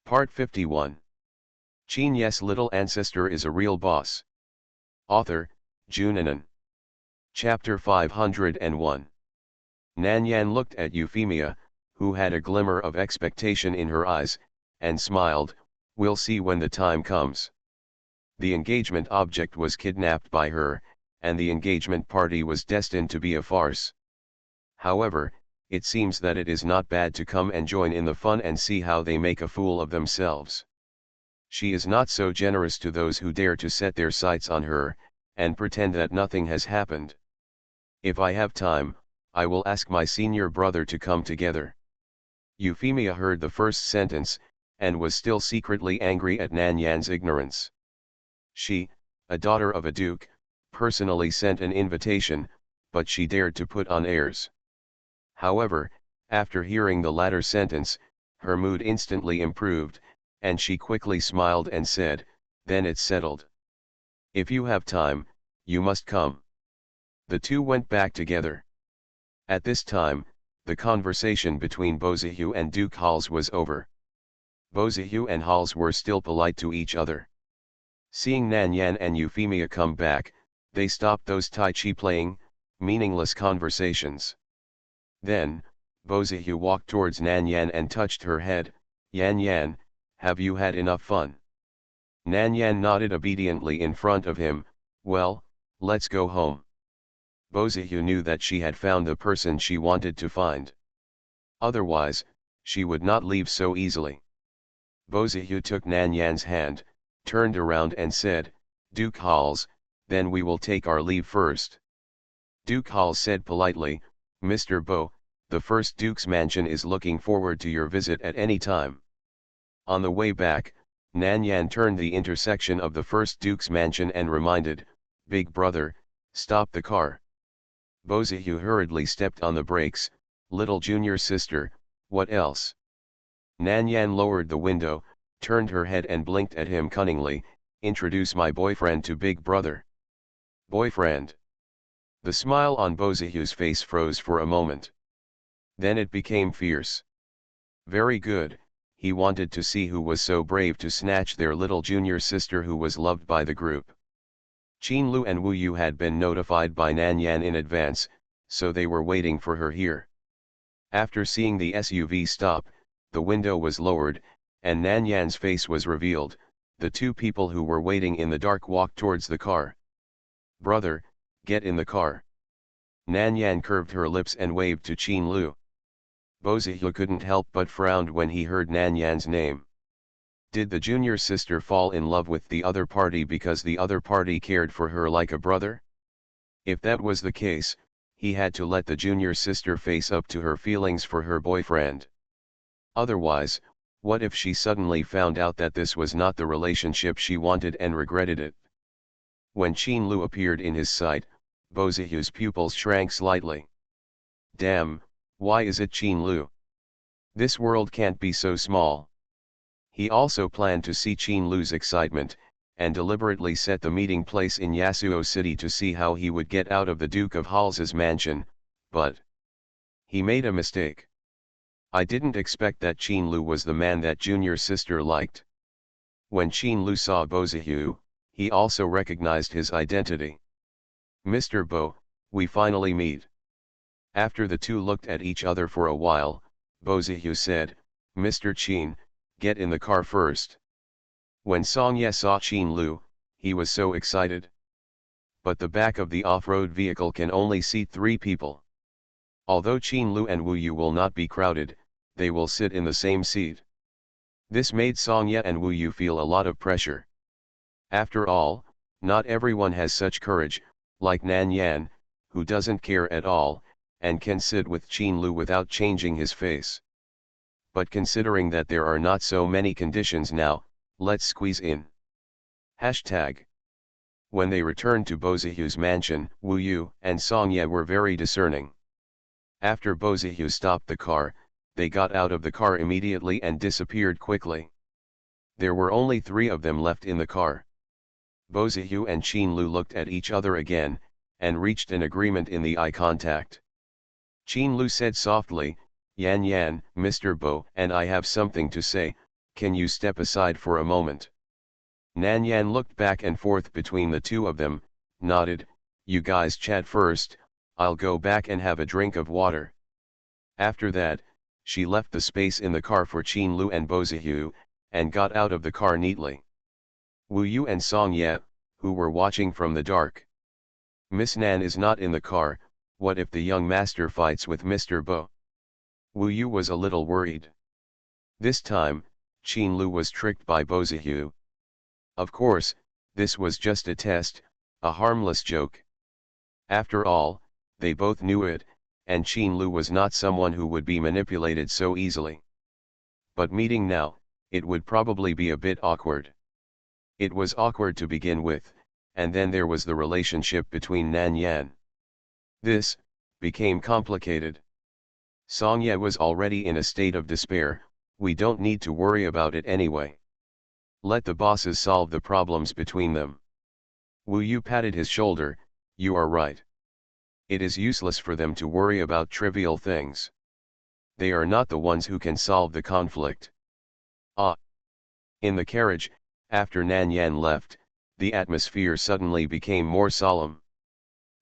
Part 51. Qin Ye's little ancestor is a real boss. Author, Junanan. Chapter 501. Nan Yan looked at Euphemia, who had a glimmer of expectation in her eyes, and smiled. We'll see when the time comes. The engagement object was kidnapped by her, and the engagement party was destined to be a farce. However, it seems that it is not bad to come and join in the fun and see how they make a fool of themselves. She is not so generous to those who dare to set their sights on her, and pretend that nothing has happened. If I have time, I will ask my senior brother to come together. Euphemia heard the first sentence, and was still secretly angry at Nan Yan's ignorance. She, a daughter of a duke, personally sent an invitation, but she dared to put on airs. However, after hearing the latter sentence, her mood instantly improved, and she quickly smiled and said, "Then it's settled. If you have time, you must come." The two went back together. At this time, the conversation between Beautiful and Duke Hals was over. Beautiful and Hals were still polite to each other. Seeing Nan Yan and Euphemia come back, they stopped those Tai Chi playing, meaningless conversations. Then, Beautiful walked towards Nan Yan and touched her head. "Yan Yan, have you had enough fun?" Nan Yan nodded obediently in front of him. "Well, let's go home." Beautiful knew that she had found the person she wanted to find. Otherwise, she would not leave so easily. Beautiful took Nan Yan's hand, turned around and said, "Duke Hals, then we will take our leave first." Duke Hals said politely, "Mr. Beau, the first Duke's mansion is looking forward to your visit at any time." On the way back, Nan Yan turned the intersection of the first Duke's mansion and reminded, "Big brother, stop the car." Beautiful hurriedly stepped on the brakes. "Little junior sister, what else?" Nan Yan lowered the window, turned her head and blinked at him cunningly. "Introduce my boyfriend to big brother." "Boyfriend?" The smile on Beautiful's face froze for a moment. Then it became fierce. Very good, he wanted to see who was so brave to snatch their little junior sister who was loved by the group. Qin Lu and Wu Yu had been notified by Nan Yan in advance, so they were waiting for her here. After seeing the SUV stop, the window was lowered, and Nan Yan's face was revealed. The two people who were waiting in the dark walked towards the car. "Brother, get in the car." Nan Yan curved her lips and waved to Qin Lu. Beautiful couldn't help but frowned when he heard Nan Yan's name. Did the junior sister fall in love with the other party because the other party cared for her like a brother? If that was the case, he had to let the junior sister face up to her feelings for her boyfriend. Otherwise, what if she suddenly found out that this was not the relationship she wanted and regretted it? When Qin Lu appeared in his sight, Beautiful's pupils shrank slightly. Damn, why is it Qin Lu? This world can't be so small. He also planned to see Qin Lu's excitement, and deliberately set the meeting place in Yasuo City to see how he would get out of the Duke of Hals's mansion, but he made a mistake. I didn't expect that Qin Lu was the man that junior sister liked. When Qin Lu saw Beautiful, he also recognized his identity. "Mr. Beau, we finally meet." After the two looked at each other for a while, Beautiful said, "Mr. Qin, get in the car first." When Song Ye saw Qin Lu, he was so excited. But the back of the off-road vehicle can only seat 3 people. Although Qin Lu and Wu Yu will not be crowded, they will sit in the same seat. This made Song Ye and Wu Yu feel a lot of pressure. After all, not everyone has such courage, like Nan Yan, who doesn't care at all, and can sit with Qin Lu without changing his face. But considering that there are not so many conditions now, let's squeeze in. Hashtag. When they returned to Beautiful's mansion, Wu Yu and Song Ye were very discerning. After Beautiful stopped the car, they got out of the car immediately and disappeared quickly. There were only 3 of them left in the car. Beautiful and Qin Lu looked at each other again, and reached an agreement in the eye contact. Qin Lu said softly, "Yan Yan, Mr. Beau and I have something to say, Can you step aside for a moment? Nan Yan looked back and forth between the two of them, nodded. You guys chat first, I'll go back and have a drink of water. After that, she left the space in the car for Qin Lu and Bozihu, and got out of the car neatly. Wu Yu and Song Ye, who were watching from the dark. Miss Nan is not in the car, what if the young master fights with Mr. Bo? Wu Yu was a little worried. This time, Qin Lu was tricked by Bozihu. Of course, this was just a test, a harmless joke. After all, they both knew it, and Qin Lu was not someone who would be manipulated so easily. But meeting now, it would probably be a bit awkward. It was awkward to begin with, and then there was the relationship between Nan Yan. This became complicated. Song Ye was already in a state of despair. We don't need to worry about it anyway. Let the bosses solve the problems between them. Wu Yu patted his shoulder. You are right. It is useless for them to worry about trivial things. They are not the ones who can solve the conflict. Ah! In the carriage, after Nan Yan left, the atmosphere suddenly became more solemn.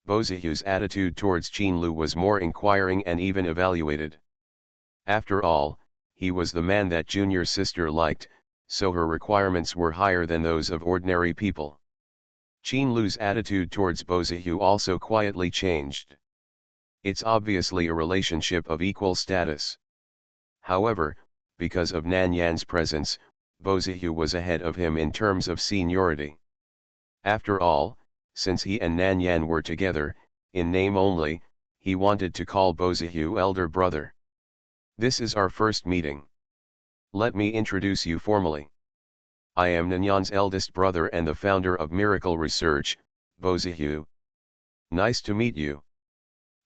Bozihu's attitude towards Qin Lu was more inquiring and even evaluated. After all, he was the man that junior sister liked, so her requirements were higher than those of ordinary people. Qin Lu's attitude towards Bozihu also quietly changed. It's obviously a relationship of equal status. However, because of Nan Yan's presence, Bozihu was ahead of him in terms of seniority. After all, since he and Nan Yan were together, in name only, he wanted to call Bozihu elder brother. This is our first meeting. Let me introduce you formally. I am Nanyan's eldest brother and the founder of Miracle Research, Bozihu. Nice to meet you.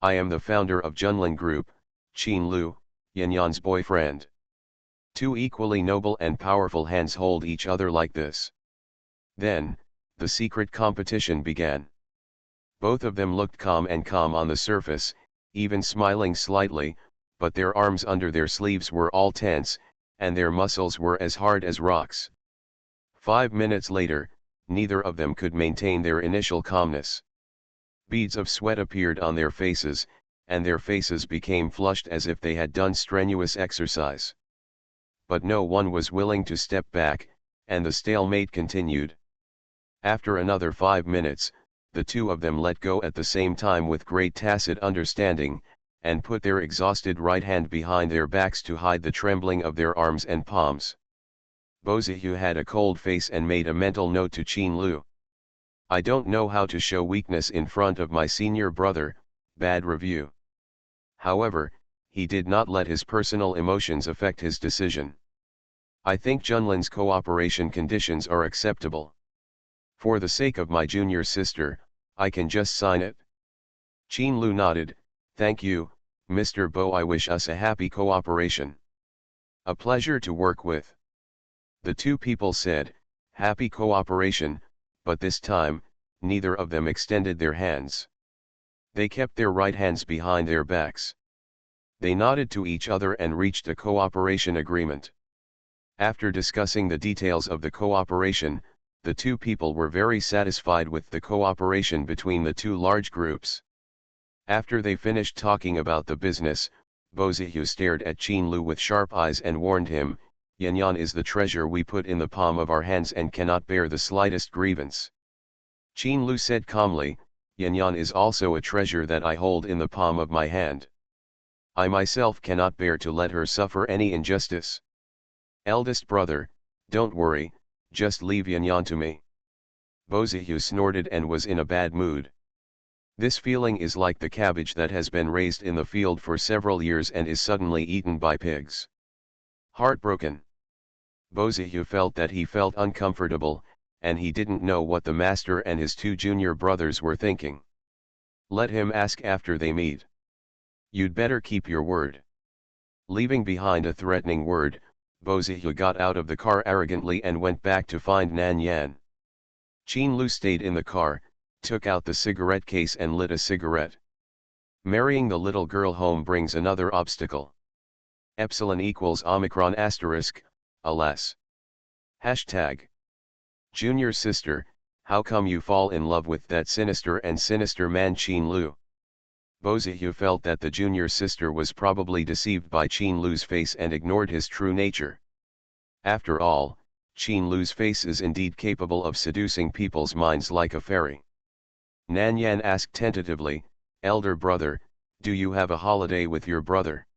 I am the founder of Junlin Group, Qin Lu, Yanyan's boyfriend. Two equally noble and powerful hands hold each other like this. Then, the secret competition began. Both of them looked calm on the surface, even smiling slightly, but their arms under their sleeves were all tense, and their muscles were as hard as rocks. 5 minutes later, neither of them could maintain their initial calmness. Beads of sweat appeared on their faces, and their faces became flushed as if they had done strenuous exercise. But no one was willing to step back, and the stalemate continued. After another 5 minutes, the two of them let go at the same time with great tacit understanding, and put their exhausted right hand behind their backs to hide the trembling of their arms and palms. Bozihu had a cold face and made a mental note to Qin Lu. I don't know how to show weakness in front of my senior brother, bad review. However, he did not let his personal emotions affect his decision. I think Junlin's cooperation conditions are acceptable. For the sake of my junior sister, I can just sign it. Qin Lu nodded. Thank you, Mr. Bo. I wish us a happy cooperation. A pleasure to work with. The two people said, happy cooperation, but this time, neither of them extended their hands. They kept their right hands behind their backs. They nodded to each other and reached a cooperation agreement. After discussing the details of the cooperation, the two people were very satisfied with the cooperation between the two large groups. After they finished talking about the business, Bozihu stared at Qin Lu with sharp eyes and warned him, Yanyan is the treasure we put in the palm of our hands and cannot bear the slightest grievance. Qin Lu said calmly, Yanyan is also a treasure that I hold in the palm of my hand. I myself cannot bear to let her suffer any injustice. Eldest brother, don't worry, just leave Yanyan to me. Bozihu snorted and was in a bad mood. This feeling is like the cabbage that has been raised in the field for several years and is suddenly eaten by pigs. Heartbroken. Bozihu felt that he felt uncomfortable, and he didn't know what the master and his two junior brothers were thinking. Let him ask after they meet. You'd better keep your word. Leaving behind a threatening word, Bozihu got out of the car arrogantly and went back to find Nan Yan. Qin Lu stayed in the car, took out the cigarette case and lit a cigarette. Marrying the little girl home brings another obstacle. Epsilon equals Omicron asterisk, alas. Hashtag. Junior sister, how come you fall in love with that sinister man Qin Lu? Bozihu felt that the junior sister was probably deceived by Qin Lu's face and ignored his true nature. After all, Qin Lu's face is indeed capable of seducing people's minds like a fairy. Nan Yan asked tentatively, elder brother, do you have a holiday with your brother?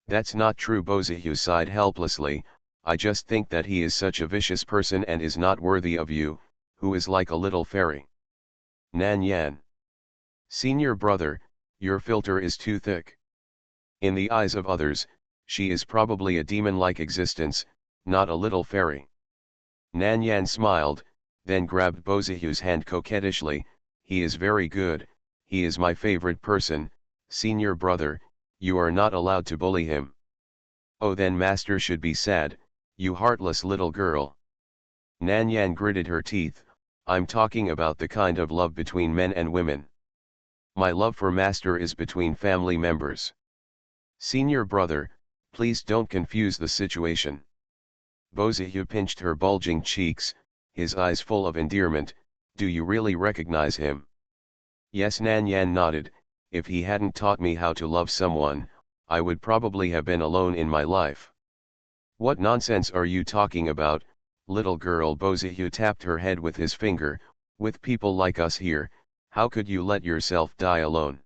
That's not true, Bozihu sighed helplessly, I just think that he is such a vicious person and is not worthy of you, who is like a little fairy. Nan Yan. Senior brother, your filter is too thick. In the eyes of others, she is probably a demon-like existence, not a little fairy. Nan Yan smiled, then grabbed Bozihu's hand coquettishly, he is very good, he is my favorite person, senior brother, you are not allowed to bully him. Oh, then master should be sad, you heartless little girl. Nan Yan gritted her teeth, I'm talking about the kind of love between men and women. My love for master is between family members. Senior brother, please don't confuse the situation. Bozihu pinched her bulging cheeks, his eyes full of endearment, do you really recognize him? Yes, Nan Yan nodded, if he hadn't taught me how to love someone, I would probably have been alone in my life. What nonsense are you talking about, little girl? Bozihu tapped her head with his finger, with people like us here, how could you let yourself die alone?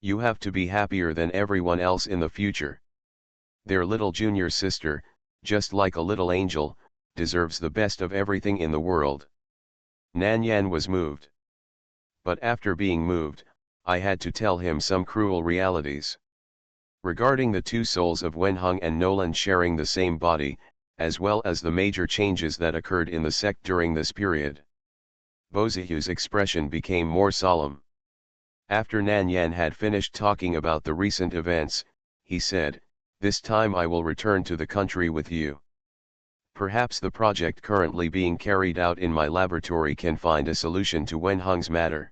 You have to be happier than everyone else in the future. Their little junior sister, just like a little angel, deserves the best of everything in the world. Nan Yan was moved. But after being moved, I had to tell him some cruel realities. Regarding the two souls of Wenheng and Nolan sharing the same body, as well as the major changes that occurred in the sect during this period. Bozihu's expression became more solemn. After Nan Yan had finished talking about the recent events, he said, this time I will return to the country with you. Perhaps the project currently being carried out in my laboratory can find a solution to Wenheng's matter.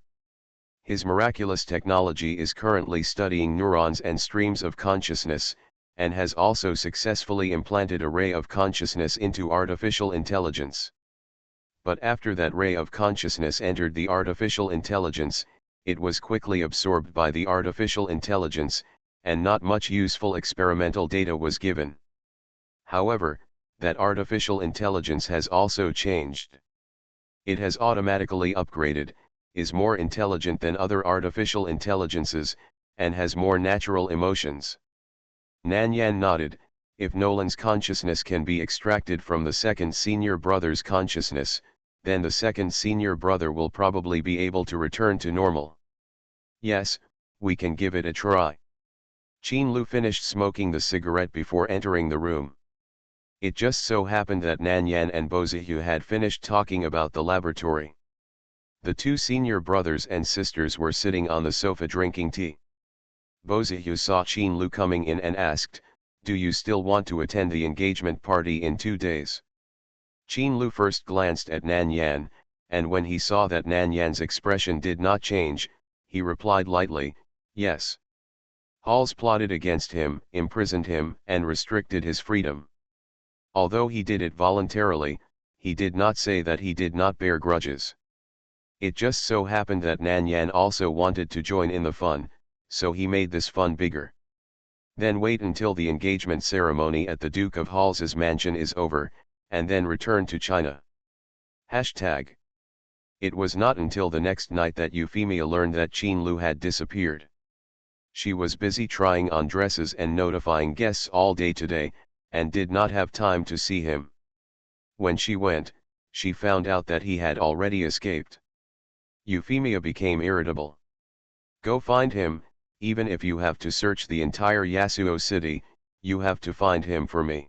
His miraculous technology is currently studying neurons and streams of consciousness, and has also successfully implanted a ray of consciousness into artificial intelligence. But after that ray of consciousness entered the artificial intelligence, it was quickly absorbed by the artificial intelligence, and not much useful experimental data was given. However, that artificial intelligence has also changed. It has automatically upgraded, is more intelligent than other artificial intelligences, and has more natural emotions. Nan Yan nodded, if Nolan's consciousness can be extracted from the second senior brother's consciousness, then the second senior brother will probably be able to return to normal. Yes, we can give it a try. Qin Lu finished smoking the cigarette before entering the room. It just so happened that Nan Yan and Bozihu had finished talking about the laboratory. The two senior brothers and sisters were sitting on the sofa drinking tea. Bozihu saw Qin Lu coming in and asked, do you still want to attend the engagement party in 2 days? Qin Lu first glanced at Nan Yan, and when he saw that Nan Yan's expression did not change, he replied lightly, yes. Halls plotted against him, imprisoned him, and restricted his freedom. Although he did it voluntarily, he did not say that he did not bear grudges. It just so happened that Nan Yan also wanted to join in the fun, so he made this fun bigger. Then wait until the engagement ceremony at the Duke of Hall's mansion is over, and then return to China. Hashtag. It was not until the next night that Euphemia learned that Qin Lu had disappeared. She was busy trying on dresses and notifying guests all day today, and did not have time to see him. When she went, she found out that he had already escaped. Euphemia became irritable. Go find him, even if you have to search the entire Yasuo city, you have to find him for me.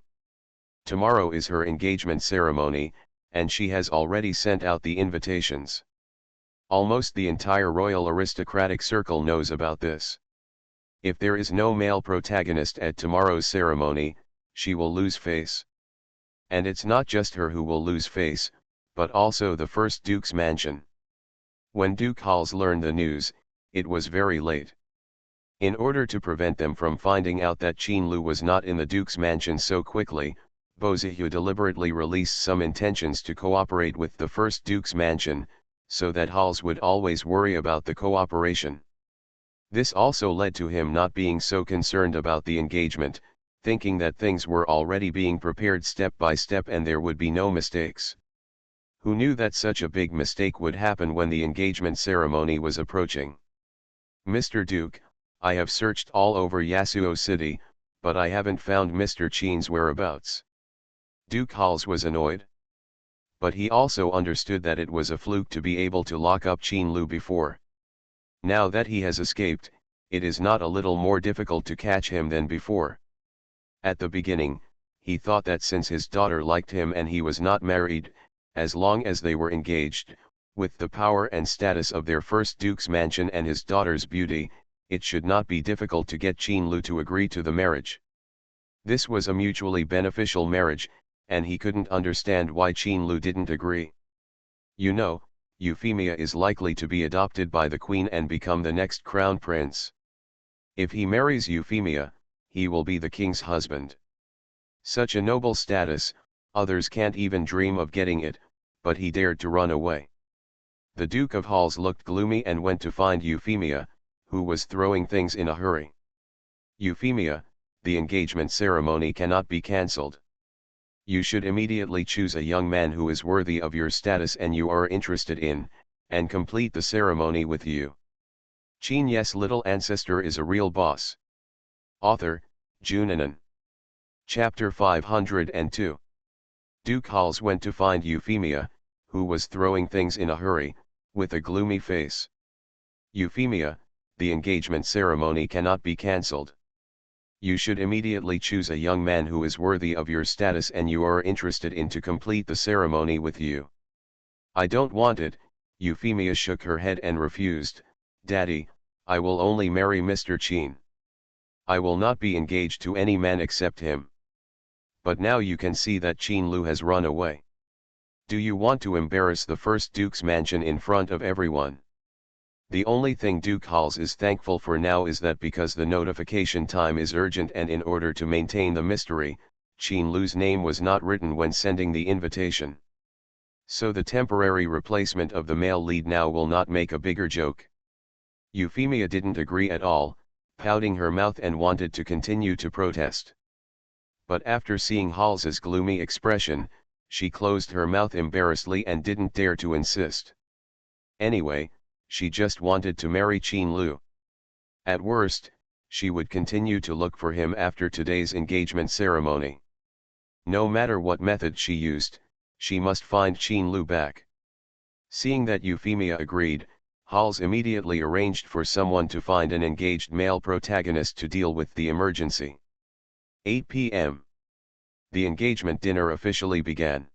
Tomorrow is her engagement ceremony, and she has already sent out the invitations. Almost the entire royal aristocratic circle knows about this. If there is no male protagonist at tomorrow's ceremony, she will lose face. And it's not just her who will lose face, but also the first Duke's mansion. When Duke Halls learned the news, it was very late. In order to prevent them from finding out that Qin Lu was not in the Duke's mansion so quickly, Beautiful deliberately released some intentions to cooperate with the first Duke's mansion, so that Hals would always worry about the cooperation. This also led to him not being so concerned about the engagement, thinking that things were already being prepared step by step and there would be no mistakes. Who knew that such a big mistake would happen when the engagement ceremony was approaching? "Mr. Duke, I have searched all over Yasuo City, but I haven't found Mr. Qin's whereabouts." Duke Hals was annoyed. But he also understood that it was a fluke to be able to lock up Qin Lu before. Now that he has escaped, it is not a little more difficult to catch him than before. At the beginning, he thought that since his daughter liked him and he was not married, as long as they were engaged, with the power and status of their first Duke's mansion and his daughter's beauty, it should not be difficult to get Qin Lu to agree to the marriage. This was a mutually beneficial marriage, and he couldn't understand why Qin Lu didn't agree. You know, Euphemia is likely to be adopted by the queen and become the next crown prince. If he marries Euphemia, he will be the king's husband. Such a noble status, others can't even dream of getting it, but he dared to run away. The Duke of Hals looked gloomy and went to find Euphemia, who was throwing things in a hurry. "Euphemia, the engagement ceremony cannot be cancelled. You should immediately choose a young man who is worthy of your status and you are interested in, and complete the ceremony with you. Qin Ye's little ancestor is a real boss." Author, Junanan. Chapter 502. Duke Hals went to find Euphemia, who was throwing things in a hurry, with a gloomy face. "Euphemia, the engagement ceremony cannot be cancelled. You should immediately choose a young man who is worthy of your status and you are interested in to complete the ceremony with you." "I don't want it," Euphemia shook her head and refused. "Daddy, I will only marry Mr. Qin. I will not be engaged to any man except him." "But now you can see that Qin Lu has run away. Do you want to embarrass the first Duke's mansion in front of everyone?" The only thing Duke Hals is thankful for now is that because the notification time is urgent and in order to maintain the mystery, Qin Lu's name was not written when sending the invitation. So the temporary replacement of the male lead now will not make a bigger joke. Euphemia didn't agree at all, pouting her mouth and wanted to continue to protest. But after seeing Hals's gloomy expression, she closed her mouth embarrassedly and didn't dare to insist. Anyway, she just wanted to marry Qin Lu. At worst, she would continue to look for him after today's engagement ceremony. No matter what method she used, she must find Qin Lu back. Seeing that Euphemia agreed, Hals immediately arranged for someone to find an engaged male protagonist to deal with the emergency. 8 p.m. The engagement dinner officially began.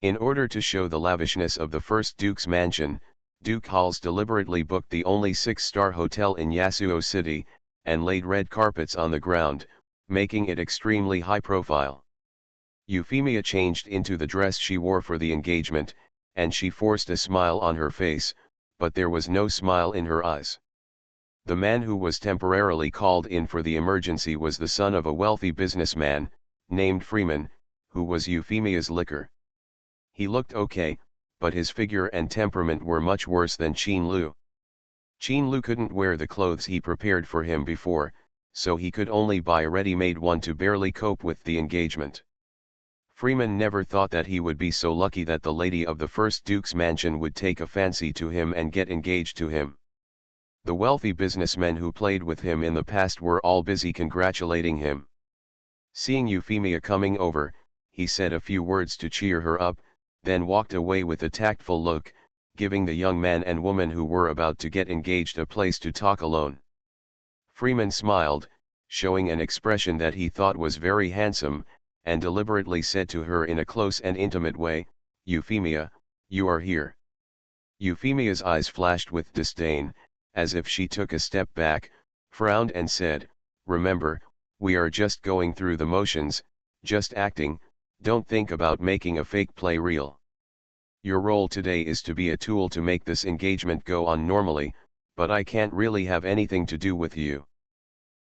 In order to show the lavishness of the first Duke's mansion, Duke Hals deliberately booked the only 6-star hotel in Yasuo City, and laid red carpets on the ground, making it extremely high profile. Euphemia changed into the dress she wore for the engagement, and she forced a smile on her face, but there was no smile in her eyes. The man who was temporarily called in for the emergency was the son of a wealthy businessman, named Freeman, who was Euphemia's licker. He looked okay, but his figure and temperament were much worse than Qin Lu. Qin Lu couldn't wear the clothes he prepared for him before, so he could only buy a ready-made one to barely cope with the engagement. Freeman never thought that he would be so lucky that the lady of the first Duke's mansion would take a fancy to him and get engaged to him. The wealthy businessmen who played with him in the past were all busy congratulating him. Seeing Euphemia coming over, he said a few words to cheer her up, then walked away with a tactful look, giving the young man and woman who were about to get engaged a place to talk alone. Freeman smiled, showing an expression that he thought was very handsome, and deliberately said to her in a close and intimate way, "Euphemia, you are here." Euphemia's eyes flashed with disdain, as if she took a step back, frowned and said, "Remember, we are just going through the motions, just acting, don't think about making a fake play real. Your role today is to be a tool to make this engagement go on normally, but I can't really have anything to do with you.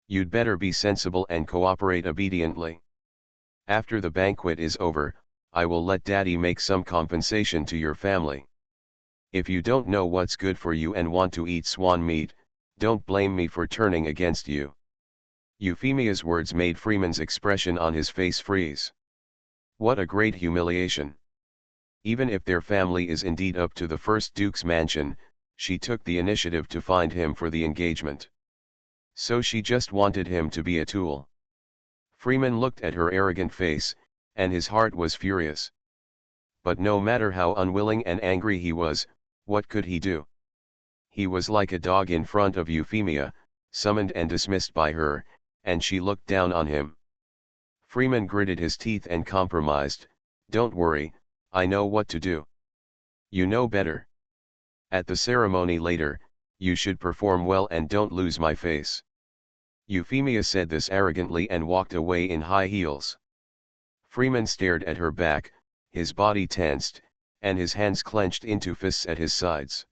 You'd better be sensible and cooperate obediently." After the banquet is over, I will let Daddy make some compensation to your family. If you don't know what's good for you and want to eat swan meat, don't blame me for turning against you. Euphemia's words made Freeman's expression on his face freeze. What a great humiliation. Even if their family is indeed up to the first Duke's mansion, she took the initiative to find him for the engagement. So she just wanted him to be a tool. Freeman looked at her arrogant face, and his heart was furious. But no matter how unwilling and angry he was, what could he do? He was like a dog in front of Euphemia, summoned and dismissed by her, and she looked down on him. Freeman gritted his teeth and compromised, "Don't worry, I know what to do." "You know better. At the ceremony later, you should perform well and don't lose my face." Euphemia said this arrogantly and walked away in high heels. Freeman stared at her back, his body tensed, and his hands clenched into fists at his sides.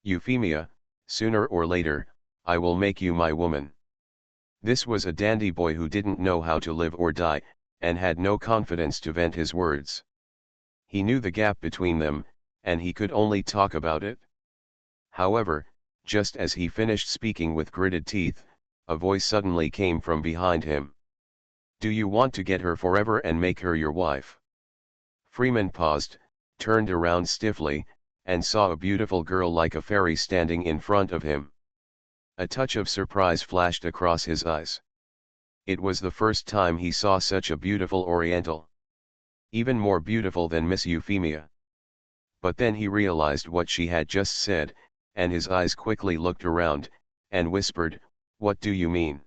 "Euphemia, sooner or later, I will make you my woman." This was a dandy boy who didn't know how to live or die, and had no confidence to vent his words. He knew the gap between them, and he could only talk about it. However, just as he finished speaking with gritted teeth, a voice suddenly came from behind him. "Do you want to get her forever and make her your wife?" Freeman paused, turned around stiffly, and saw a beautiful girl like a fairy standing in front of him. A touch of surprise flashed across his eyes. It was the first time he saw such a beautiful Oriental. Even more beautiful than Miss Euphemia. But then he realized what she had just said, and his eyes quickly looked around, and whispered, "What do you mean?"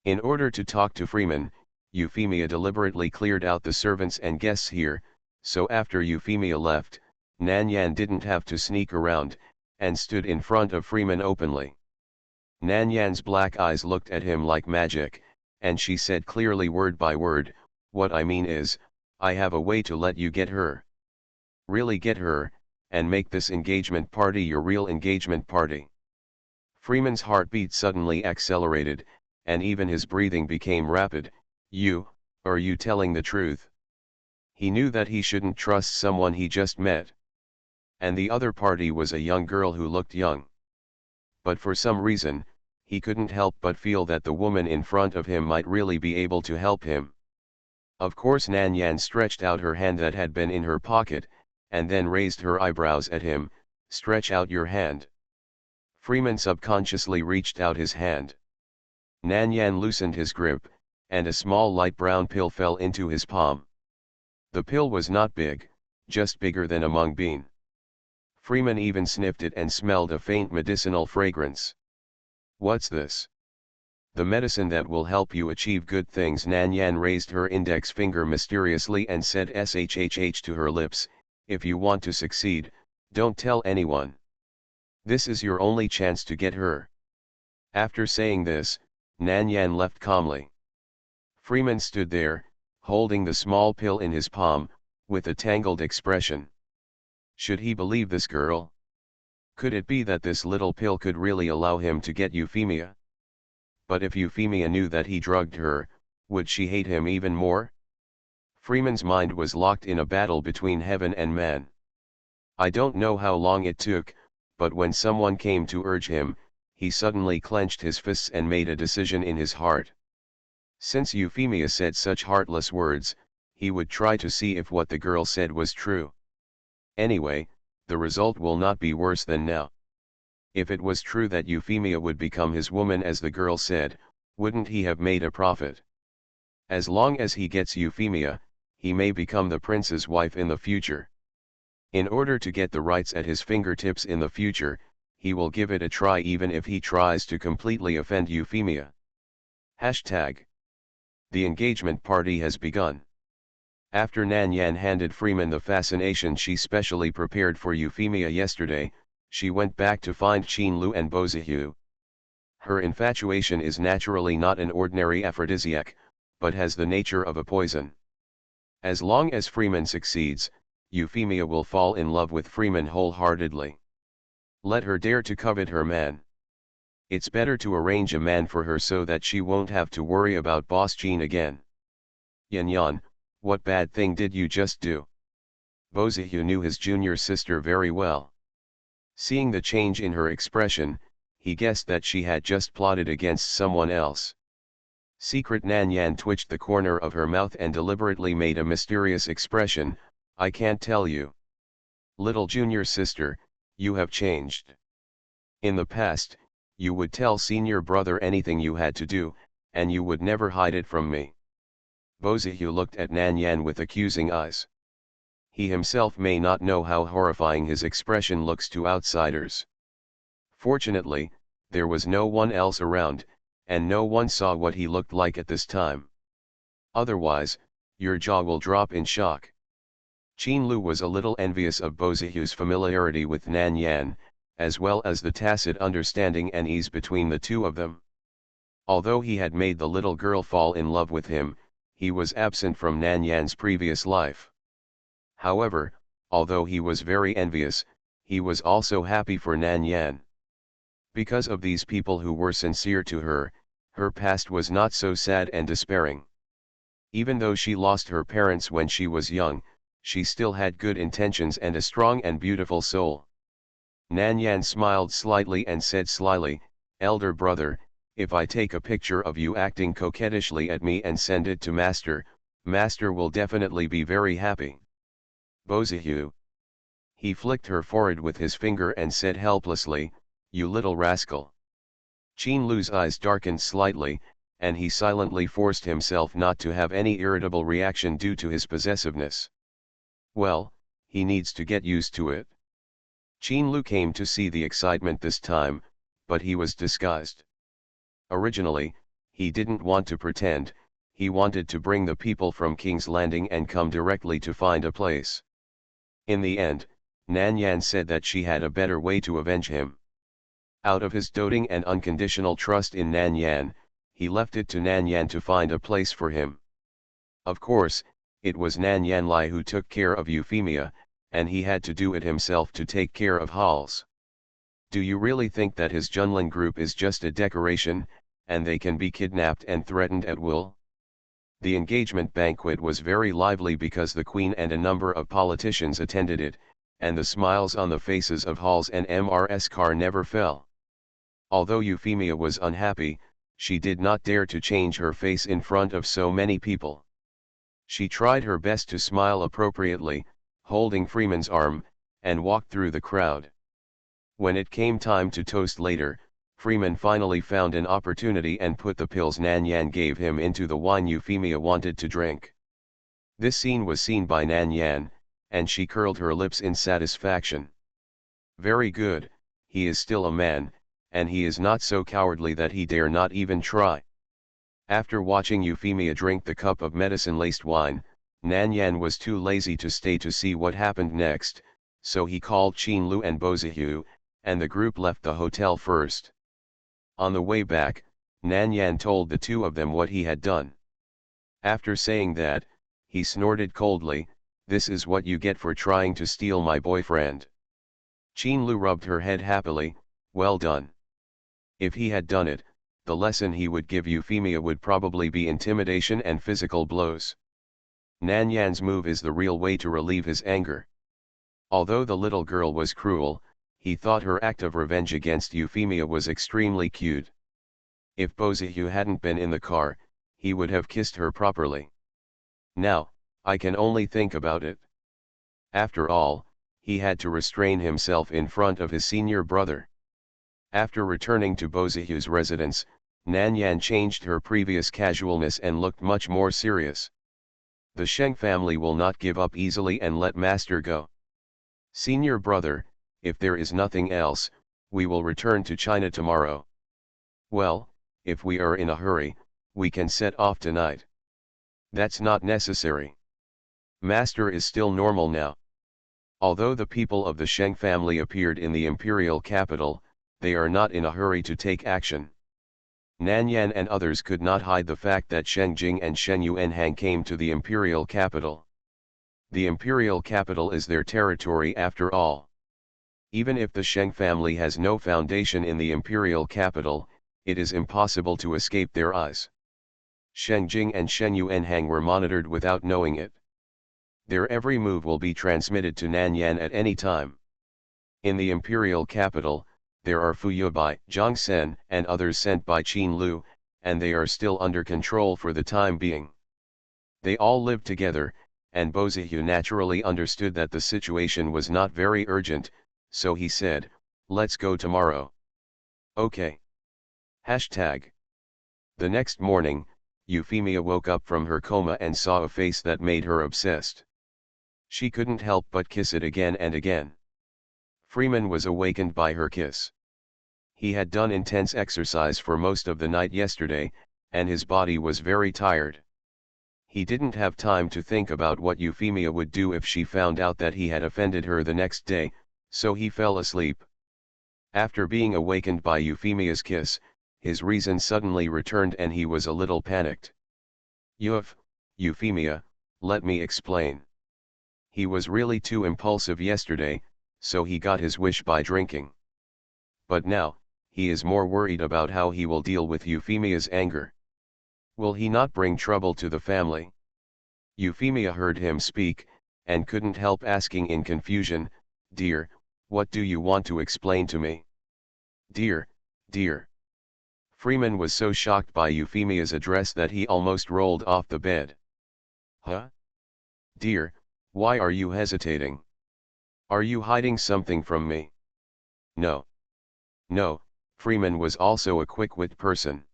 In order to talk to Freeman, Euphemia deliberately cleared out the servants and guests here, so after Euphemia left, Nan Yan didn't have to sneak around, and stood in front of Freeman openly. Nan Yan's black eyes looked at him like magic, and she said clearly word by word, "What I mean is, I have a way to let you get her. Really get her, and make this engagement party your real engagement party." Freeman's heartbeat suddenly accelerated, and even his breathing became rapid. Are you telling the truth?" He knew that he shouldn't trust someone he just met. And the other party was a young girl who looked young. But for some reason, he couldn't help but feel that the woman in front of him might really be able to help him. Of course Nan Yan stretched out her hand that had been in her pocket, and then raised her eyebrows at him. "Stretch out your hand." Freeman subconsciously reached out his hand. Nan Yan loosened his grip, and a small light brown pill fell into his palm. The pill was not big, just bigger than a mung bean. Freeman even sniffed it and smelled a faint medicinal fragrance. "What's this?" "The medicine that will help you achieve good things." Nan Yan raised her index finger mysteriously and said shhh to her lips, "If you want to succeed, don't tell anyone. This is your only chance to get her." After saying this, Nan Yan left calmly. Freeman stood there, holding the small pill in his palm, with a tangled expression. Should he believe this girl? Could it be that this little pill could really allow him to get Euphemia? But if Euphemia knew that he drugged her, would she hate him even more? Freeman's mind was locked in a battle between heaven and man. I don't know how long it took, but when someone came to urge him, he suddenly clenched his fists and made a decision in his heart. Since Euphemia said such heartless words, he would try to see if what the girl said was true. Anyway, the result will not be worse than now. If it was true that Euphemia would become his woman as the girl said, wouldn't he have made a profit? As long as he gets Euphemia, he may become the prince's wife in the future. In order to get the rights at his fingertips in the future, he will give it a try even if he tries to completely offend Euphemia. Hashtag. The engagement party has begun. After Nan Yan handed Freeman the fascination she specially prepared for Euphemia yesterday, she went back to find Qin Lu and Bozihu. Her infatuation is naturally not an ordinary aphrodisiac, but has the nature of a poison. As long as Freeman succeeds, Euphemia will fall in love with Freeman wholeheartedly. Let her dare to covet her man. It's better to arrange a man for her so that she won't have to worry about Boss Qin again. Yan Yan, what bad thing did you just do? Bozihu knew his junior sister very well. Seeing the change in her expression, he guessed that she had just plotted against someone else. Secret Nan Yan twitched the corner of her mouth and deliberately made a mysterious expression, I can't tell you. Little junior sister, you have changed. In the past, you would tell senior brother anything you had to do, and you would never hide it from me. Bozihu looked at Nan Yan with accusing eyes. He himself may not know how horrifying his expression looks to outsiders. Fortunately, there was no one else around, and no one saw what he looked like at this time. Otherwise, your jaw will drop in shock. Qin Lu was a little envious of Bozihu's familiarity with Nan Yan, as well as the tacit understanding and ease between the two of them. Although he had made the little girl fall in love with him, he was absent from Nan Yan's previous life. However, although he was very envious, he was also happy for Nan Yan. Because of these people who were sincere to her, her past was not so sad and despairing. Even though she lost her parents when she was young, she still had good intentions and a strong and beautiful soul. Nan Yan smiled slightly and said slyly, elder brother, if I take a picture of you acting coquettishly at me and send it to master, master will definitely be very happy. Bozihu. He flicked her forehead with his finger and said helplessly, you little rascal. Qin Lu's eyes darkened slightly, and he silently forced himself not to have any irritable reaction due to his possessiveness. Well, he needs to get used to it. Qin Lu came to see the excitement this time, but he was disguised. Originally, he didn't want to pretend, he wanted to bring the people from King's Landing and come directly to find a place. In the end, Nan Yan said that she had a better way to avenge him. Out of his doting and unconditional trust in Nan Yan, he left it to Nan Yan to find a place for him. Of course, it was Nan Yan Lai who took care of Euphemia, and he had to do it himself to take care of Halls. Do you really think that his Junlin group is just a decoration, and they can be kidnapped and threatened at will? The engagement banquet was very lively because the Queen and a number of politicians attended it, and the smiles on the faces of Halls and Mrs. Carr never fell. Although Euphemia was unhappy, she did not dare to change her face in front of so many people. She tried her best to smile appropriately, holding Freeman's arm, and walked through the crowd. When it came time to toast later, Freeman finally found an opportunity and put the pills Nan Yan gave him into the wine Euphemia wanted to drink. This scene was seen by Nan Yan, and she curled her lips in satisfaction. Very good, he is still a man, and he is not so cowardly that he dare not even try. After watching Euphemia drink the cup of medicine-laced wine, Nan Yan was too lazy to stay to see what happened next, so he called Qin Lu and Bozihu, and the group left the hotel first. On the way back, Nan Yan told the two of them what he had done. After saying that, he snorted coldly, this is what you get for trying to steal my boyfriend. Qin Lu rubbed her head happily, well done. If he had done it, the lesson he would give Euphemia would probably be intimidation and physical blows. Nan Yan's move is the real way to relieve his anger. Although the little girl was cruel, he thought her act of revenge against Euphemia was extremely cute. If Bozihu hadn't been in the car, he would have kissed her properly. Now, I can only think about it. After all, he had to restrain himself in front of his senior brother. After returning to Bozihu's residence, Nan Yan changed her previous casualness and looked much more serious. The Sheng family will not give up easily and let master go. Senior brother, if there is nothing else, we will return to China tomorrow. Well, if we are in a hurry, we can set off tonight. That's not necessary. Master is still normal now. Although the people of the Sheng family appeared in the imperial capital, they are not in a hurry to take action. Nan Yan and others could not hide the fact that Sheng Jing and Sheng Yuanhang came to the imperial capital. The imperial capital is their territory after all. Even if the Sheng family has no foundation in the imperial capital, it is impossible to escape their eyes. Sheng Jing and Shen Yuanhang were monitored without knowing it. Their every move will be transmitted to Nanyan at any time. In the imperial capital, there are Fu Yubai, Zhang Sen, and others sent by Qin Lu, and they are still under control for the time being. They all live together, and Bozihu naturally understood that the situation was not very urgent, so he said, "Let's go tomorrow." Okay. Hashtag. The next morning, Euphemia woke up from her coma and saw a face that made her obsessed. She couldn't help but kiss it again and again. Freeman was awakened by her kiss. He had done intense exercise for most of the night yesterday, and his body was very tired. He didn't have time to think about what Euphemia would do if she found out that he had offended her the next day, so he fell asleep. After being awakened by Euphemia's kiss, his reason suddenly returned and he was a little panicked. Euphemia, let me explain. He was really too impulsive yesterday, so he got his wish by drinking. But now, he is more worried about how he will deal with Euphemia's anger. Will he not bring trouble to the family? Euphemia heard him speak, and couldn't help asking in confusion, "Dear, what do you want to explain to me?" "Dear, dear." Freeman was so shocked by Euphemia's address that he almost rolled off the bed. "Huh? Dear, why are you hesitating? Are you hiding something from me?" "No. No." Freeman was also a quick-witted person.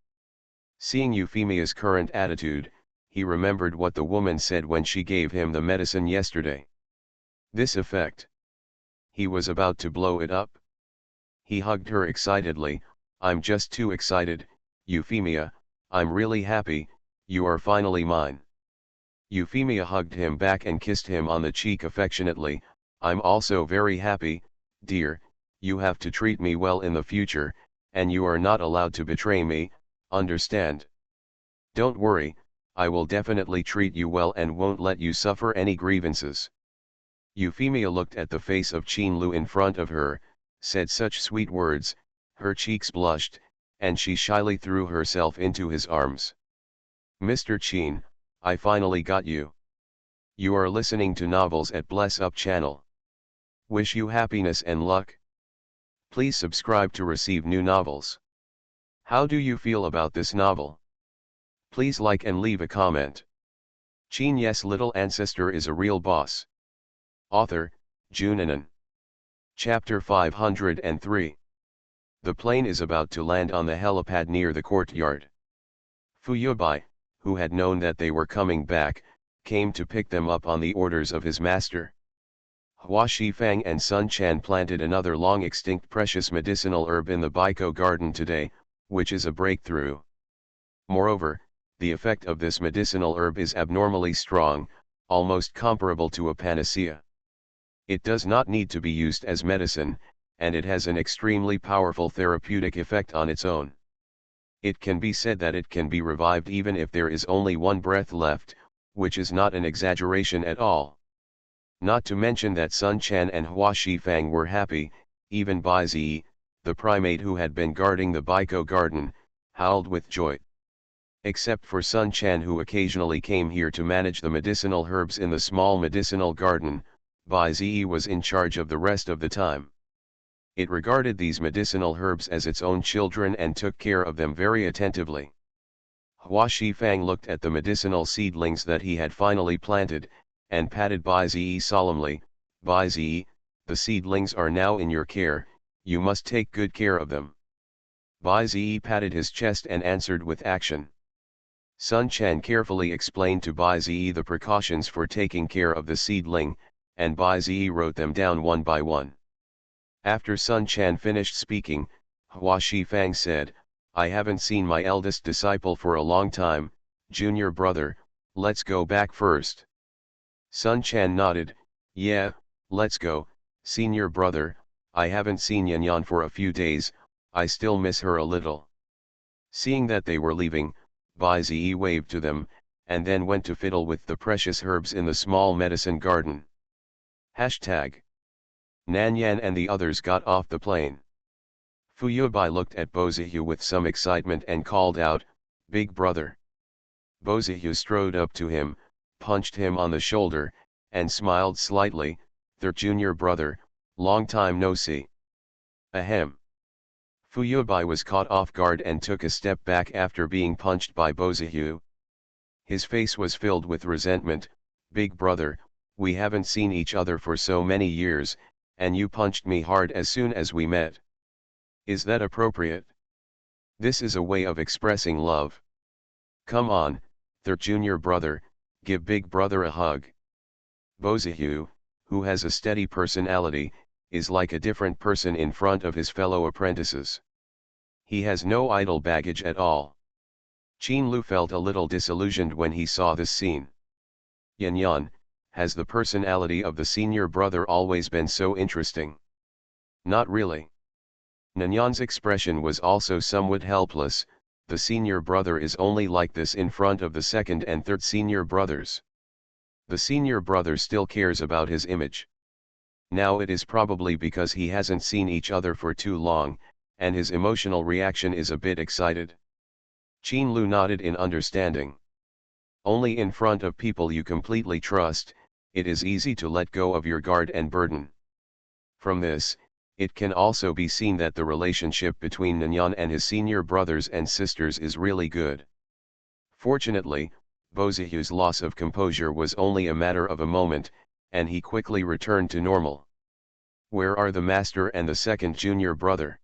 Seeing Euphemia's current attitude, he remembered what the woman said when she gave him the medicine yesterday. This effect. He was about to blow it up. He hugged her excitedly. "I'm just too excited, Euphemia, I'm really happy, you are finally mine." Euphemia hugged him back and kissed him on the cheek affectionately. "I'm also very happy, dear, you have to treat me well in the future, and you are not allowed to betray me, understand? Don't worry, I will definitely treat you well and won't let you suffer any grievances." Euphemia looked at the face of Qin Lu in front of her, said such sweet words, her cheeks blushed, and she shyly threw herself into his arms. "Mr. Qin, I finally got you. You are listening to novels at Bless Up channel. Wish you happiness and luck. Please subscribe to receive new novels. How do you feel about this novel? Please like and leave a comment. Qin Ye's little ancestor is a real boss. Author, Junanan. Chapter 503. The plane is about to land on the helipad near the courtyard. Fu Yubai, who had known that they were coming back, came to pick them up on the orders of his master. Hua Shifang and Sun Chan planted another long-extinct precious medicinal herb in the Baiko garden today, which is a breakthrough. Moreover, the effect of this medicinal herb is abnormally strong, almost comparable to a panacea. It does not need to be used as medicine, and it has an extremely powerful therapeutic effect on its own. It can be said that it can be revived even if there is only one breath left, which is not an exaggeration at all. Not to mention that Sun Chan and Hua Shifang were happy, even Bai Zi, the primate who had been guarding the Baiko garden, howled with joy. Except for Sun Chan, who occasionally came here to manage the medicinal herbs in the small medicinal garden, Bai Zi was in charge of the rest of the time. It regarded these medicinal herbs as its own children and took care of them very attentively. Hua Shifang looked at the medicinal seedlings that he had finally planted, and patted Bai Zi solemnly. "Bai Zi, the seedlings are now in your care, you must take good care of them." Bai Zi patted his chest and answered with action. Sun Chan carefully explained to Bai Zi the precautions for taking care of the seedling, and Bai Zi wrote them down one by one. After Sun Chan finished speaking, Hua Shifang said, "I haven't seen my eldest disciple for a long time, junior brother, let's go back first." Sun Chan nodded. "Yeah, let's go, senior brother, I haven't seen Yanyan for a few days, I still miss her a little." Seeing that they were leaving, Bai Zi waved to them, and then went to fiddle with the precious herbs in the small medicine garden. Hashtag. Nanyan and the others got off the plane. Fu Yubai looked at Bozihu with some excitement and called out, "Big brother. Bozihu strode up to him, punched him on the shoulder, and smiled slightly. "Their junior brother, long time no see." Ahem. Fuyubai was caught off guard and took a step back after being punched by Bozihu. His face was filled with resentment. "Big brother, we haven't seen each other for so many years, and you punched me hard as soon as we met. Is that appropriate? This is a way of expressing love. Come on, their junior brother, give big brother a hug." Bozihu, who has a steady personality, is like a different person in front of his fellow apprentices. He has no idle baggage at all. Qin Lu felt a little disillusioned when he saw this scene. Yan, has the personality of the senior brother always been so interesting? Not really. Nanyan's expression was also somewhat helpless. The senior brother is only like this in front of the second and third senior brothers. The senior brother still cares about his image. Now it is probably because he hasn't seen each other for too long, and his emotional reaction is a bit excited. Qin Lu nodded in understanding. Only in front of people you completely trust, it is easy to let go of your guard and burden. From this, it can also be seen that the relationship between Nanyan and his senior brothers and sisters is really good. Fortunately, Bozihu's loss of composure was only a matter of a moment, and he quickly returned to normal. "Where are the master and the second junior brother?"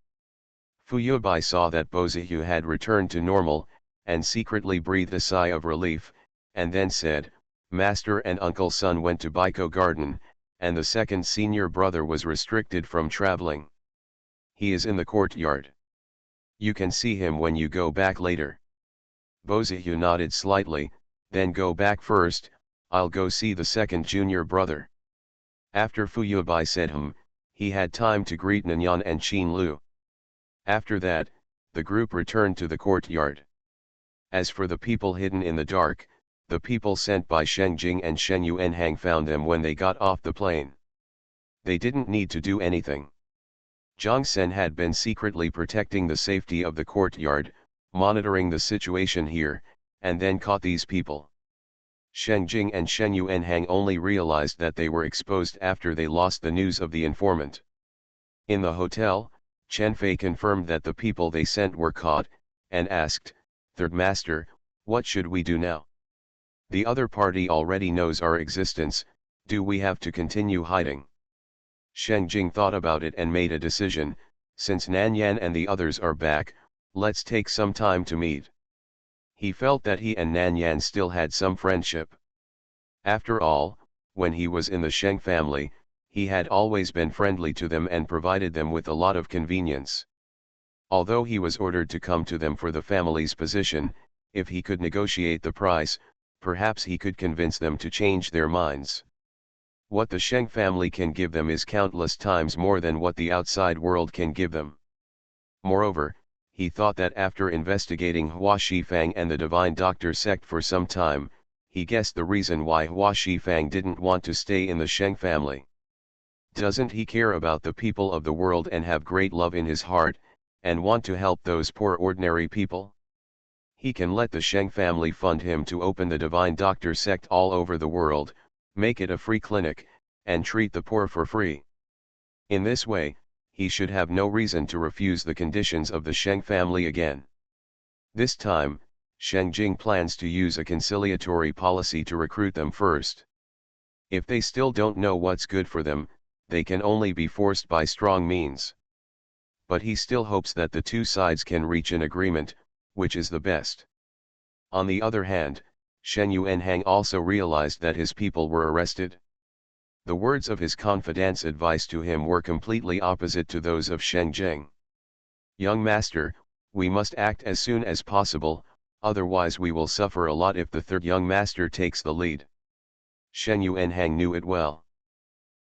Fuyubai saw that Bozihu had returned to normal, and secretly breathed a sigh of relief, and then said, "Master and Uncle Sun went to Baiko Garden, and the second senior brother was restricted from traveling. He is in the courtyard. You can see him when you go back later." Bozihu nodded slightly. "Then go back first, I'll go see the second junior brother." After Fuyubai said he had time to greet Nanyan and Qin Lu. After that, the group returned to the courtyard. As for the people hidden in the dark, the people sent by Sheng Jing and Shen Yuanhang found them when they got off the plane. They didn't need to do anything. Zhang Sen had been secretly protecting the safety of the courtyard, monitoring the situation here, and then caught these people. Sheng Jing and Shen Yuanhang only realized that they were exposed after they lost the news of the informant. In the hotel, Chen Fei confirmed that the people they sent were caught, and asked, "Third master, what should we do now? The other party already knows our existence, do we have to continue hiding?" Sheng Jing thought about it and made a decision. "Since Nanyan and the others are back, let's take some time to meet." He felt that he and Nanyan still had some friendship. After all, when he was in the Sheng family, he had always been friendly to them and provided them with a lot of convenience. Although he was ordered to come to them for the family's position, if he could negotiate the price, perhaps he could convince them to change their minds. What the Sheng family can give them is countless times more than what the outside world can give them. Moreover, he thought that after investigating Hua Shifang and the Divine Doctor sect for some time, he guessed the reason why Hua Shifang didn't want to stay in the Sheng family. Doesn't he care about the people of the world and have great love in his heart, and want to help those poor ordinary people? He can let the Sheng family fund him to open the Divine Doctor sect all over the world, make it a free clinic, and treat the poor for free. In this way, he should have no reason to refuse the conditions of the Sheng family again. This time, Sheng Jing plans to use a conciliatory policy to recruit them first. If they still don't know what's good for them, they can only be forced by strong means. But he still hopes that the two sides can reach an agreement, which is the best. On the other hand, Shen Yuanhang also realized that his people were arrested. The words of his confidant's advice to him were completely opposite to those of Sheng Jing. "Young master, we must act as soon as possible, otherwise we will suffer a lot if the third young master takes the lead." Shen Yuanhang knew it well.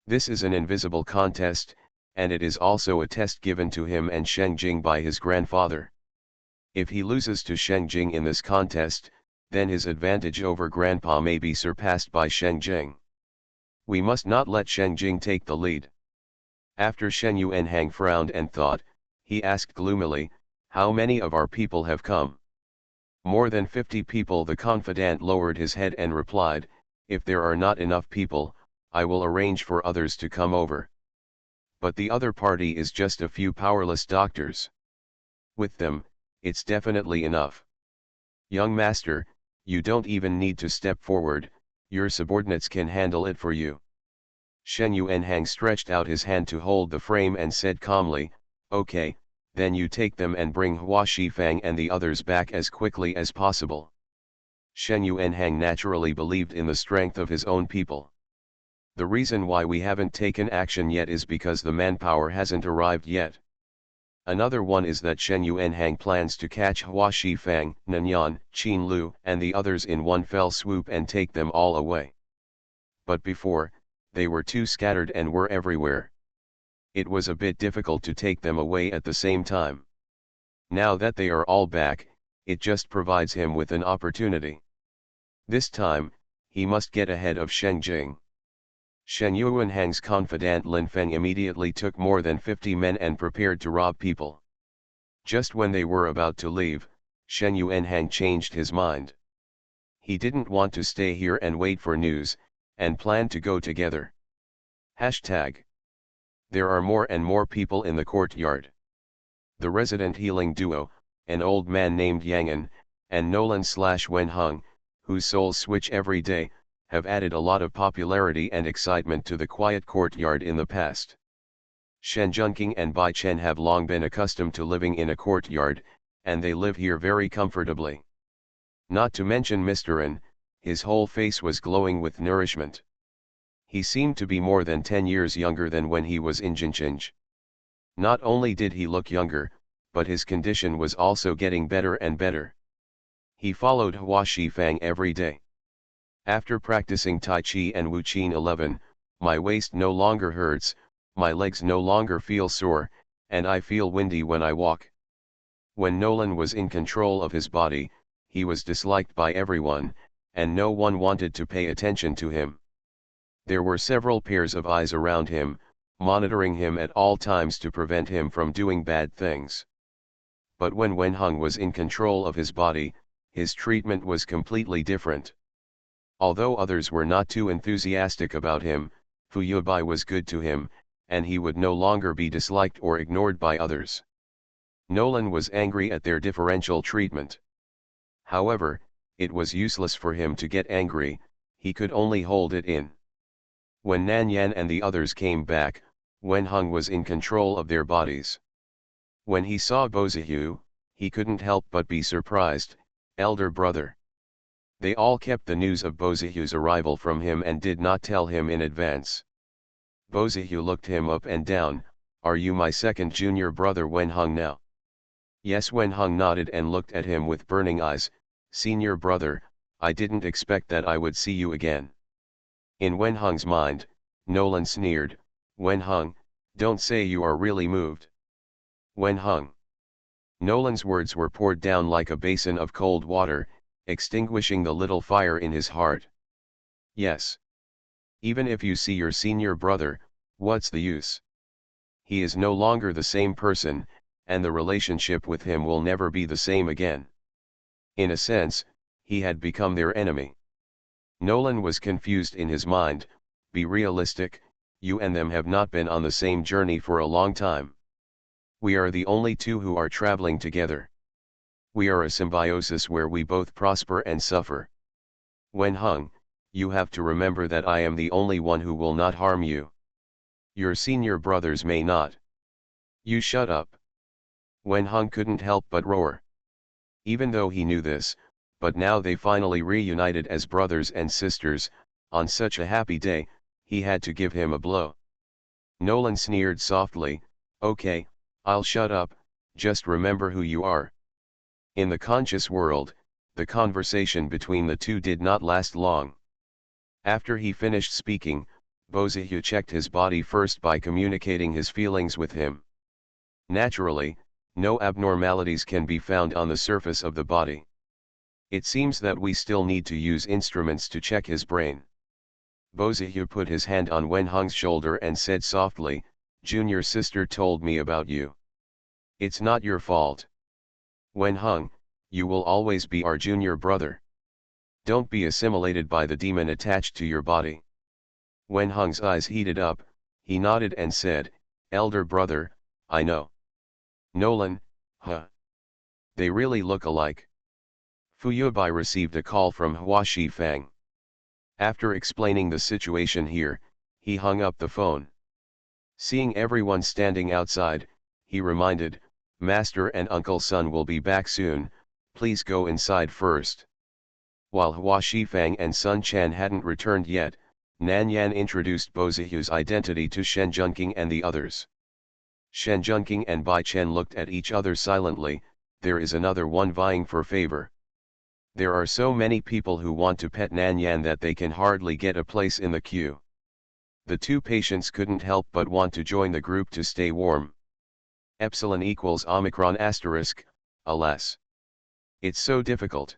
This is an invisible contest, and it is also a test given to him and Sheng Jing by his grandfather. If he loses to Sheng Jing in this contest, then his advantage over grandpa may be surpassed by Sheng Jing. We must not let Sheng Jing take the lead. After Shen Yuanhang frowned and thought, he asked gloomily, "How many of our people have come?" More than 50 people. The confidant lowered his head and replied, if there are not enough people, I will arrange for others to come over. But the other party is just a few powerless doctors. With them, it's definitely enough. Young master, you don't even need to step forward, your subordinates can handle it for you. Shen Yuanhang stretched out his hand to hold the frame and said calmly, okay, then you take them and bring Hua Shifang and the others back as quickly as possible. Shen Yuanhang naturally believed in the strength of his own people. The reason why we haven't taken action yet is because the manpower hasn't arrived yet. Another one is that Shen Yuanhang plans to catch Hua Shifang, Nanyan, Qin Lu and the others in one fell swoop and take them all away. But before, they were too scattered and were everywhere. It was a bit difficult to take them away at the same time. Now that they are all back, it just provides him with an opportunity. This time, he must get ahead of Shen Jing. Shen Yuanhang's confidant Lin Feng immediately took more than 50 men and prepared to rob people. Just when they were about to leave, Shen Yuanhang changed his mind. He didn't want to stay here and wait for news, and planned to go together. Hashtag. There are more and more people in the courtyard. The resident healing duo, an old man named Yangan, and Nolan/Wenhung, whose souls switch every day, have added a lot of popularity and excitement to the quiet courtyard in the past. Shen Junqing and Bai Chen have long been accustomed to living in a courtyard, and they live here very comfortably. Not to mention Mr. An, his whole face was glowing with nourishment. He seemed to be more than 10 years younger than when he was in Jinqing. Not only did he look younger, but his condition was also getting better and better. He followed Hua Shifang every day. After practicing Tai Chi and Wu Qin 11, my waist no longer hurts, my legs no longer feel sore, and I feel windy when I walk. When Nolan was in control of his body, he was disliked by everyone, and no one wanted to pay attention to him. There were several pairs of eyes around him, monitoring him at all times to prevent him from doing bad things. But when Wenhung was in control of his body, his treatment was completely different. Although others were not too enthusiastic about him, Fu Yubai was good to him, and he would no longer be disliked or ignored by others. Nolan was angry at their differential treatment. However, it was useless for him to get angry, he could only hold it in. When Nanyan and the others came back, Wenhung was in control of their bodies. When he saw Bozihu, he couldn't help but be surprised, elder brother. They all kept the news of Bozihu's arrival from him and did not tell him in advance. Bozihu looked him up and down, are you my second junior brother Wenhung now? Yes, Wenhung nodded and looked at him with burning eyes, senior brother, I didn't expect that I would see you again. In Wenhung's mind, Nolan sneered, Wenhung, don't say you are really moved. Wenhung. Nolan's words were poured down like a basin of cold water, extinguishing the little fire in his heart. Yes. Even if you see your senior brother, what's the use? He is no longer the same person, and the relationship with him will never be the same again. In a sense, he had become their enemy. Nolan was confused in his mind, be realistic, you and them have not been on the same journey for a long time. We are the only two who are traveling together. We are a symbiosis where we both prosper and suffer. Wenhung, you have to remember that I am the only one who will not harm you. Your senior brothers may not. You shut up. Wenhung couldn't help but roar. Even though he knew this, but now they finally reunited as brothers and sisters, on such a happy day, he had to give him a blow. Nolan sneered softly, okay, I'll shut up, just remember who you are. In the conscious world, the conversation between the two did not last long. After he finished speaking, Bozihu checked his body first by communicating his feelings with him. Naturally, no abnormalities can be found on the surface of the body. It seems that we still need to use instruments to check his brain. Bozihu put his hand on Wenhung's shoulder and said softly, Junior sister told me about you. It's not your fault. Wenhung, You will always be our junior brother. Don't be assimilated by the demon attached to your body. When Heng's eyes heated up, he nodded and said, Elder brother, I know. Nolan, huh? They really look alike. Fu Yubai received a call from Hua Shifang. After explaining the situation here, he hung up the phone. Seeing everyone standing outside, he reminded, Master and Uncle Sun will be back soon, please go inside first. While Hua Shifang and Sun Chan hadn't returned yet, Nan Yan introduced Bo Zihu's identity to Shen Junqing and the others. Shen Junqing and Bai Chen looked at each other silently. There is another one vying for favor. There are so many people who want to pet Nan Yan that they can hardly get a place in the queue. The two patients couldn't help but want to join the group to stay warm. Epsilon equals Omicron asterisk, alas. It's so difficult.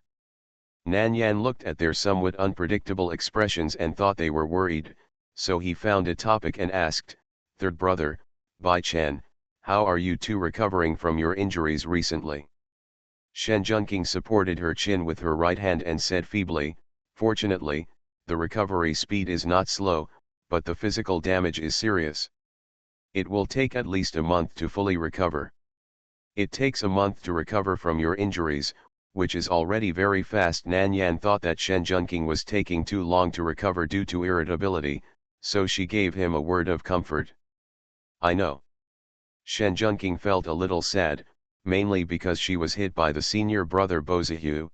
Nan Yan looked at their somewhat unpredictable expressions and thought they were worried, so he found a topic and asked, Third brother, Bai Chen, how are you two recovering from your injuries recently? Shen Junqing supported her chin with her right hand and said feebly, Fortunately, the recovery speed is not slow, but the physical damage is serious. It will take at least a month to fully recover. It takes a month to recover from your injuries, which is already very fast. Nan Yan thought that Shen Junqing was taking too long to recover due to irritability, so she gave him a word of comfort. I know. Shen Junqing felt a little sad, mainly because she was hit by the senior brother Bo Zihu.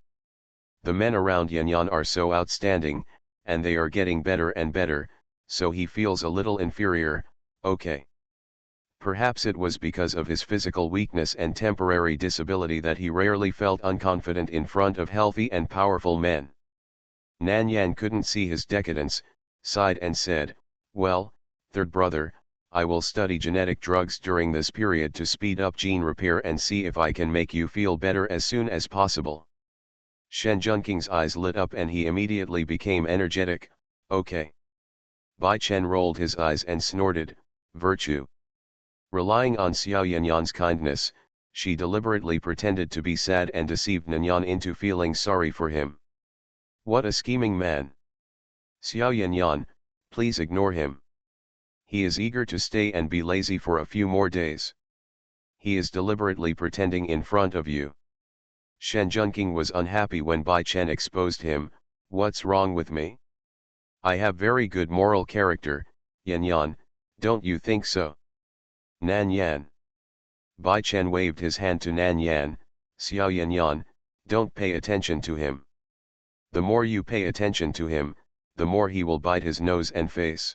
The men around Yanyan are so outstanding, and they are getting better and better, so he feels a little inferior. Okay. Perhaps it was because of his physical weakness and temporary disability that he rarely felt unconfident in front of healthy and powerful men. Nan Yan couldn't see his decadence, sighed and said, Well, third brother, I will study genetic drugs during this period to speed up gene repair and see if I can make you feel better as soon as possible. Shen Junqing's eyes lit up and he immediately became energetic. Okay. Bai Chen rolled his eyes and snorted, Virtue. Relying on Xiao Yanyan's kindness, she deliberately pretended to be sad and deceived Nanyan into feeling sorry for him. What a scheming man! Xiao Yanyan, please ignore him. He is eager to stay and be lazy for a few more days. He is deliberately pretending in front of you. Shen Junqing was unhappy when Bai Chen exposed him. What's wrong with me? I have very good moral character, Yanyan, don't you think so? Nan Yan. Bai Chen waved his hand to Nan Yan, Xiao Yanyan, don't pay attention to him. The more you pay attention to him, the more he will bite his nose and face.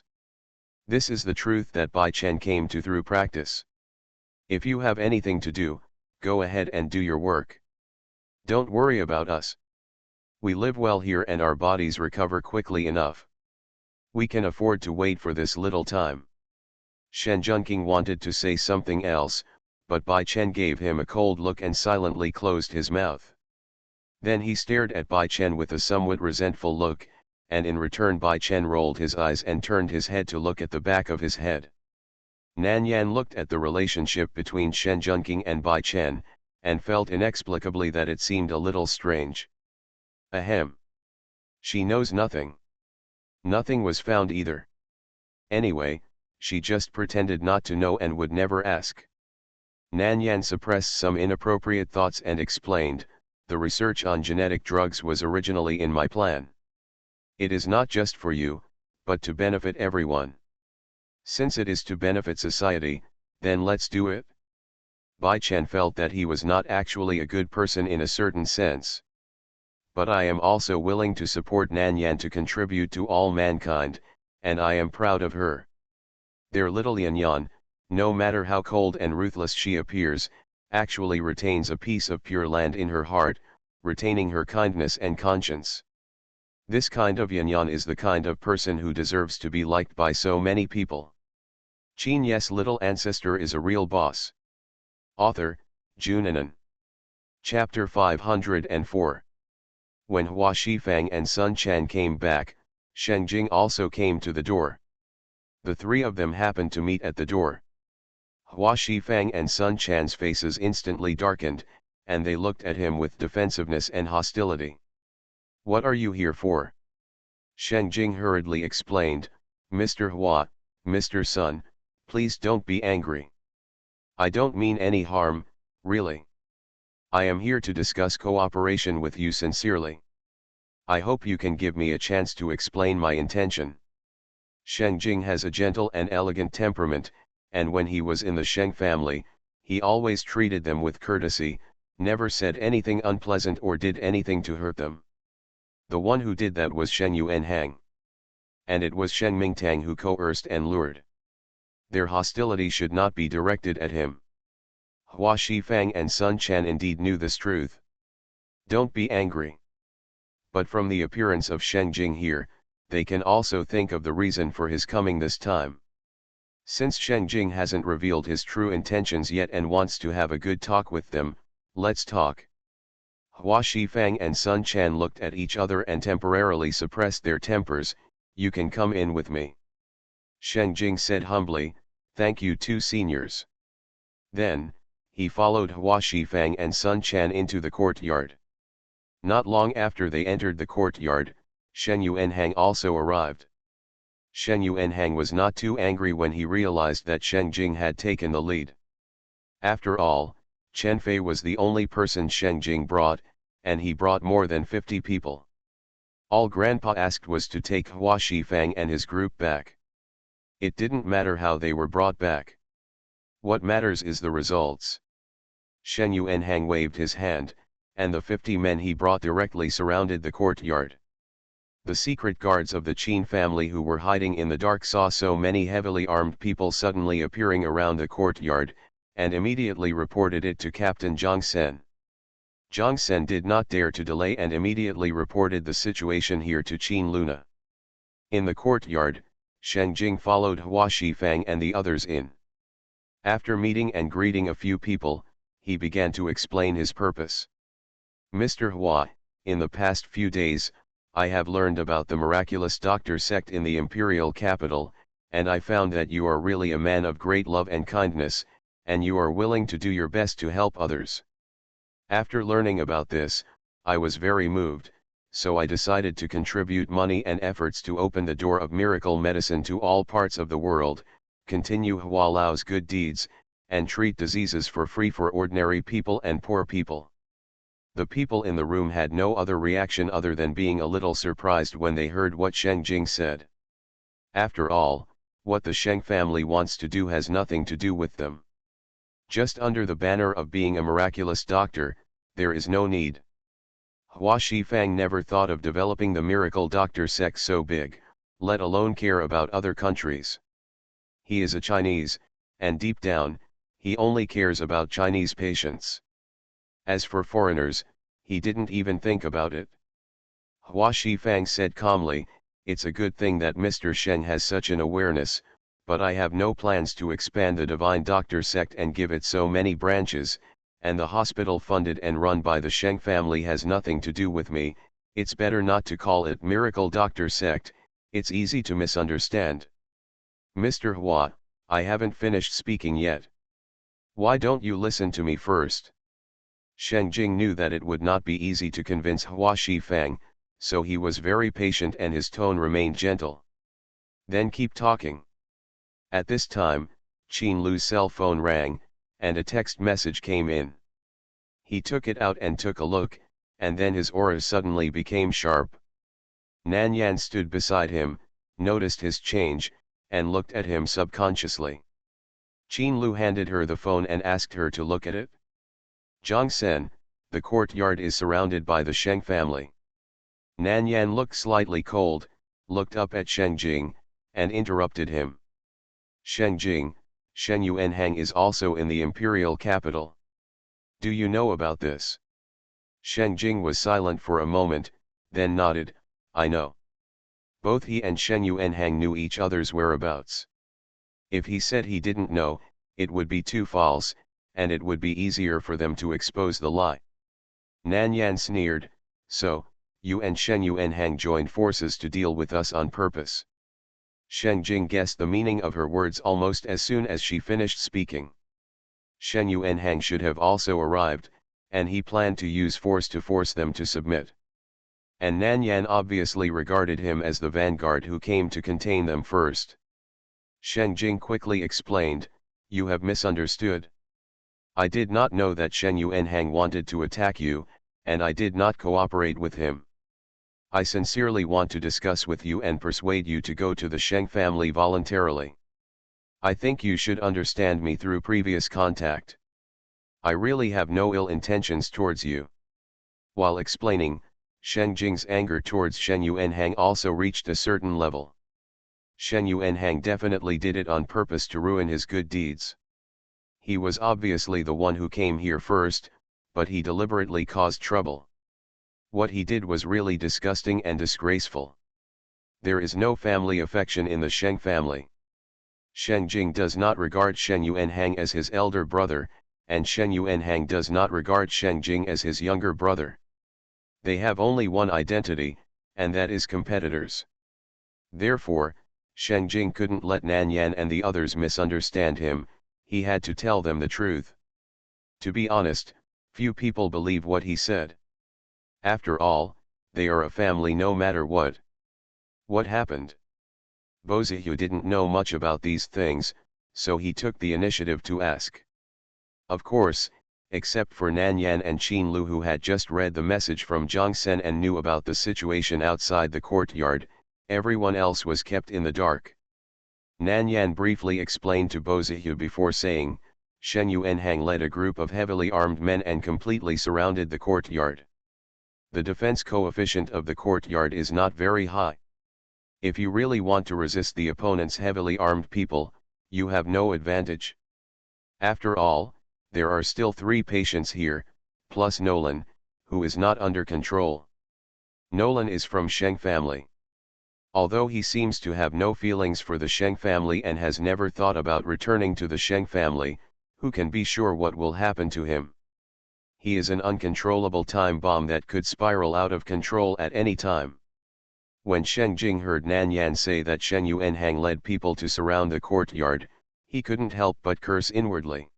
This is the truth that Bai Chen came to through practice. If you have anything to do, go ahead and do your work. Don't worry about us. We live well here and our bodies recover quickly enough. We can afford to wait for this little time. Shen Junqing wanted to say something else, but Bai Chen gave him a cold look and silently closed his mouth. Then he stared at Bai Chen with a somewhat resentful look, and in return Bai Chen rolled his eyes and turned his head to look at the back of his head. Nan Yan looked at the relationship between Shen Junqing and Bai Chen, and felt inexplicably that it seemed a little strange. Ahem. She knows nothing. Nothing was found either. Anyway, she just pretended not to know and would never ask. Nan Yan suppressed some inappropriate thoughts and explained, the research on genetic drugs was originally in my plan. It is not just for you, but to benefit everyone. Since it is to benefit society, then let's do it. Bai Chen felt that he was not actually a good person in a certain sense. But I am also willing to support Nan Yan to contribute to all mankind, and I am proud of her. Their little Yanyan, no matter how cold and ruthless she appears, actually retains a piece of pure land in her heart, retaining her kindness and conscience. This kind of Yanyan is the kind of person who deserves to be liked by so many people. Qin Ye's little ancestor is a real boss. Author, Junanan. Chapter 504. When Hua Shifang and Sun Chan came back, Shen Jing also came to the door. The three of them happened to meet at the door. Hua Shifang and Sun Chan's faces instantly darkened, and they looked at him with defensiveness and hostility. "What are you here for?" Sheng Jing hurriedly explained, "Mr. Hua, Mr. Sun, please don't be angry. I don't mean any harm, really. I am here to discuss cooperation with you sincerely. I hope you can give me a chance to explain my intention." Sheng Jing has a gentle and elegant temperament, and when he was in the Sheng family, he always treated them with courtesy, never said anything unpleasant or did anything to hurt them. The one who did that was Shen Yuanhang. And it was Shen Mingtang who coerced and lured. Their hostility should not be directed at him. Hua Shifang and Sun Quan indeed knew this truth. Don't be angry. But from the appearance of Sheng Jing here, they can also think of the reason for his coming this time. Since Sheng Jing hasn't revealed his true intentions yet and wants to have a good talk with them, let's talk. Hua Shifang and Sun Quan looked at each other and temporarily suppressed their tempers. "You can come in with me," Sheng Jing said humbly, "thank you two seniors." Then, he followed Hua Shifang and Sun Quan into the courtyard. Not long after they entered the courtyard, Shen Yuanhang also arrived. Shen Yuanhang was not too angry when he realized that Sheng Jing had taken the lead. After all, Chen Fei was the only person Sheng Jing brought, and he brought more than 50 people. All Grandpa asked was to take Hua Shifang and his group back. It didn't matter how they were brought back. What matters is the results. Shen Yuanhang waved his hand, and the 50 men he brought directly surrounded the courtyard. The secret guards of the Qin family who were hiding in the dark saw so many heavily armed people suddenly appearing around the courtyard, and immediately reported it to Captain Zhang Sen. Zhang Sen did not dare to delay and immediately reported the situation here to Qin Luna. In the courtyard, Sheng Jing followed Hua Shifang and the others in. After meeting and greeting a few people, he began to explain his purpose. "Mr. Hua, in the past few days, I have learned about the miraculous doctor sect in the imperial capital, and I found that you are really a man of great love and kindness, and you are willing to do your best to help others. After learning about this, I was very moved, so I decided to contribute money and efforts to open the door of miracle medicine to all parts of the world, continue Hua Lao's good deeds, and treat diseases for free for ordinary people and poor people." The people in the room had no other reaction other than being a little surprised when they heard what Sheng Jing said. After all, what the Sheng family wants to do has nothing to do with them. Just under the banner of being a miraculous doctor, there is no need. Hua Shifang never thought of developing the miracle doctor sect so big, let alone care about other countries. He is a Chinese, and deep down, he only cares about Chinese patients. As for foreigners, he didn't even think about it. Hua Shifang said calmly, "It's a good thing that Mr. Sheng has such an awareness, but I have no plans to expand the Divine Doctor sect and give it so many branches, and the hospital funded and run by the Sheng family has nothing to do with me. It's better not to call it Miracle Doctor sect, it's easy to misunderstand." "Mr. Hua, I haven't finished speaking yet. Why don't you listen to me first?" Sheng Jing knew that it would not be easy to convince Hua Shifang, so he was very patient and his tone remained gentle. "Then keep talking." At this time, Qin Lu's cell phone rang, and a text message came in. He took it out and took a look, and then his aura suddenly became sharp. Nan Yan stood beside him, noticed his change, and looked at him subconsciously. Qin Lu handed her the phone and asked her to look at it. "Zhang Sen, the courtyard is surrounded by the Sheng family." Nan Yan looked slightly cold, looked up at Sheng Jing, and interrupted him. "Sheng Jing, Shen Yuanhang is also in the imperial capital. Do you know about this?" Sheng Jing was silent for a moment, then nodded, "I know." Both he and Shen Yuanhang knew each other's whereabouts. If he said he didn't know, it would be too false, and it would be easier for them to expose the lie. Nan Yan sneered, "So, you and Shen Yuanhang joined forces to deal with us on purpose." Sheng Jing guessed the meaning of her words almost as soon as she finished speaking. Shen Yuanhang should have also arrived, and he planned to use force to force them to submit. And Nan Yan obviously regarded him as the vanguard who came to contain them first. Shen Jing quickly explained, "You have misunderstood. I did not know that Shen Yuanhang wanted to attack you, and I did not cooperate with him. I sincerely want to discuss with you and persuade you to go to the Sheng family voluntarily. I think you should understand me through previous contact. I really have no ill intentions towards you." While explaining, Shen Jing's anger towards Shen Yuanhang also reached a certain level. Shen Yuanhang definitely did it on purpose to ruin his good deeds. He was obviously the one who came here first, but he deliberately caused trouble. What he did was really disgusting and disgraceful. There is no family affection in the Sheng family. Shen Jing does not regard Shen Yuanhang as his elder brother, and Shen Yuanhang does not regard Shen Jing as his younger brother. They have only one identity, and that is competitors. Therefore, Shen Jing couldn't let Nan Yan and the others misunderstand him, he had to tell them the truth. To be honest, few people believe what he said. After all, they are a family no matter what. What happened? Bo Zihu didn't know much about these things, so he took the initiative to ask. Of course, except for Nan Yan and Qin Lu, who had just read the message from Zhang Sen and knew about the situation outside the courtyard, everyone else was kept in the dark. Nan Yan briefly explained to Bo Zihu before saying, Shen Yuanhang led a group of heavily armed men and completely surrounded the courtyard. The defense coefficient of the courtyard is not very high. If you really want to resist the opponent's heavily armed people, you have no advantage. After all, there are still 3 patients here, plus Nolan, who is not under control. Nolan is from Sheng family. Although he seems to have no feelings for the Sheng family and has never thought about returning to the Sheng family, who can be sure what will happen to him? He is an uncontrollable time bomb that could spiral out of control at any time. When Shen Jing heard Nan Yan say that Shen Yuanhang led people to surround the courtyard, he couldn't help but curse inwardly.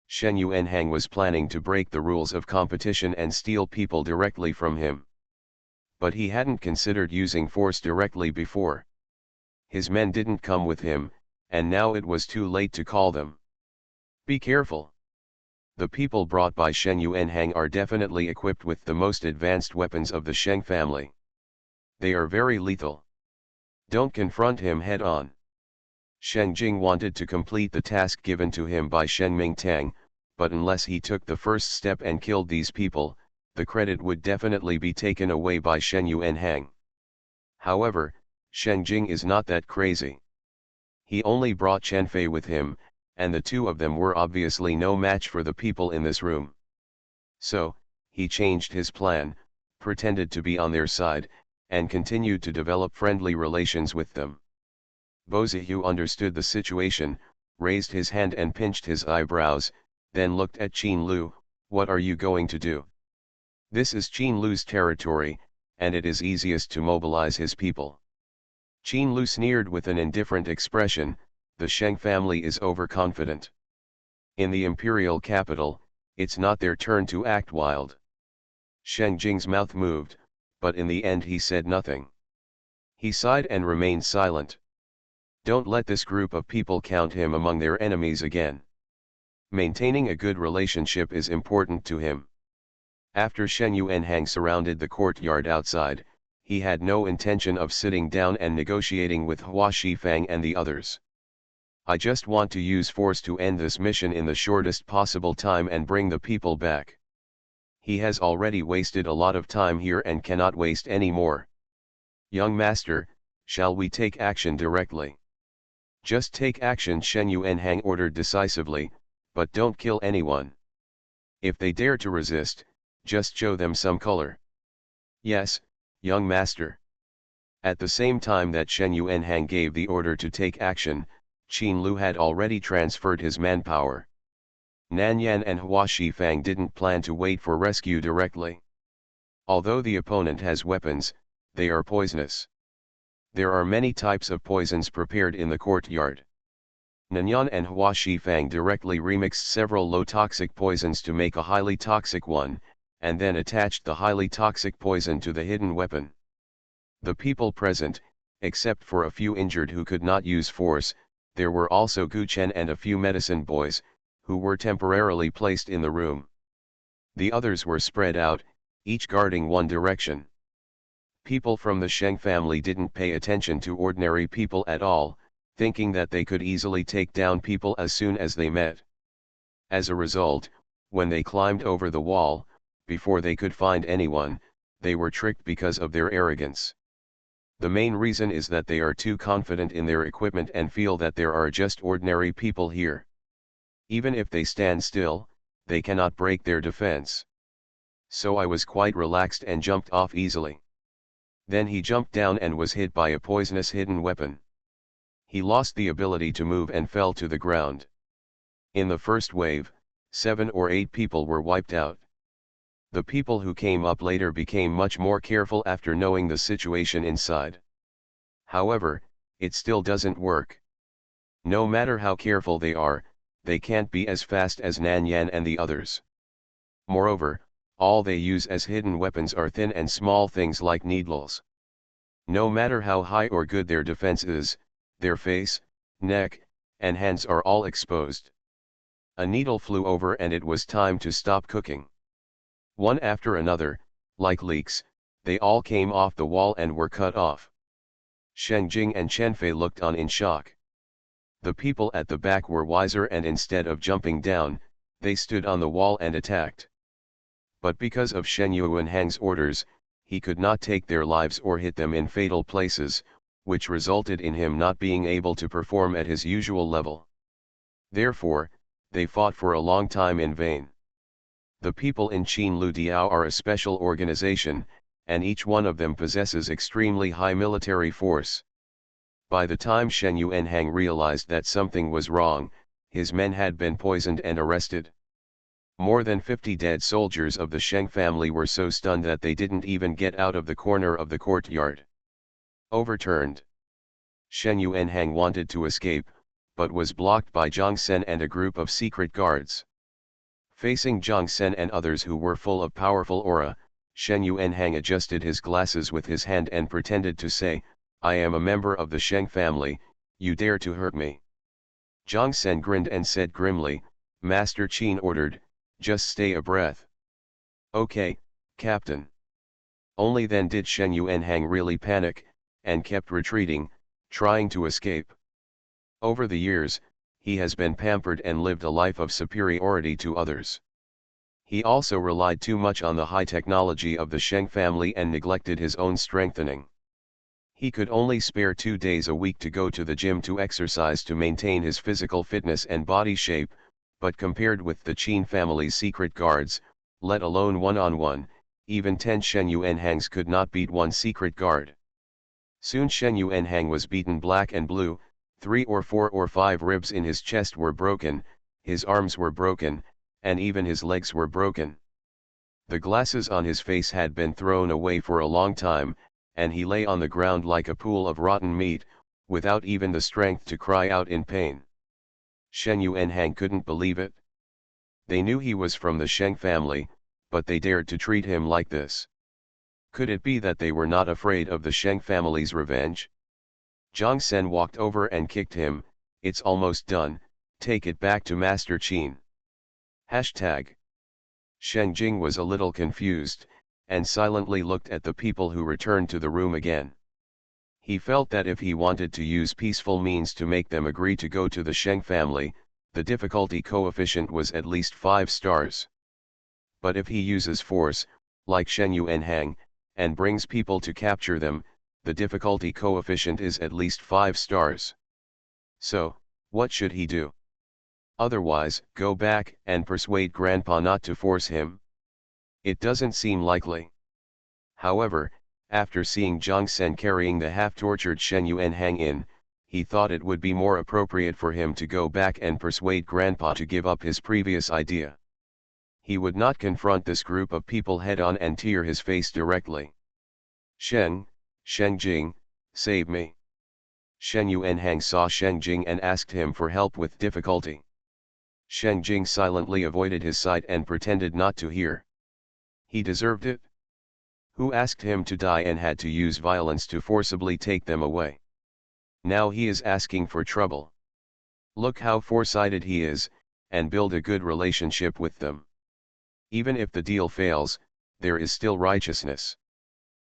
Shen Yuanhang was planning to break the rules of competition and steal people directly from him. But he hadn't considered using force directly before. His men didn't come with him, and now it was too late to call them. Be careful. The people brought by Shen Yuanhang are definitely equipped with the most advanced weapons of the Sheng family. They are very lethal. Don't confront him head-on. Shen Jing wanted to complete the task given to him by Shen Mingtang, but unless he took the first step and killed these people, the credit would definitely be taken away by Shen Yuanhang. However, Shen Jing is not that crazy. He only brought Chen Fei with him, and the 2 of them were obviously no match for the people in this room. So, he changed his plan, pretended to be on their side, and continued to develop friendly relations with them. Bo Zihu understood the situation, raised his hand and pinched his eyebrows, then looked at Qin Lu. What are you going to do? This is Qin Lu's territory, and it is easiest to mobilize his people. Qin Lu sneered with an indifferent expression, the Sheng family is overconfident. In the imperial capital, it's not their turn to act wild. Shen Jing's mouth moved, but in the end he said nothing. He sighed and remained silent. Don't let this group of people count him among their enemies again. Maintaining a good relationship is important to him. After Shen Yuanhang surrounded the courtyard outside, he had no intention of sitting down and negotiating with Hua Shifang and the others. I just want to use force to end this mission in the shortest possible time and bring the people back. He has already wasted a lot of time here and cannot waste any more. Young master, shall we take action directly? Just take action, Shen Yuanhang ordered decisively, but don't kill anyone. If they dare to resist, just show them some color. Yes, young master. At the same time that Shen Yuanhang gave the order to take action, Qin Lu had already transferred his manpower. Nan Yan and Hua Shifang didn't plan to wait for rescue directly. Although the opponent has weapons, they are poisonous. There are many types of poisons prepared in the courtyard. Nanyan and Hua Shifang directly remixed several low-toxic poisons to make a highly toxic one, and then attached the highly toxic poison to the hidden weapon. The people present, except for a few injured who could not use force, there were also Gu Chen and a few medicine boys, who were temporarily placed in the room. The others were spread out, each guarding one direction. People from the Sheng family didn't pay attention to ordinary people at all, thinking that they could easily take down people as soon as they met. As a result, when they climbed over the wall, before they could find anyone, they were tricked because of their arrogance. The main reason is that they are too confident in their equipment and feel that there are just ordinary people here. Even if they stand still, they cannot break their defense. So I was quite relaxed and jumped off easily. Then he jumped down and was hit by a poisonous hidden weapon. He lost the ability to move and fell to the ground. In the first wave, 7 or 8 people were wiped out. The people who came up later became much more careful after knowing the situation inside. However, it still doesn't work. No matter how careful they are, they can't be as fast as Nanyan and the others. Moreover, all they use as hidden weapons are thin and small things like needles. No matter how high or good their defense is, their face, neck, and hands are all exposed. A needle flew over and it was time to stop cooking. One after another, like leaks, they all came off the wall and were cut off. Sheng Jing and Chen Fei looked on in shock. The people at the back were wiser and instead of jumping down, they stood on the wall and attacked. But because of Shen Yuanhang's orders, he could not take their lives or hit them in fatal places, which resulted in him not being able to perform at his usual level. Therefore, they fought for a long time in vain. The people in Qin Lu Diao are a special organization, and each one of them possesses extremely high military force. By the time Shen Yuanhang realized that something was wrong, his men had been poisoned and arrested. More than 50 dead soldiers of the Sheng family were so stunned that they didn't even get out of the corner of the courtyard. Overturned. Shen Yuanhang wanted to escape, but was blocked by Zhang Sen and a group of secret guards. Facing Zhang Sen and others who were full of powerful aura, Shen Yuanhang adjusted his glasses with his hand and pretended to say, "I am a member of the Sheng family, you dare to hurt me." Zhang Sen grinned and said grimly, "Master Qin ordered, just stay a breath." "Okay, Captain." Only then did Shen Yuanhang really panic, and kept retreating, trying to escape. Over the years, he has been pampered and lived a life of superiority to others. He also relied too much on the high technology of the Sheng family and neglected his own strengthening. He could only spare 2 days a week to go to the gym to exercise to maintain his physical fitness and body shape, but compared with the Qin family's secret guards, let alone one-on-one, even 10 Shen Yuanhangs could not beat one secret guard. Soon Shen Yuanhang was beaten black and blue, 3 or 4 or 5 ribs in his chest were broken, his arms were broken, and even his legs were broken. The glasses on his face had been thrown away for a long time, and he lay on the ground like a pool of rotten meat, without even the strength to cry out in pain. Shen Yuanhang couldn't believe it. They knew he was from the Sheng family, but they dared to treat him like this. Could it be that they were not afraid of the Sheng family's revenge? Zhang Sen walked over and kicked him. "It's almost done, take it back to Master Qin." Hashtag. Sheng Jing was a little confused, and silently looked at the people who returned to the room again. He felt that if he wanted to use peaceful means to make them agree to go to the Sheng family, the difficulty coefficient was at least 5 stars. But if he uses force, like Shen Yuanhang, and brings people to capture them, the difficulty coefficient is at least 5 stars. So, what should he do? Otherwise, go back and persuade Grandpa not to force him? It doesn't seem likely. However, after seeing Zhang Sen carrying the half-tortured Shen Yuanhang in, he thought it would be more appropriate for him to go back and persuade Grandpa to give up his previous idea. He would not confront this group of people head-on and tear his face directly. Sheng Jing, save me. Shen Yuanhang saw Sheng Jing and asked him for help with difficulty. Sheng Jing silently avoided his sight and pretended not to hear. He deserved it. Who asked him to die and had to use violence to forcibly take them away? Now he is asking for trouble. Look how foresighted he is, and build a good relationship with them. Even if the deal fails, there is still righteousness.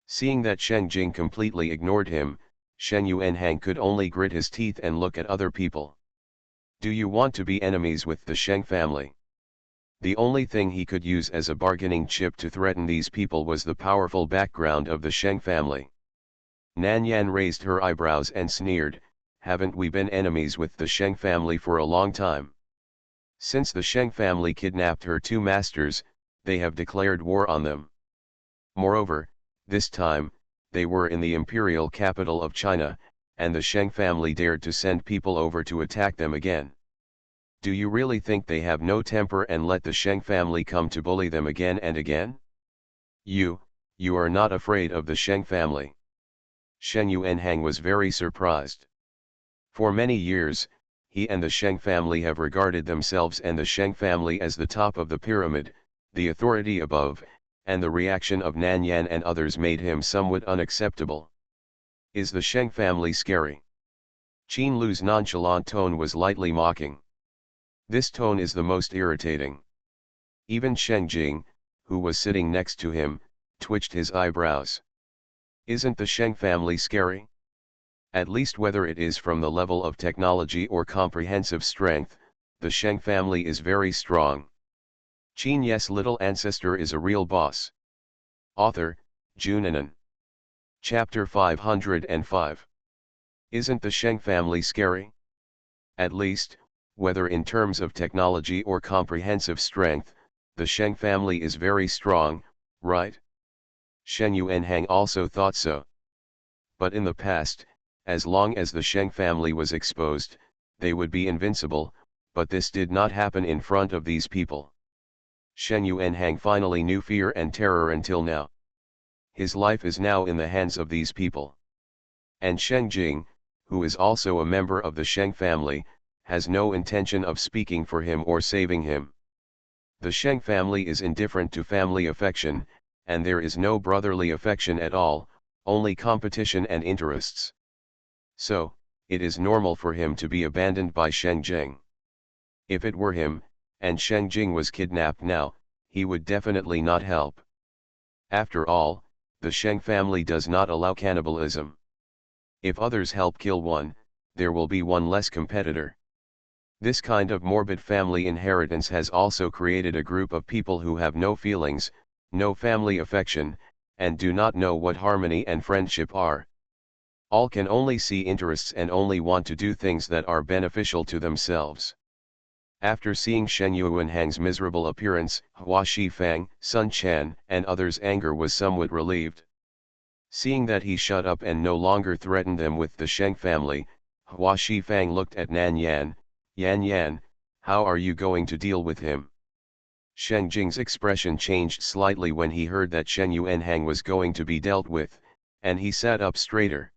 Seeing that Sheng Jing completely ignored him, Shen Yuanhang could only grit his teeth and look at other people. Do you want to be enemies with the Sheng family? The only thing he could use as a bargaining chip to threaten these people was the powerful background of the Sheng family. Nan Yan raised her eyebrows and sneered, haven't we been enemies with the Sheng family for a long time? Since the Sheng family kidnapped her two masters, they have declared war on them. Moreover, this time, they were in the imperial capital of China, and the Sheng family dared to send people over to attack them again. Do you really think they have no temper and let the Sheng family come to bully them again and again? You are not afraid of the Sheng family. Shen Yuanhang was very surprised. For many years, he and the Sheng family have regarded themselves and the Sheng family as the top of the pyramid, the authority above, and the reaction of Nan Yan and others made him somewhat unacceptable. Is the Sheng family scary? Qin Lu's nonchalant tone was lightly mocking. This tone is the most irritating. Even Sheng Jing, who was sitting next to him, twitched his eyebrows. Isn't the Sheng family scary? At least whether it is from the level of technology or comprehensive strength, the Sheng family is very strong. Qin Ye's little ancestor is a real boss. Author, Junanan. Chapter 505. Isn't the Sheng family scary? At least, whether in terms of technology or comprehensive strength, the Sheng family is very strong, right? Shen Yuanhang also thought so. But in the past, as long as the Sheng family was exposed, they would be invincible, but this did not happen in front of these people. Shen Yuanhang finally knew fear and terror until now. His life is now in the hands of these people. And Sheng Jing, who is also a member of the Sheng family, has no intention of speaking for him or saving him. The Sheng family is indifferent to family affection, and there is no brotherly affection at all, only competition and interests. So, it is normal for him to be abandoned by Sheng Jing. If it were him, and Sheng Jing was kidnapped now, he would definitely not help. After all, the Sheng family does not allow cannibalism. If others help kill one, there will be one less competitor. This kind of morbid family inheritance has also created a group of people who have no feelings, no family affection, and do not know what harmony and friendship are. All can only see interests and only want to do things that are beneficial to themselves. After seeing Shen Yuanhang's miserable appearance, Hua Shifang, Sun Chan, and others' anger was somewhat relieved. Seeing that he shut up and no longer threatened them with the Sheng family, Hua Shifang looked at Nan Yan. Yan Yan, how are you going to deal with him? Sheng Jing's expression changed slightly when he heard that Shen Yuanhang was going to be dealt with, and he sat up straighter.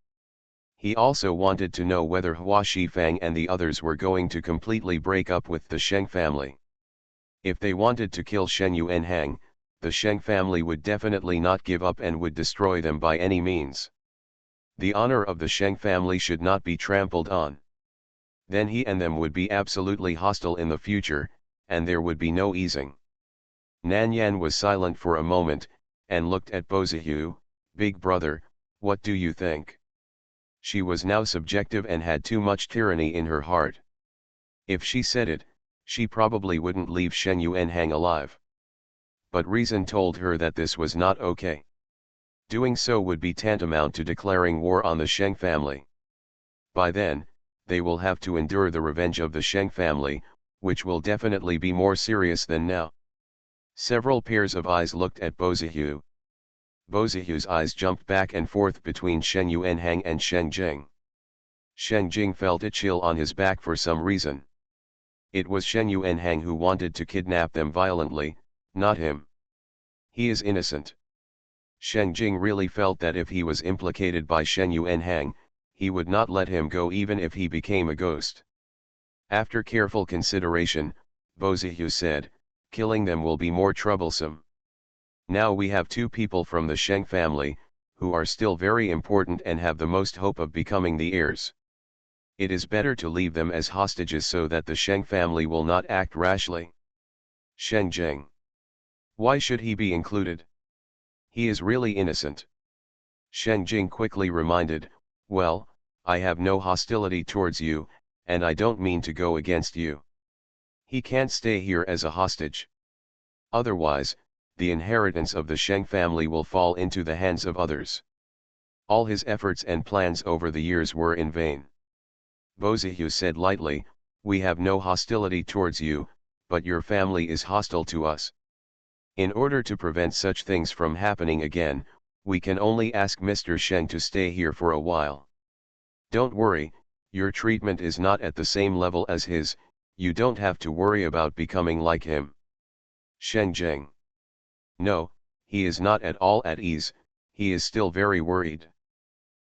He also wanted to know whether Hua Shifang and the others were going to completely break up with the Sheng family. If they wanted to kill Shen Yuanhang, the Sheng family would definitely not give up and would destroy them by any means. The honor of the Sheng family should not be trampled on. Then he and them would be absolutely hostile in the future, and there would be no easing. Nan Yan was silent for a moment, and looked at Bozihu. Big brother, what do you think? She was now subjective and had too much tyranny in her heart. If she said it, she probably wouldn't leave Shen Yuanhang alive. But reason told her that this was not okay. Doing so would be tantamount to declaring war on the Sheng family. By then, they will have to endure the revenge of the Sheng family, which will definitely be more serious than now. Several pairs of eyes looked at Bozihu. Bozihu's eyes jumped back and forth between Shen Yuanhang and Sheng Jing. Sheng Jing felt a chill on his back for some reason. It was Shen Yuanhang who wanted to kidnap them violently, not him. He is innocent. Sheng Jing really felt that if he was implicated by Shen Yuanhang, he would not let him go even if he became a ghost. After careful consideration, Bozihu said, killing them will be more troublesome. Now we have two people from the Sheng family, who are still very important and have the most hope of becoming the heirs. It is better to leave them as hostages so that the Sheng family will not act rashly. Sheng Jing. Why should he be included? He is really innocent. Sheng Jing quickly reminded, well, I have no hostility towards you, and I don't mean to go against you. He can't stay here as a hostage. Otherwise, the inheritance of the Sheng family will fall into the hands of others. All his efforts and plans over the years were in vain. Bozihu said lightly, we have no hostility towards you, but your family is hostile to us. In order to prevent such things from happening again, we can only ask Mr. Sheng to stay here for a while. Don't worry, your treatment is not at the same level as his, you don't have to worry about becoming like him. Sheng Jing. No, he is not at all at ease, he is still very worried.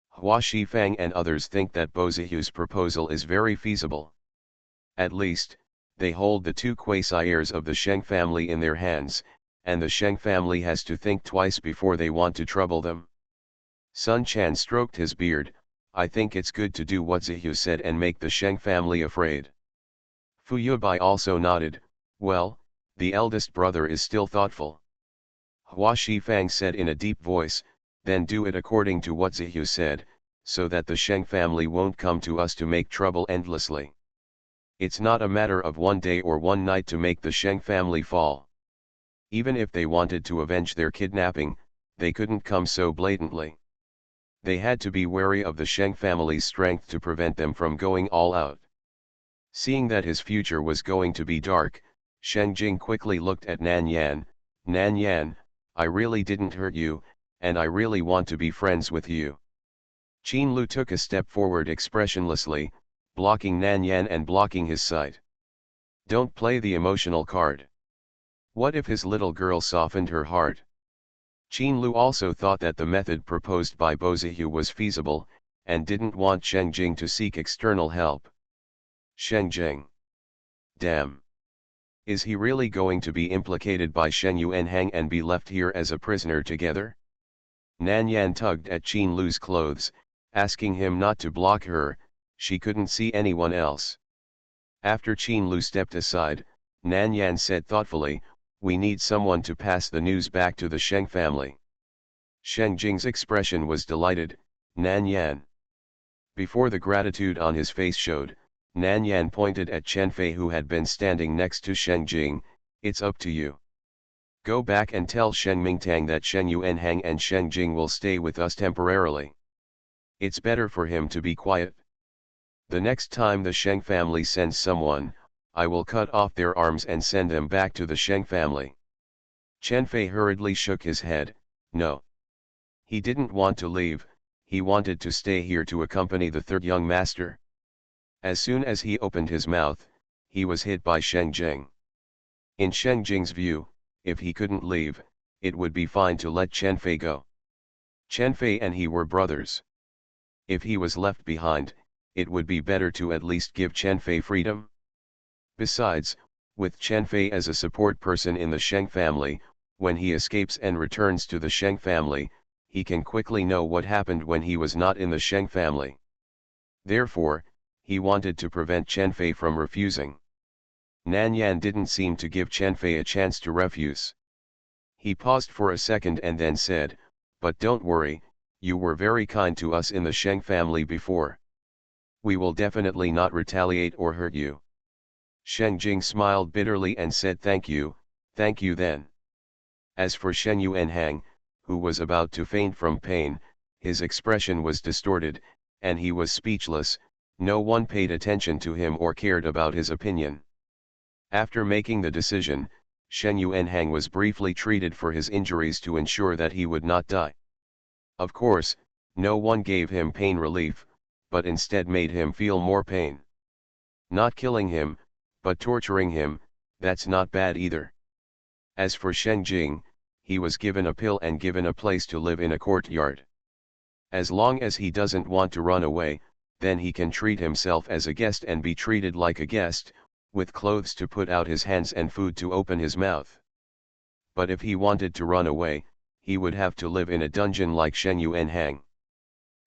Hua Shifang and others think that Bozihu's proposal is very feasible. At least, they hold the two quasi-heirs of the Sheng family in their hands, and the Sheng family has to think twice before they want to trouble them. Sun Quan stroked his beard, I think it's good to do what Zihu said and make the Sheng family afraid. Fu Yubai also nodded, well, the eldest brother is still thoughtful. Hua Shifang said in a deep voice, then do it according to what Zihu said, so that the Sheng family won't come to us to make trouble endlessly. It's not a matter of one day or one night to make the Sheng family fall. Even if they wanted to avenge their kidnapping, they couldn't come so blatantly. They had to be wary of the Sheng family's strength to prevent them from going all out. Seeing that his future was going to be dark, Sheng Jing quickly looked at Nan Yan. Nan Yan, I really didn't hurt you, and I really want to be friends with you. Qin Lu took a step forward expressionlessly, blocking Nan Yan and blocking his sight. Don't play the emotional card. What if his little girl softened her heart? Qin Lu also thought that the method proposed by Bozihu was feasible, and didn't want Sheng Jing to seek external help. Sheng Jing. Damn. Is he really going to be implicated by Shen Yuanhang and be left here as a prisoner together? Nan Yan tugged at Qin Lu's clothes, asking him not to block her, she couldn't see anyone else. After Qin Lu stepped aside, Nan Yan said thoughtfully, we need someone to pass the news back to the Sheng family. Sheng Jing's expression was delighted, Nan Yan. Before the gratitude on his face showed, Nan Yan pointed at Chen Fei who had been standing next to Sheng Jing, it's up to you. Go back and tell Shen Mingtang that Shen Yuanhang and Sheng Jing will stay with us temporarily. It's better for him to be quiet. The next time the Sheng family sends someone, I will cut off their arms and send them back to the Sheng family. Chen Fei hurriedly shook his head, no. He didn't want to leave, he wanted to stay here to accompany the third young master. As soon as he opened his mouth, he was hit by Sheng Jing. In Sheng Jing's view, if he couldn't leave, it would be fine to let Chen Fei go. Chen Fei and he were brothers. If he was left behind, it would be better to at least give Chen Fei freedom. Besides, with Chen Fei as a support person in the Sheng family, when he escapes and returns to the Sheng family, he can quickly know what happened when he was not in the Sheng family. Therefore, he wanted to prevent Chen Fei from refusing. Nan Yan didn't seem to give Chen Fei a chance to refuse. He paused for a second and then said, but don't worry, you were very kind to us in the Sheng family before. We will definitely not retaliate or hurt you. Sheng Jing smiled bitterly and said thank you then. As for Shen Yuanhang, who was about to faint from pain, his expression was distorted, and he was speechless, no one paid attention to him or cared about his opinion. After making the decision, Shen Yuanhang was briefly treated for his injuries to ensure that he would not die. Of course, no one gave him pain relief, but instead made him feel more pain. Not killing him, but torturing him, that's not bad either. As for Sheng Jing, he was given a pill and given a place to live in a courtyard. As long as he doesn't want to run away, then he can treat himself as a guest and be treated like a guest, with clothes to put out his hands and food to open his mouth. But if he wanted to run away, he would have to live in a dungeon like Shen Yuanhang.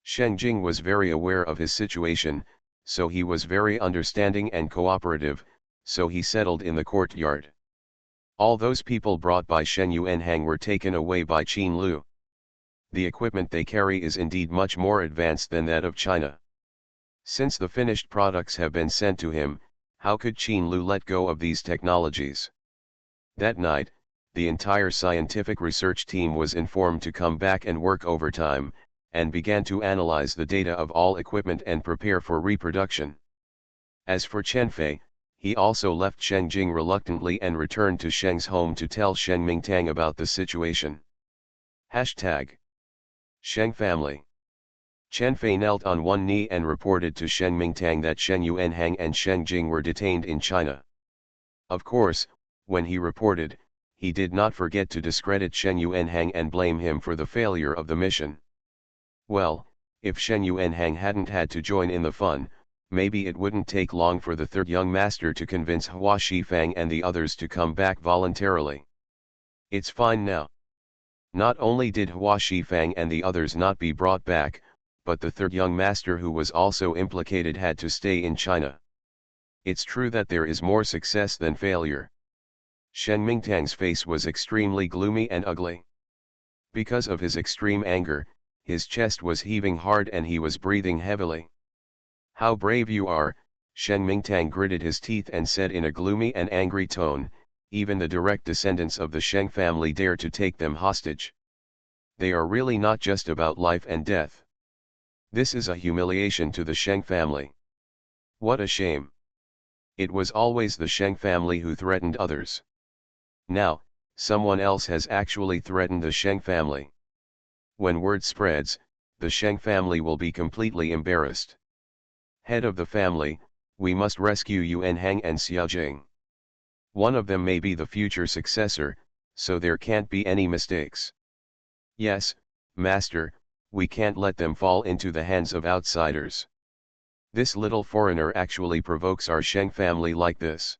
Shen Jing was very aware of his situation, so he was very understanding and cooperative, so he settled in the courtyard. All those people brought by Shen Yuanhang were taken away by Qin Lu. The equipment they carry is indeed much more advanced than that of China. Since the finished products have been sent to him, how could Qin Lu let go of these technologies? That night, the entire scientific research team was informed to come back and work overtime, and began to analyze the data of all equipment and prepare for reproduction. As for Chen Fei, he also left Shen Jing reluctantly and returned to Sheng's home to tell Shen Mingtang about the situation. Hashtag Sheng family. Chen Fei knelt on one knee and reported to Shen Mingtang that Shen Yuanhang and Shen Jing were detained in China. Of course, when he reported, he did not forget to discredit Shen Yuanhang and blame him for the failure of the mission. Well, if Shen Yuanhang hadn't had to join in the fun, maybe it wouldn't take long for the third young master to convince Hua Shifang and the others to come back voluntarily. It's fine now. Not only did Hua Shifang and the others not be brought back, but the third young master who was also implicated had to stay in China. It's true that there is more success than failure. Shen Mingtang's face was extremely gloomy and ugly. Because of his extreme anger, his chest was heaving hard and he was breathing heavily. How brave you are, Shen Mingtang gritted his teeth and said in a gloomy and angry tone, even the direct descendants of the Sheng family dare to take them hostage. They are really not just about life and death. This is a humiliation to the Sheng family. What a shame. It was always the Sheng family who threatened others. Now, someone else has actually threatened the Sheng family. When word spreads, the Sheng family will be completely embarrassed. Head of the family, we must rescue Yuanhang and Xiaojing. One of them may be the future successor, so there can't be any mistakes. Yes, master, we can't let them fall into the hands of outsiders. This little foreigner actually provokes our Sheng family like this.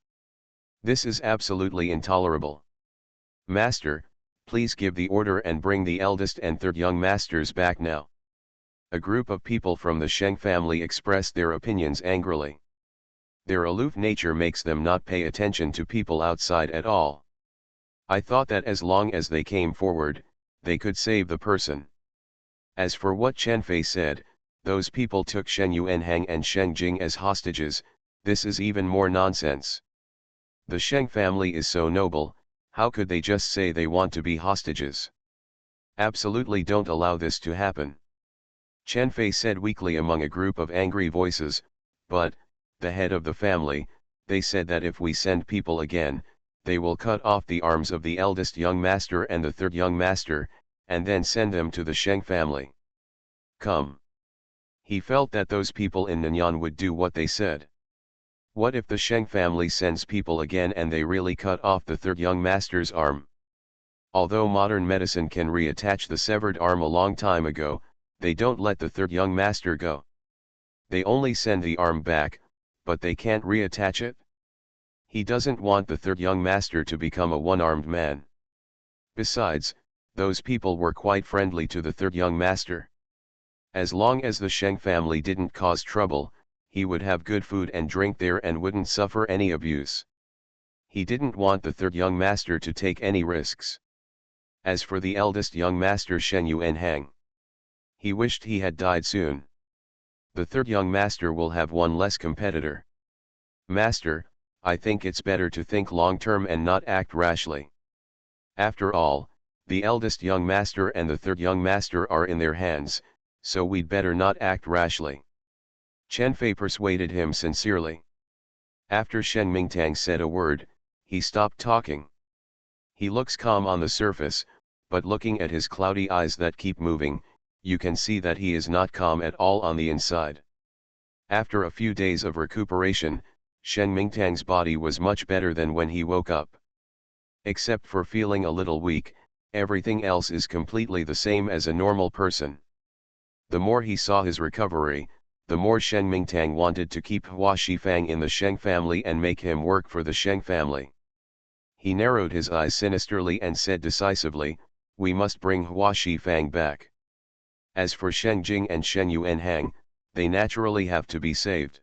This is absolutely intolerable. Master, please give the order and bring the eldest and third young masters back now. A group of people from the Sheng family expressed their opinions angrily. Their aloof nature makes them not pay attention to people outside at all. I thought that as long as they came forward, they could save the person. As for what Chen Fei said, those people took Shen Yuanhang and Shen Jing as hostages. This is even more nonsense. The Sheng family is so noble, how could they just say they want to be hostages? Absolutely don't allow this to happen. Chen Fei said weakly among a group of angry voices, but, the head of the family, they said that if we send people again, they will cut off the arms of the eldest young master and the third young master, and then send them to the Sheng family. Come. He felt that those people in Nanyang would do what they said. What if the Sheng family sends people again and they really cut off the third young master's arm? Although modern medicine can reattach the severed arm a long time ago, they don't let the third young master go. They only send the arm back, but they can't reattach it. He doesn't want the third young master to become a one-armed man. Besides, those people were quite friendly to the third young master. As long as the Sheng family didn't cause trouble, he would have good food and drink there and wouldn't suffer any abuse. He didn't want the third young master to take any risks. As for the eldest young master Shen Yuanhang, he wished he had died soon. The third young master will have one less competitor. Master, I think it's better to think long-term and not act rashly. After all, the eldest young master and the third young master are in their hands, so we'd better not act rashly. Chen Fei persuaded him sincerely. After Shen Mingtang said a word, he stopped talking. He looks calm on the surface, but looking at his cloudy eyes that keep moving, you can see that he is not calm at all on the inside. After a few days of recuperation, Shen Mingtang's body was much better than when he woke up. Except for feeling a little weak, everything else is completely the same as a normal person. The more he saw his recovery, the more Shen Mingtang wanted to keep Hua Shifang in the Sheng family and make him work for the Sheng family. He narrowed his eyes sinisterly and said decisively, "We must bring Hua Shifang back. As for Sheng Jing and Shen Yuanhang, they naturally have to be saved."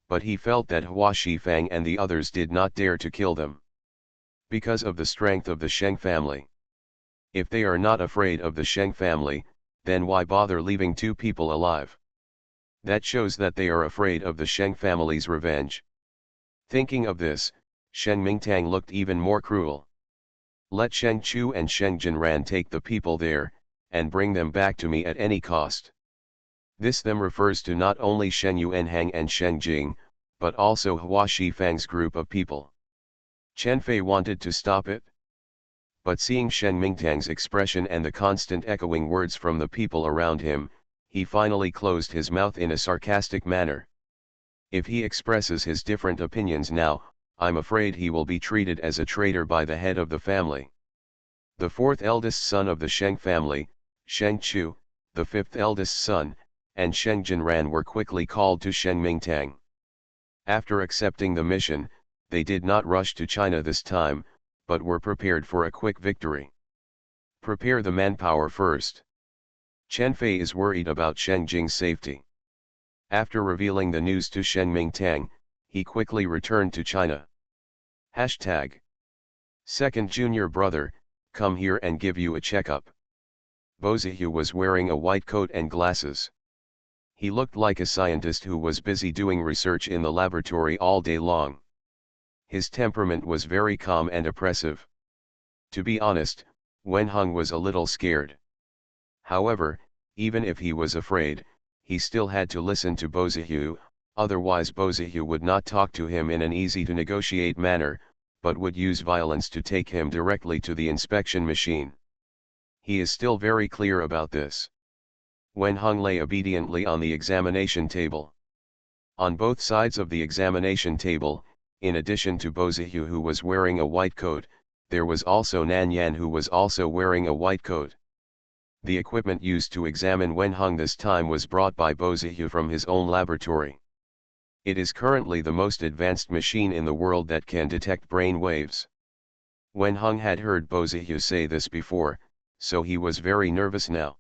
But he felt that Hua Shifang and the others did not dare to kill them, because of the strength of the Sheng family. If they are not afraid of the Sheng family, then why bother leaving two people alive? That shows that they are afraid of the Sheng family's revenge. Thinking of this, Shen Mingtang looked even more cruel. "Let Sheng Chu and Sheng Jinran take the people there, and bring them back to me at any cost." This them refers to not only Shen Yuanhang and Sheng Jing, but also Hua Shifang's group of people. Chen Fei wanted to stop it, but seeing Shen Mingtang's expression and the constant echoing words from the people around him, he finally closed his mouth in a sarcastic manner. "If he expresses his different opinions now, I'm afraid he will be treated as a traitor by the head of the family." The fourth eldest son of the Sheng family, Sheng Chu, the fifth eldest son, and Sheng Jinran were quickly called to Shen Mingtang. After accepting the mission, they did not rush to China this time, but were prepared for a quick victory. Prepare the manpower first. Chen Fei is worried about Sheng Jing's safety. After revealing the news to Shen Mingtang, he quickly returned to China. Hashtag. Second junior brother, come here and give you a checkup. Bozihu was wearing a white coat and glasses. He looked like a scientist who was busy doing research in the laboratory all day long. His temperament was very calm and oppressive. To be honest, Wen Heng was a little scared. However, even if he was afraid, he still had to listen to Bozihu, otherwise Bozihu would not talk to him in an easy-to-negotiate manner, but would use violence to take him directly to the inspection machine. He is still very clear about this. Wen Heng lay obediently on the examination table. On both sides of the examination table, in addition to Bozihu who was wearing a white coat, there was also Nan Yan who was also wearing a white coat. The equipment used to examine Wen Heng this time was brought by Bozihu from his own laboratory. It is currently the most advanced machine in the world that can detect brain waves. Wen Heng had heard Bozihu say this before, so he was very nervous now.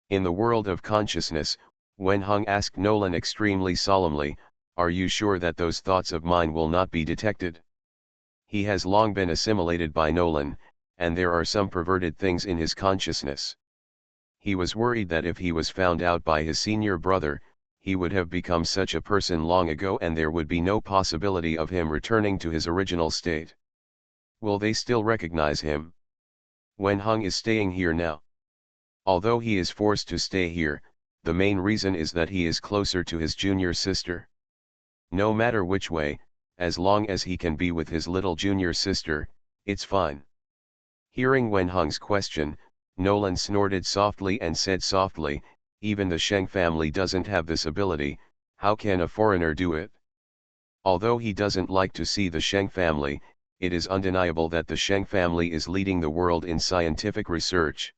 In the world of consciousness, Wen Heng asked Nolan extremely solemnly, "Are you sure that those thoughts of mine will not be detected?" He has long been assimilated by Nolan, and there are some perverted things in his consciousness. He was worried that if he was found out by his senior brother, he would have become such a person long ago and there would be no possibility of him returning to his original state. Will they still recognize him? Wen Heng is staying here now. Although he is forced to stay here, the main reason is that he is closer to his junior sister. No matter which way, as long as he can be with his little junior sister, it's fine. Hearing Wen Heng's question, Nolan snorted softly and said softly, "Even the Sheng family doesn't have this ability, how can a foreigner do it?" Although he doesn't like to see the Sheng family, it is undeniable that the Sheng family is leading the world in scientific research.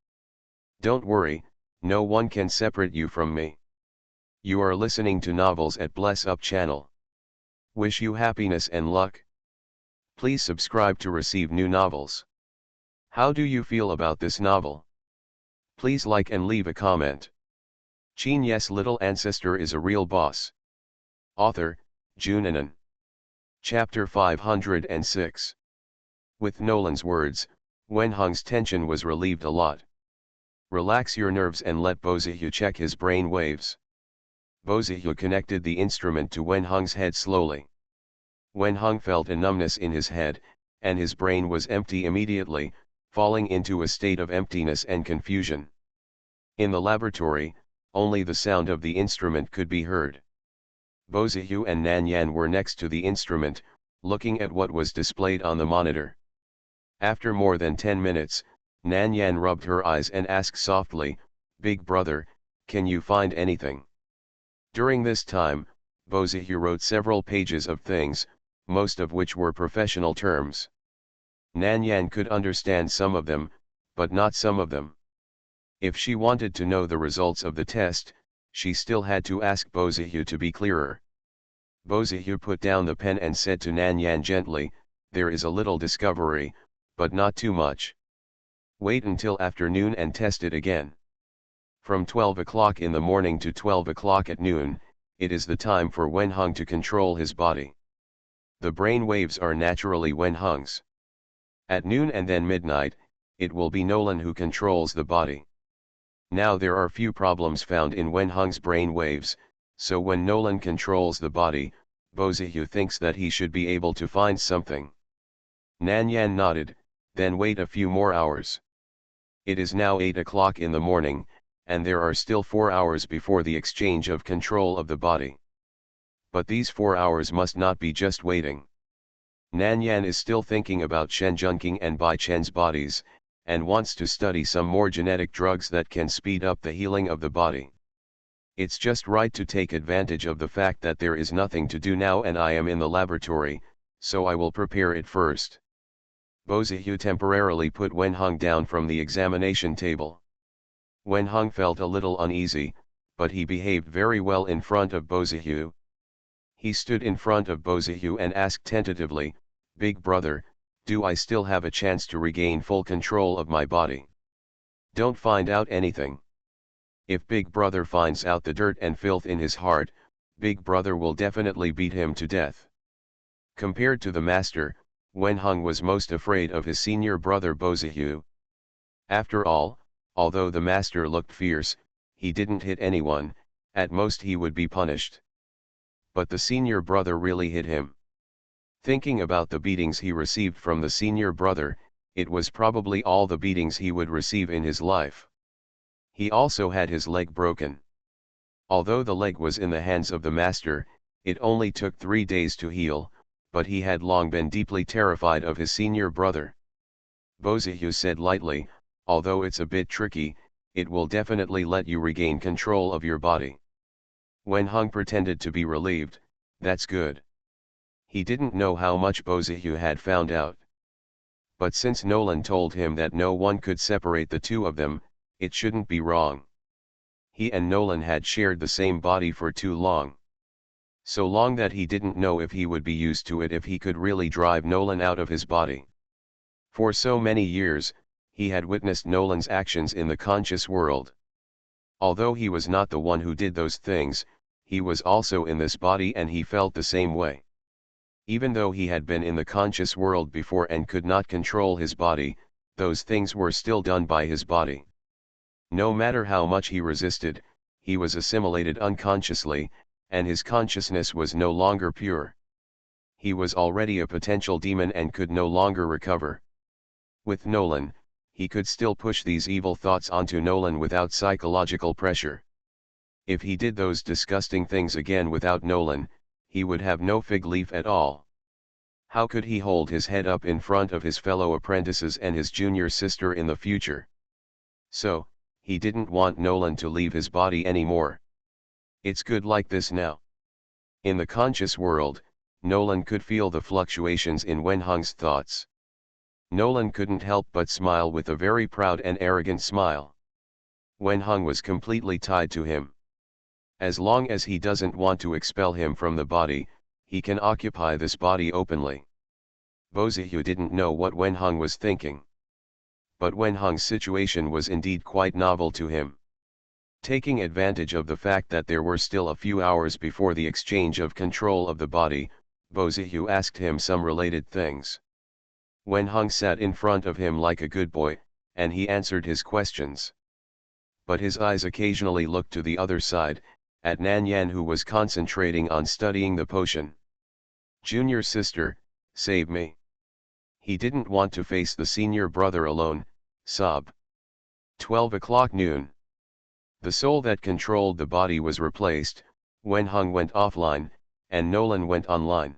Don't worry, no one can separate you from me. You are listening to novels at Bless Up channel. Wish you happiness and luck. Please subscribe to receive new novels. How do you feel about this novel? Please like and leave a comment. Qin Ye's little ancestor is a real boss. Author, Junanan. Chapter 506. With Nolan's words, Wen Heng's tension was relieved a lot. Relax your nerves and let Bozihu check his brain waves. Bozihu connected the instrument to Wen Heng's head slowly. Wen Heng felt a numbness in his head, and his brain was empty immediately, falling into a state of emptiness and confusion. In the laboratory, only the sound of the instrument could be heard. Bozihu and Nan Yan were next to the instrument, looking at what was displayed on the monitor. After more than 10 minutes, Nan Yan rubbed her eyes and asked softly, "Big brother, can you find anything?" During this time, Bozihu wrote several pages of things, most of which were professional terms. Nan Yan could understand some of them, but not some of them. If she wanted to know the results of the test, she still had to ask Bozihu to be clearer. Bozihu put down the pen and said to Nanyan gently, "There is a little discovery, but not too much. Wait until afternoon and test it again. From 12 o'clock in the morning to 12 o'clock at noon, it is the time for Wenheng to control his body. The brain waves are naturally Wenheng's. At noon and then midnight, it will be Nolan who controls the body. Now there are few problems found in Wenheng's brain waves, so when Nolan controls the body, Bozihu thinks that he should be able to find something." Nanyan nodded, "Then wait a few more hours. It is now 8 o'clock in the morning, and there are still 4 hours before the exchange of control of the body. But these 4 hours must not be just waiting. Nanyan is still thinking about Shen Junking and Bai Chen's bodies, and wants to study some more genetic drugs that can speed up the healing of the body. It's just right to take advantage of the fact that there is nothing to do now and I am in the laboratory, so I will prepare it first." Bozihu temporarily put Wenheng down from the examination table. Wenheng felt a little uneasy, but he behaved very well in front of Bozihu. He stood in front of Bozihu and asked tentatively, "Big brother, do I still have a chance to regain full control of my body? Don't find out anything. If Big Brother finds out the dirt and filth in his heart, Big Brother will definitely beat him to death." Compared to the master, Wenheng was most afraid of his senior brother Bozihu. After all, although the master looked fierce, he didn't hit anyone, at most he would be punished. But the senior brother really hit him. Thinking about the beatings he received from the senior brother, it was probably all the beatings he would receive in his life. He also had his leg broken. Although the leg was in the hands of the master, it only took 3 days to heal, but he had long been deeply terrified of his senior brother. Bozihu said lightly, "Although it's a bit tricky, it will definitely let you regain control of your body." Wenheng pretended to be relieved, "That's good." He didn't know how much Bozihu had found out. But since Nolan told him that no one could separate the two of them, it shouldn't be wrong. He and Nolan had shared the same body for too long. So long that he didn't know if he would be used to it if he could really drive Nolan out of his body. For so many years, he had witnessed Nolan's actions in the conscious world. Although he was not the one who did those things, he was also in this body and he felt the same way. Even though he had been in the conscious world before and could not control his body, those things were still done by his body. No matter how much he resisted, he was assimilated unconsciously, and his consciousness was no longer pure. He was already a potential demon and could no longer recover. With Nolan, he could still push these evil thoughts onto Nolan without psychological pressure. If he did those disgusting things again without Nolan, he would have no fig leaf at all. How could he hold his head up in front of his fellow apprentices and his junior sister in the future? So, he didn't want Nolan to leave his body anymore. It's good like this now. In the conscious world, Nolan could feel the fluctuations in Wenheng's thoughts. Nolan couldn't help but smile with a very proud and arrogant smile. Wenheng was completely tied to him. As long as he doesn't want to expel him from the body, he can occupy this body openly. Bozihu didn't know what Wenheng was thinking. But Wenheng's situation was indeed quite novel to him. Taking advantage of the fact that there were still a few hours before the exchange of control of the body, Bozihu asked him some related things. Wenheng sat in front of him like a good boy, and he answered his questions. But his eyes occasionally looked to the other side, at Nanyan who was concentrating on studying the potion. "Junior sister, save me." He didn't want to face the senior brother alone, sob. 12 o'clock noon. The soul that controlled the body was replaced, Wenheng went offline, and Nolan went online.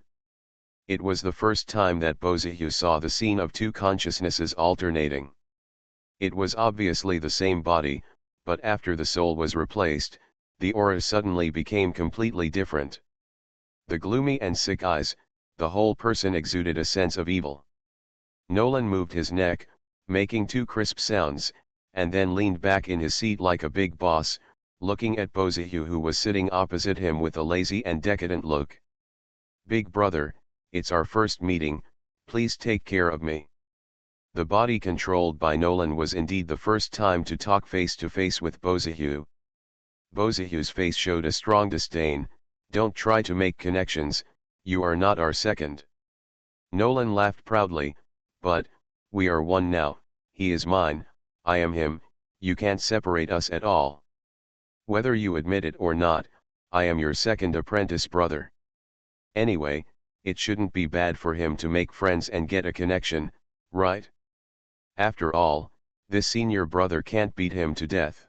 It was the first time that Bozihu saw the scene of two consciousnesses alternating. It was obviously the same body, but after the soul was replaced, the aura suddenly became completely different. The gloomy and sick eyes, the whole person exuded a sense of evil. Nolan moved his neck, making two crisp sounds, and then leaned back in his seat like a big boss, looking at Bozihu, who was sitting opposite him with a lazy and decadent look. "Big brother, it's our first meeting, please take care of me." The body controlled by Nolan was indeed the first time to talk face to face with Bozihu. Bozihu's face showed a strong disdain. "Don't try to make connections, you are not our second." Nolan laughed proudly, "But, we are one now, he is mine, I am him, you can't separate us at all. Whether you admit it or not, I am your second apprentice brother. Anyway, it shouldn't be bad for him to make friends and get a connection, right? After all, this senior brother can't beat him to death."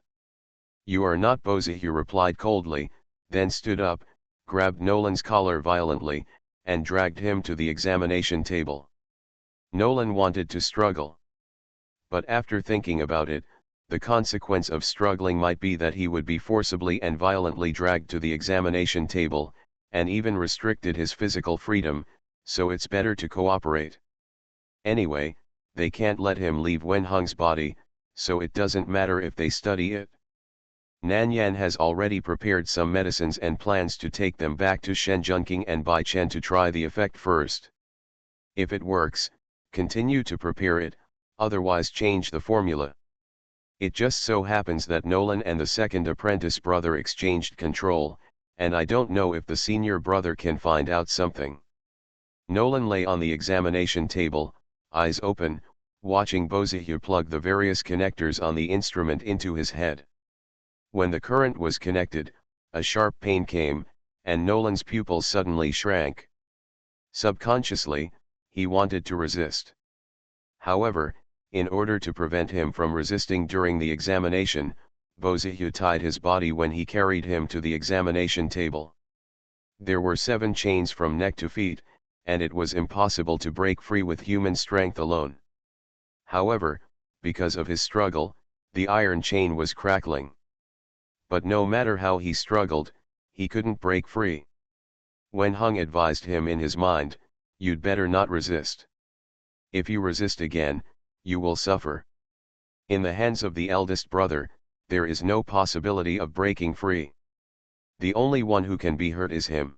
"You are not," Bozihu replied coldly, then stood up, grabbed Nolan's collar violently, and dragged him to the examination table. Nolan wanted to struggle. But after thinking about it, the consequence of struggling might be that he would be forcibly and violently dragged to the examination table, and even restricted his physical freedom, so it's better to cooperate. Anyway, they can't let him leave Wenhung's body, so it doesn't matter if they study it. Nanyan has already prepared some medicines and plans to take them back to Shenjunking and Bai Chen to try the effect first. If it works, continue to prepare it, otherwise change the formula. It just so happens that Nolan and the second apprentice brother exchanged control, and I don't know if the senior brother can find out something. Nolan lay on the examination table, eyes open, watching Bozihu plug the various connectors on the instrument into his head. When the current was connected, a sharp pain came, and Nolan's pupils suddenly shrank. Subconsciously, he wanted to resist. However, in order to prevent him from resisting during the examination, Bozihu tied his body when he carried him to the examination table. There were 7 chains from neck to feet, and it was impossible to break free with human strength alone. However, because of his struggle, the iron chain was crackling. But no matter how he struggled, he couldn't break free. Wenhung advised him in his mind, "You'd better not resist. If you resist again, you will suffer." In the hands of the eldest brother, there is no possibility of breaking free. The only one who can be hurt is him.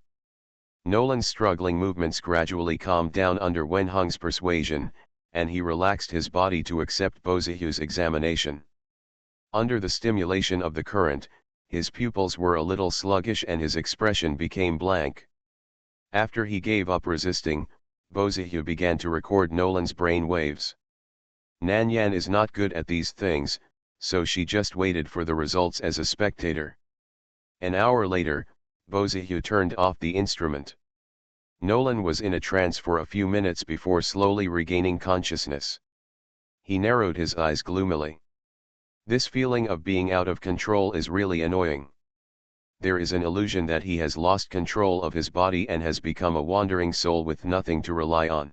Nolan's struggling movements gradually calmed down under Wenhung's persuasion, and he relaxed his body to accept Bozihu's examination. Under the stimulation of the current, his pupils were a little sluggish and his expression became blank. After he gave up resisting, Bozihu began to record Nolan's brain waves. Nanyan is not good at these things, so she just waited for the results as a spectator. An hour later, Bozihu turned off the instrument. Nolan was in a trance for a few minutes before slowly regaining consciousness. He narrowed his eyes gloomily. This feeling of being out of control is really annoying. There is an illusion that he has lost control of his body and has become a wandering soul with nothing to rely on.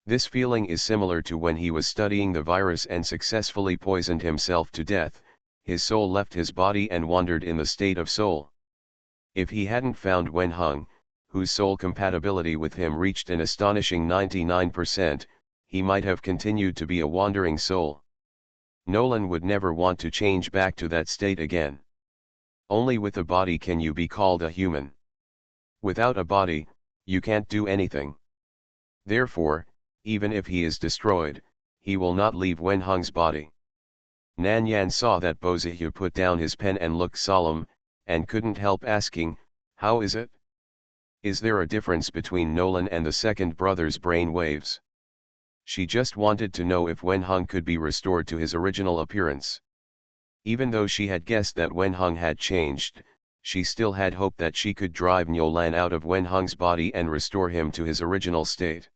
This feeling is similar to when he was studying the virus and successfully poisoned himself to death. His soul left his body and wandered in the state of soul. If he hadn't found Wenhung, whose soul compatibility with him reached an astonishing 99%, he might have continued to be a wandering soul. Nolan would never want to change back to that state again. Only with a body can you be called a human. Without a body, you can't do anything. Therefore, even if he is destroyed, he will not leave Wenhung's body. Nanyan saw that Bozihu put down his pen and looked solemn, and couldn't help asking, "How is it? Is there a difference between Nolan and the second brother's brain waves?" She just wanted to know if Wenhung could be restored to his original appearance. Even though she had guessed that Wenhung had changed, she still had hope that she could drive Nolan out of Wenhung's body and restore him to his original state.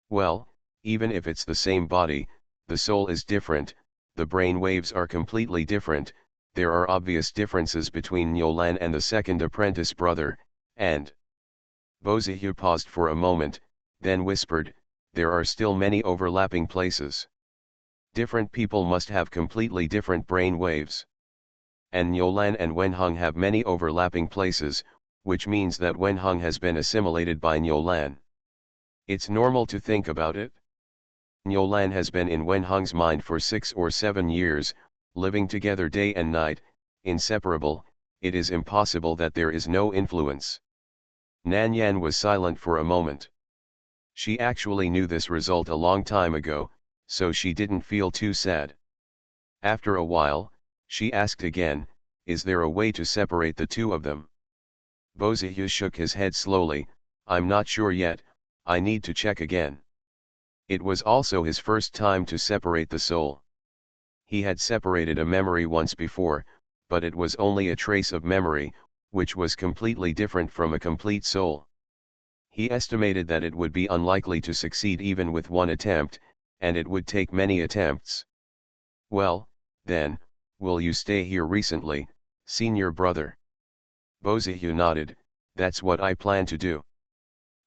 Well, even if it's the same body, the soul is different, the brain waves are completely different, there are obvious differences between Nolan and the second apprentice brother, and... Bozihu paused for a moment, then whispered, "There are still many overlapping places. Different people must have completely different brain waves. And Nolan and Wenhung have many overlapping places, which means that Wenhung has been assimilated by Nolan. It's normal to think about it." Nyolan has been in Wen Hong's mind for 6 or 7 years, living together day and night, inseparable. It is impossible that there is no influence. Nan Yan was silent for a moment. She actually knew this result a long time ago, so she didn't feel too sad. After a while, she asked again, is there a way to separate the two of them? Bo Ziyu shook his head slowly, I'm not sure yet, I need to check again. It was also his first time to separate the soul. He had separated a memory once before, but it was only a trace of memory, which was completely different from a complete soul. He estimated that it would be unlikely to succeed even with one attempt, and it would take many attempts. Well, then, will you stay here recently, senior brother? Bo Ziyu nodded, that's what I plan to do.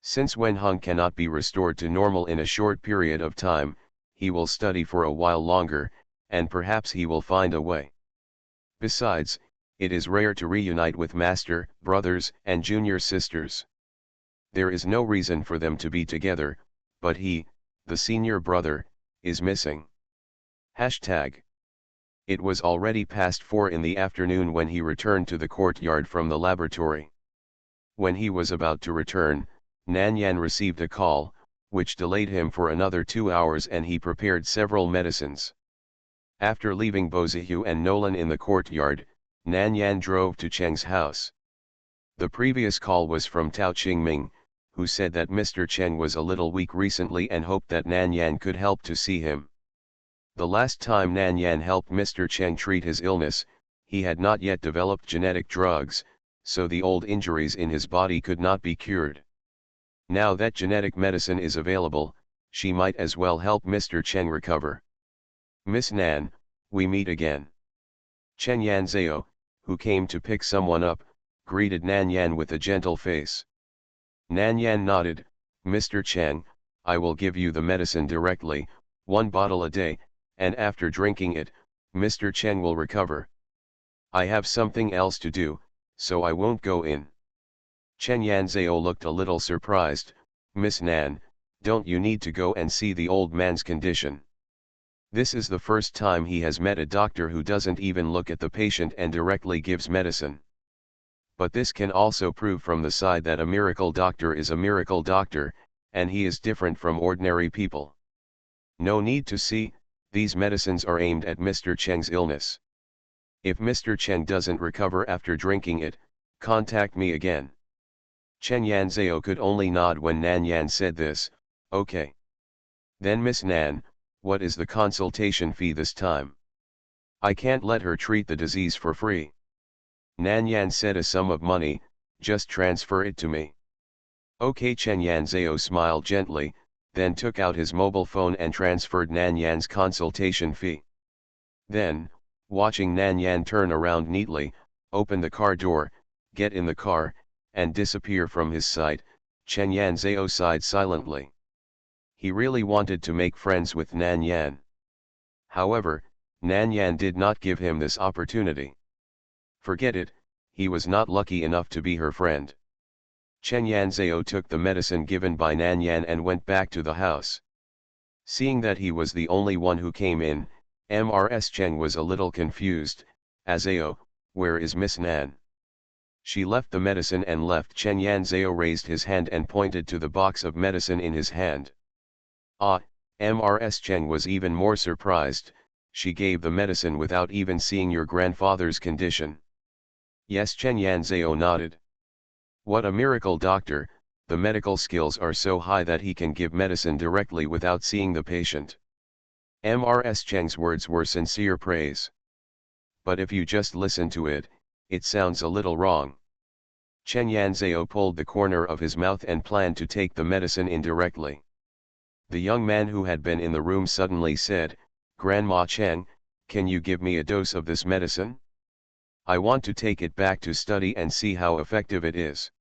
Since Wen Hong cannot be restored to normal in a short period of time, he will study for a while longer, and perhaps he will find a way. Besides, it is rare to reunite with master, brothers, and junior sisters. There is no reason for them to be together, but he, the senior brother, is missing. Hashtag. It was already past 4 in the afternoon when he returned to the courtyard from the laboratory. When he was about to return, Nan Yan received a call, which delayed him for another 2 hours, and he prepared several medicines. After leaving Bo Ziyu and Nolan in the courtyard, Nan Yan drove to Cheng's house. The previous call was from Tao Qingming, who said that Mr. Cheng was a little weak recently and hoped that Nan Yan could help to see him. The last time Nan Yan helped Mr. Cheng treat his illness, he had not yet developed genetic drugs, so the old injuries in his body could not be cured. Now that genetic medicine is available, she might as well help Mr. Cheng recover. Miss Nan, we meet again. Chen Yanzhao, who came to pick someone up, greeted Nan Yan with a gentle face. Nan Yan nodded, Mr. Cheng, I will give you the medicine directly, 1 bottle a day, and after drinking it, Mr. Cheng will recover. I have something else to do, so I won't go in. Chen Yanzhao looked a little surprised, Miss Nan, don't you need to go and see the old man's condition? This is the first time he has met a doctor who doesn't even look at the patient and directly gives medicine. But this can also prove from the side that a miracle doctor is a miracle doctor, and he is different from ordinary people. No need to see, these medicines are aimed at Mr. Cheng's illness. If Mr. Cheng doesn't recover after drinking it, contact me again. Chen Yanzhao could only nod when Nan Yan said this, okay. Then Miss Nan, what is the consultation fee this time? I can't let her treat the disease for free. Nan Yan said a sum of money, just transfer it to me. Okay, Chen Yanzhao smiled gently, then took out his mobile phone and transferred Nan Yan's consultation fee. Then, watching Nan Yan turn around neatly, open the car door, get in the car, and disappear from his sight, Chen Yanzhao sighed silently. He really wanted to make friends with Nan Yan. However, Nan Yan did not give him this opportunity. Forget it, he was not lucky enough to be her friend. Chen Yanzhao took the medicine given by Nan Yan and went back to the house. Seeing that he was the only one who came in, Ms. Cheng was a little confused, Azao, where is Miss Nan? She left the medicine and left. Chen Yanzhao raised his hand and pointed to the box of medicine in his hand. Ah, Ms. Cheng was even more surprised, she gave the medicine without even seeing your grandfather's condition. Yes, Chen Yanzhao nodded. What a miracle doctor, the medical skills are so high that he can give medicine directly without seeing the patient. Ms. Cheng's words were sincere praise. But if you just listen to it, it sounds a little wrong. Chen Yanzhao pulled the corner of his mouth and planned to take the medicine in directly. The young man who had been in the room suddenly said, Grandma Chen, can you give me a dose of this medicine? I want to take it back to study and see how effective it is.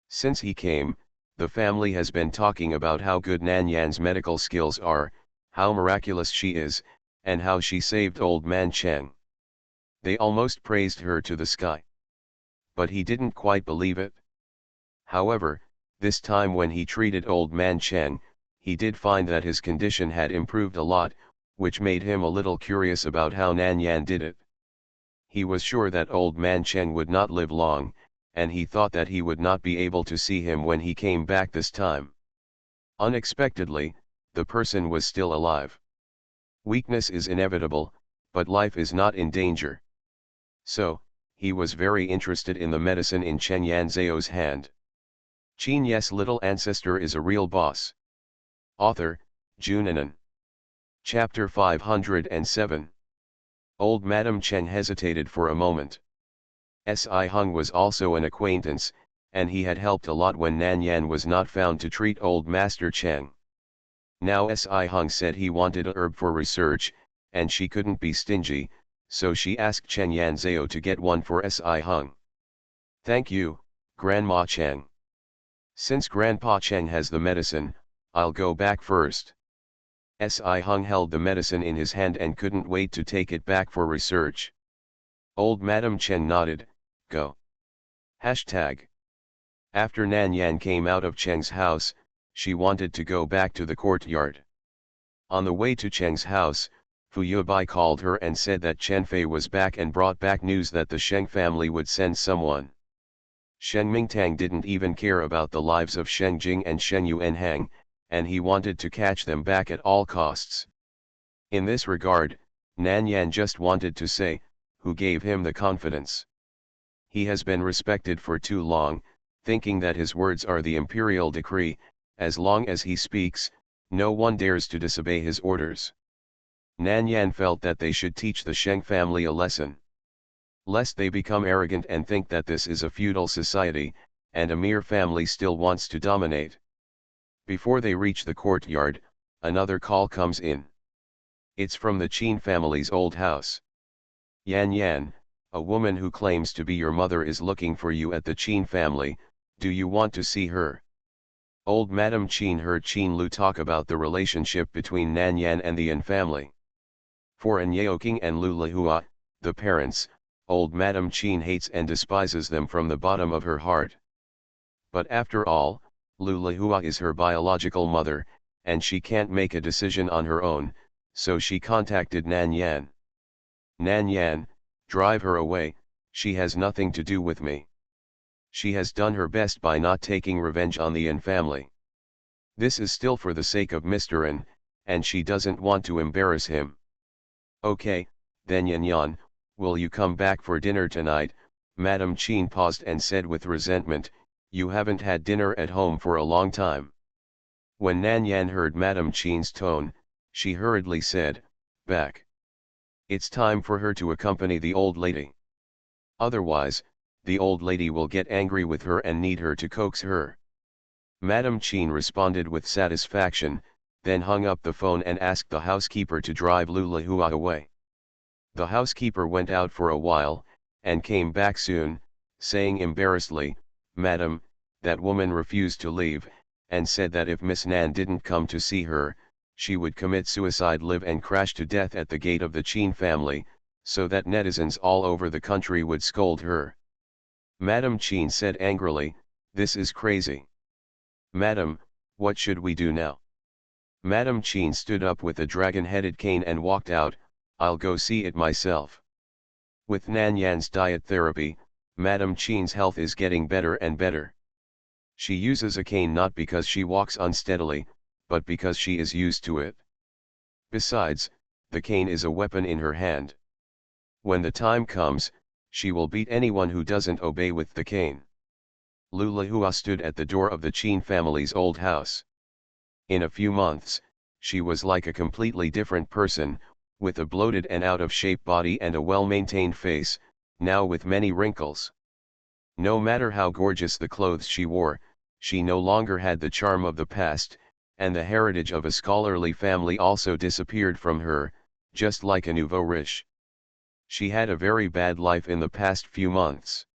Since he came, the family has been talking about how good Nan Yan's medical skills are, how miraculous she is, and how she saved old man Cheng. They almost praised her to the sky. But he didn't quite believe it. However, this time when he treated old man Cheng, he did find that his condition had improved a lot, which made him a little curious about how Nan Yan did it. He was sure that old man Cheng would not live long, and he thought that he would not be able to see him when he came back this time. Unexpectedly, the person was still alive. Weakness is inevitable, but life is not in danger. So, he was very interested in the medicine in Chen Yanzhao's hand. Qin Ye's little ancestor is a real boss. Author, Junanan. Chapter 507. Old Madam Cheng hesitated for a moment. Si Hung was also an acquaintance, and he had helped a lot when Nan Yan was not found to treat old Master Cheng. Now Si Hung said he wanted a herb for research, and she couldn't be stingy, so she asked Chen Yanzhao to get one for Si Hung. Thank you, Grandma Cheng. Since Grandpa Cheng has the medicine, I'll go back first. Si Hung held the medicine in his hand and couldn't wait to take it back for research. Old Madam Cheng nodded, go. Hashtag. After Nan Yan came out of Cheng's house, she wanted to go back to the courtyard. On the way to Cheng's house, Fu Yubai called her and said that Chen Fei was back and brought back news that the Sheng family would send someone. Shen Mingtang didn't even care about the lives of Sheng Jing and Shen Yuanhang, and he wanted to catch them back at all costs. In this regard, Nan Yan just wanted to say, who gave him the confidence? He has been respected for too long, thinking that his words are the imperial decree. As long as he speaks, no one dares to disobey his orders. Nan Yan felt that they should teach the Sheng family a lesson. Lest they become arrogant and think that this is a feudal society, and a mere family still wants to dominate. Before they reach the courtyard, another call comes in. It's from the Qin family's old house. Yan Yan, a woman who claims to be your mother is looking for you at the Qin family. Do you want to see her? Old Madam Qin heard Qin Lu talk about the relationship between Nan Yan and the Yan family. For An Yaoking and Lu Lihua, the parents, old Madam Qin hates and despises them from the bottom of her heart. But after all, Lu Lihua is her biological mother, and she can't make a decision on her own, so she contacted Nan Yan. Nan Yan, drive her away, she has nothing to do with me. She has done her best by not taking revenge on the Yan family. This is still for the sake of Mr. An, and she doesn't want to embarrass him. Okay, then Yan Yan, will you come back for dinner tonight? Madam Qin paused and said with resentment, you haven't had dinner at home for a long time. When Nan Yan heard Madam Qin's tone, she hurriedly said, back. It's time for her to accompany the old lady. Otherwise, the old lady will get angry with her and need her to coax her. Madam Qin responded with satisfaction, then hung up the phone and asked the housekeeper to drive Lu Lihua away. The housekeeper went out for a while, and came back soon, saying embarrassedly, Madam, that woman refused to leave, and said that if Miss Nan didn't come to see her, she would commit suicide, live and crash to death at the gate of the Qin family, so that netizens all over the country would scold her. Madam Qin said angrily, this is crazy. Madam, what should we do now? Madam Qin stood up with a dragon-headed cane and walked out, I'll go see it myself. With Nan Yan's diet therapy, Madam Qin's health is getting better and better. She uses a cane not because she walks unsteadily, but because she is used to it. Besides, the cane is a weapon in her hand. When the time comes, she will beat anyone who doesn't obey with the cane. Lu Lihua stood at the door of the Qin family's old house. In a few months, she was like a completely different person, with a bloated and out-of-shape body and a well-maintained face, now with many wrinkles. No matter how gorgeous the clothes she wore, she no longer had the charm of the past, and the heritage of a scholarly family also disappeared from her, just like a nouveau riche. She had a very bad life in the past few months.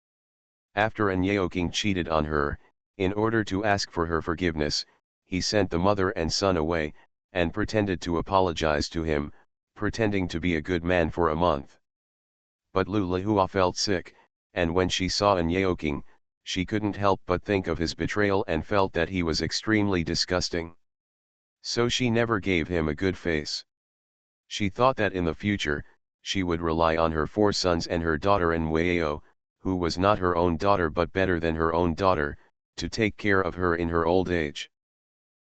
After An Yaoking cheated on her, in order to ask for her forgiveness, he sent the mother and son away, and pretended to apologize to him, pretending to be a good man for a month. But Lu Lihua felt sick, and when she saw An Yaoking, she couldn't help but think of his betrayal and felt that he was extremely disgusting. So she never gave him a good face. She thought that in the future, she would rely on her 4 sons and her daughter Nweo, who was not her own daughter but better than her own daughter, to take care of her in her old age.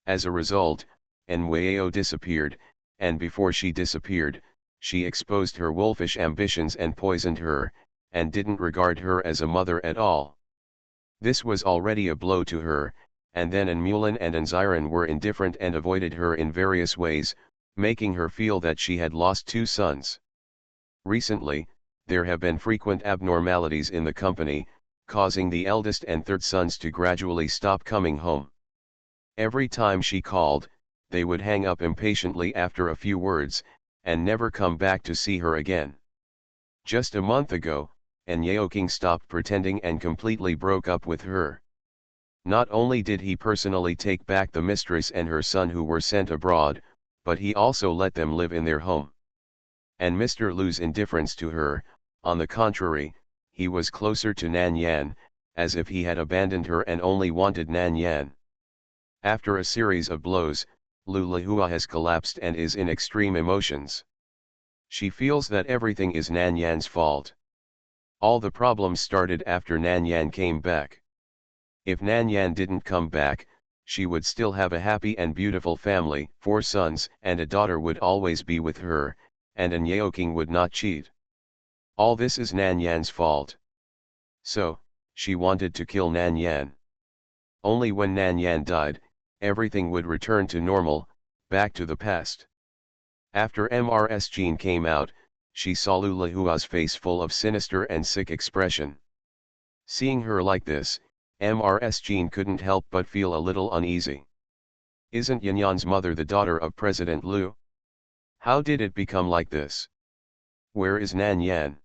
As a result, Nweo disappeared, and before she disappeared, she exposed her wolfish ambitions and poisoned her, and didn't regard her as a mother at all. This was already a blow to her, and then Anmulan and Anziran were indifferent and avoided her in various ways, making her feel that she had lost 2 sons. Recently, there have been frequent abnormalities in the company, causing the eldest and 3rd sons to gradually stop coming home. Every time she called, they would hang up impatiently after a few words, and never come back to see her again. Just a month ago, Yeoking stopped pretending and completely broke up with her. Not only did he personally take back the mistress and her son who were sent abroad, but he also let them live in their home. And Mr. Lu's indifference to her, on the contrary, he was closer to Nan Yan, as if he had abandoned her and only wanted Nan Yan. After a series of blows, Lu Lihua has collapsed and is in extreme emotions. She feels that everything is Nan Yan's fault. All the problems started after Nan Yan came back. If Nan Yan didn't come back, she would still have a happy and beautiful family, 4 sons, and a daughter would always be with her, and An Yeoking would not cheat. All this is Nan Yan's fault. So, she wanted to kill Nan Yan. Only when Nan Yan died, everything would return to normal, back to the past. After Mrs. Jean came out, she saw Lu Lihua's face full of sinister and sick expression. Seeing her like this, Mrs. Jean couldn't help but feel a little uneasy. Isn't Yanyan's mother the daughter of President Lu? How did it become like this? Where is Nan Yan?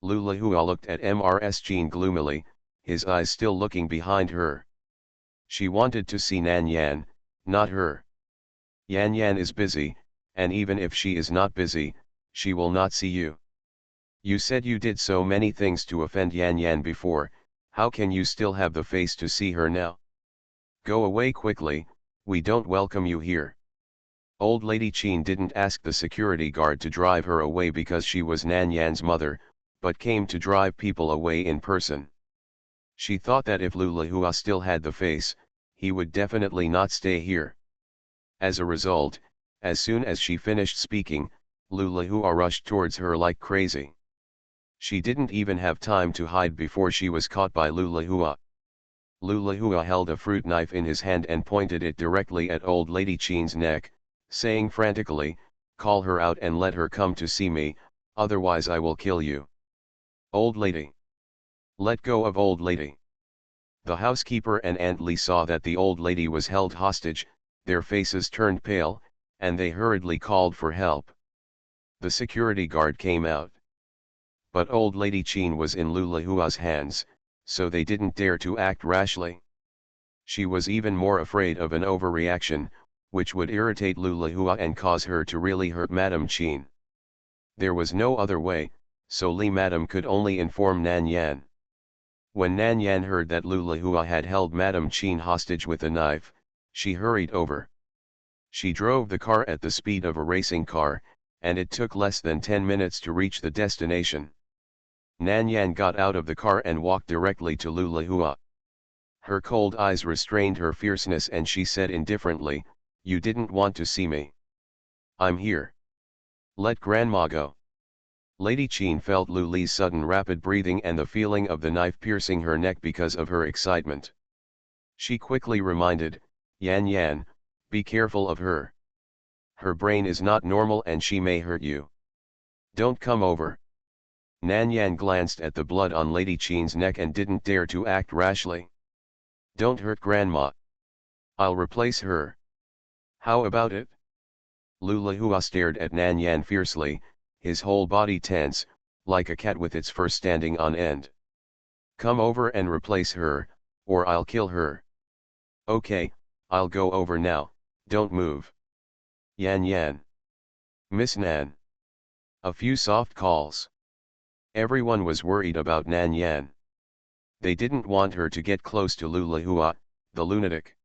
Lu Lihua looked at Mrs. Jean gloomily, his eyes still looking behind her. She wanted to see Nan Yan, not her. Yan Yan is busy, and even if she is not busy, she will not see you. You said you did so many things to offend Yan Yan before, how can you still have the face to see her now? Go away quickly, we don't welcome you here. Old Lady Qin didn't ask the security guard to drive her away because she was Nan Yan's mother, but came to drive people away in person. She thought that if Lu Lihua still had the face, he would definitely not stay here. As a result, as soon as she finished speaking, Lu Lihua rushed towards her like crazy. She didn't even have time to hide before she was caught by Lu Lihua. Lu Lihua held a fruit knife in his hand and pointed it directly at Old Lady Qin's neck, saying frantically, "Call her out and let her come to see me, otherwise I will kill you." Old lady. Let go of old lady. The housekeeper and Aunt Li saw that the old lady was held hostage, their faces turned pale, and they hurriedly called for help. The security guard came out. But Old Lady Qin was in Lu Lihua's hands, so they didn't dare to act rashly. She was even more afraid of an overreaction, which would irritate Lu Lihua and cause her to really hurt Madame Qin. There was no other way, so Li Madame could only inform Nan Yan. When Nan Yan heard that Lu Lihua had held Madame Qin hostage with a knife, she hurried over. She drove the car at the speed of a racing car, and it took less than 10 minutes to reach the destination. Nan Yan got out of the car and walked directly to Lu Lihua. Her cold eyes restrained her fierceness and she said indifferently, "You didn't want to see me. I'm here. Let Grandma go." Lady Qin felt Lu Li's sudden rapid breathing and the feeling of the knife piercing her neck because of her excitement. She quickly reminded, "Yan Yan, be careful of her. Her brain is not normal and she may hurt you. Don't come over." Nan Yan glanced at the blood on Lady Qin's neck and didn't dare to act rashly. "Don't hurt Grandma. I'll replace her. How about it?" Lu Lihua stared at Nan Yan fiercely, his whole body tense, like a cat with its fur standing on end. "Come over and replace her, or I'll kill her." "Okay, I'll go over now, don't move." "Yan Yan. Miss Nan." A few soft calls. Everyone was worried about Nan Yan. They didn't want her to get close to Lu Lihua, the lunatic.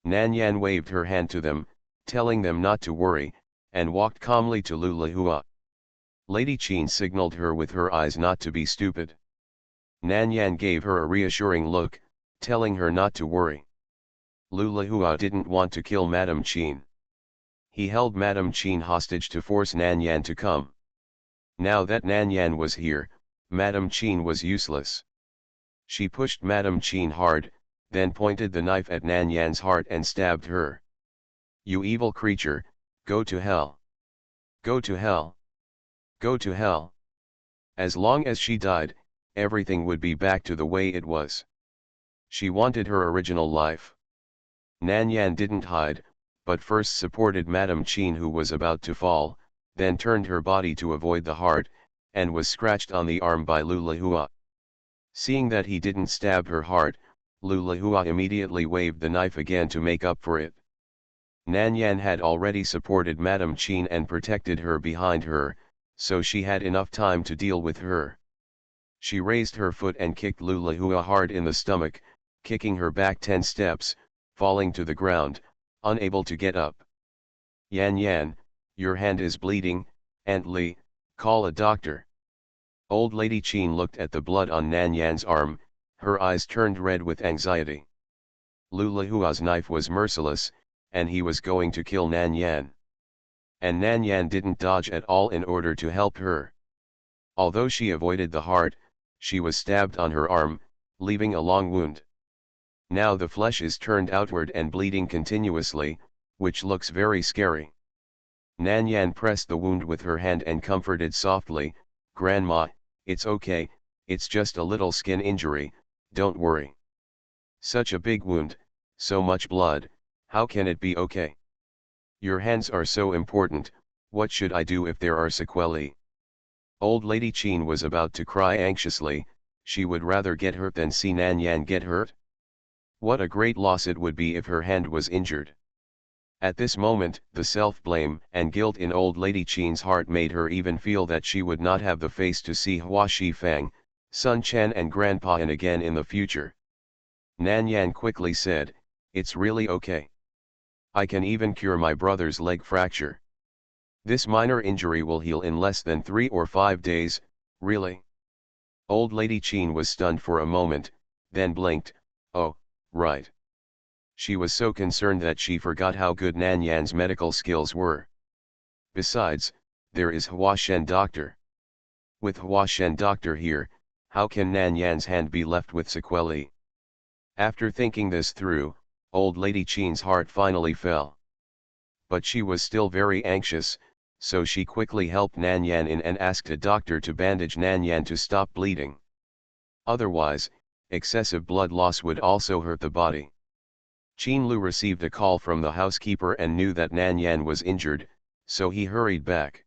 Nan Yan waved her hand to them, telling them not to worry, and walked calmly to Lulahua. Lady Qin signaled her with her eyes not to be stupid. Nanyan gave her a reassuring look, telling her not to worry. Lulahua didn't want to kill Madame Qin. He held Madame Qin hostage to force Nanyan to come. Now that Nanyan was here, Madame Qin was useless. She pushed Madame Qin hard, then pointed the knife at Nanyan's heart and stabbed her. "You evil creature, go to hell! Go to hell! Go to hell!" As long as she died, everything would be back to the way it was. She wanted her original life. Nanyan didn't hide, but first supported Madame Qin, who was about to fall, then turned her body to avoid the heart, and was scratched on the arm by Lulahua. Seeing that he didn't stab her heart, Lulahua immediately waved the knife again to make up for it. Nanyan had already supported Madame Qin and protected her behind her, so she had enough time to deal with her. She raised her foot and kicked Lulahua hard in the stomach, kicking her back 10 steps, falling to the ground, unable to get up. "Yan Yan, your hand is bleeding, Aunt Li, call a doctor." Old Lady Qin looked at the blood on Nanyan's arm, her eyes turned red with anxiety. Lulahua's knife was merciless, and he was going to kill Nanyan. And Nanyan didn't dodge at all in order to help her. Although she avoided the heart, she was stabbed on her arm, leaving a long wound. Now the flesh is turned outward and bleeding continuously, which looks very scary. Nanyan pressed the wound with her hand and comforted softly, "Grandma, it's okay, it's just a little skin injury, don't worry." "Such a big wound, so much blood, how can it be okay? Your hands are so important, what should I do if there are sequelae?" Old Lady Qin was about to cry anxiously. She would rather get hurt than see Nanyan get hurt. What a great loss it would be if her hand was injured. At this moment, the self-blame and guilt in Old Lady Qin's heart made her even feel that she would not have the face to see Hua Shifang, Sun Chen and Grandpa in again in the future. Nanyan quickly said, "It's really okay. I can even cure my brother's leg fracture. This minor injury will heal in less than 3 or 5 days, really?" Old Lady Qin was stunned for a moment, then blinked. "Oh, right." She was so concerned that she forgot how good Nanyan's medical skills were. Besides, there is Hua Shen Doctor. With Hua Shen Doctor here, how can Nanyan's hand be left with sequelae? After thinking this through, Old Lady Qin's heart finally fell. But she was still very anxious, so she quickly helped Nanyan in and asked a doctor to bandage Nanyan to stop bleeding. Otherwise, excessive blood loss would also hurt the body. Qin Lu received a call from the housekeeper and knew that Nanyan was injured, so he hurried back.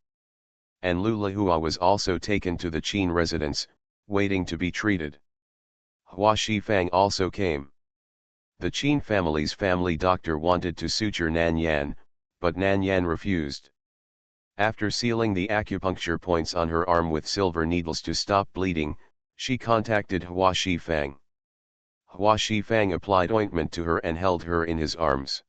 And Lulahua was also taken to the Qin residence, waiting to be treated. Hua Shifang also came. The Qin family's family doctor wanted to suture Nanyan, but Nanyan refused. After sealing the acupuncture points on her arm with silver needles to stop bleeding, she contacted Hua Shifang. Hua Shifang applied ointment to her and held her in his arms.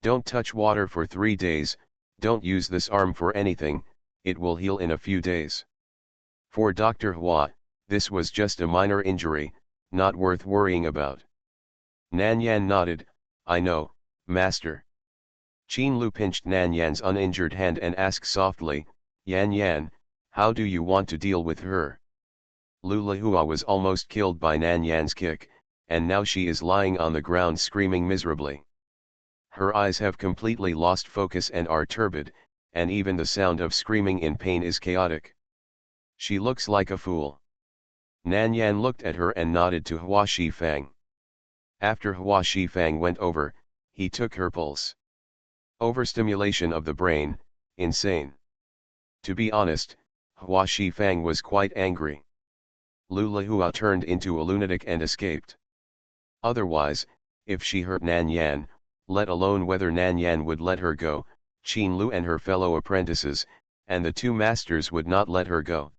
"Don't touch water for 3 days, don't use this arm for anything, it will heal in a few days." For Dr. Hua, this was just a minor injury, not worth worrying about. Nanyan nodded, "I know, master." Qin Lu pinched Nanyan's uninjured hand and asked softly, "Yan Yan, how do you want to deal with her?" Lulahua was almost killed by Nanyan's kick, and now she is lying on the ground screaming miserably. Her eyes have completely lost focus and are turbid, and even the sound of screaming in pain is chaotic. She looks like a fool. Nanyan looked at her and nodded to Hua Shifang. After Hua Shifang went over, he took her pulse. Overstimulation of the brain, insane. To be honest, Hua Shifang was quite angry. Lulahua turned into a lunatic and escaped. Otherwise, if she hurt Nanyan, let alone whether Nanyan would let her go, Qin Lu and her fellow apprentices, and the 2 masters would not let her go.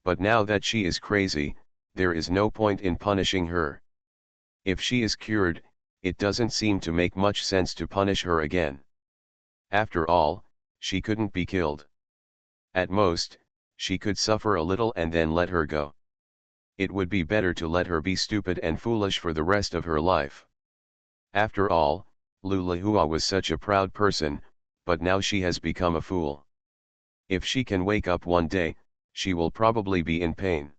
But now that she is crazy, there is no point in punishing her. If she is cured, it doesn't seem to make much sense to punish her again. After all, she couldn't be killed. At most, she could suffer a little and then let her go. It would be better to let her be stupid and foolish for the rest of her life. After all, Lulahua was such a proud person, but now she has become a fool. If she can wake up one day, she will probably be in pain.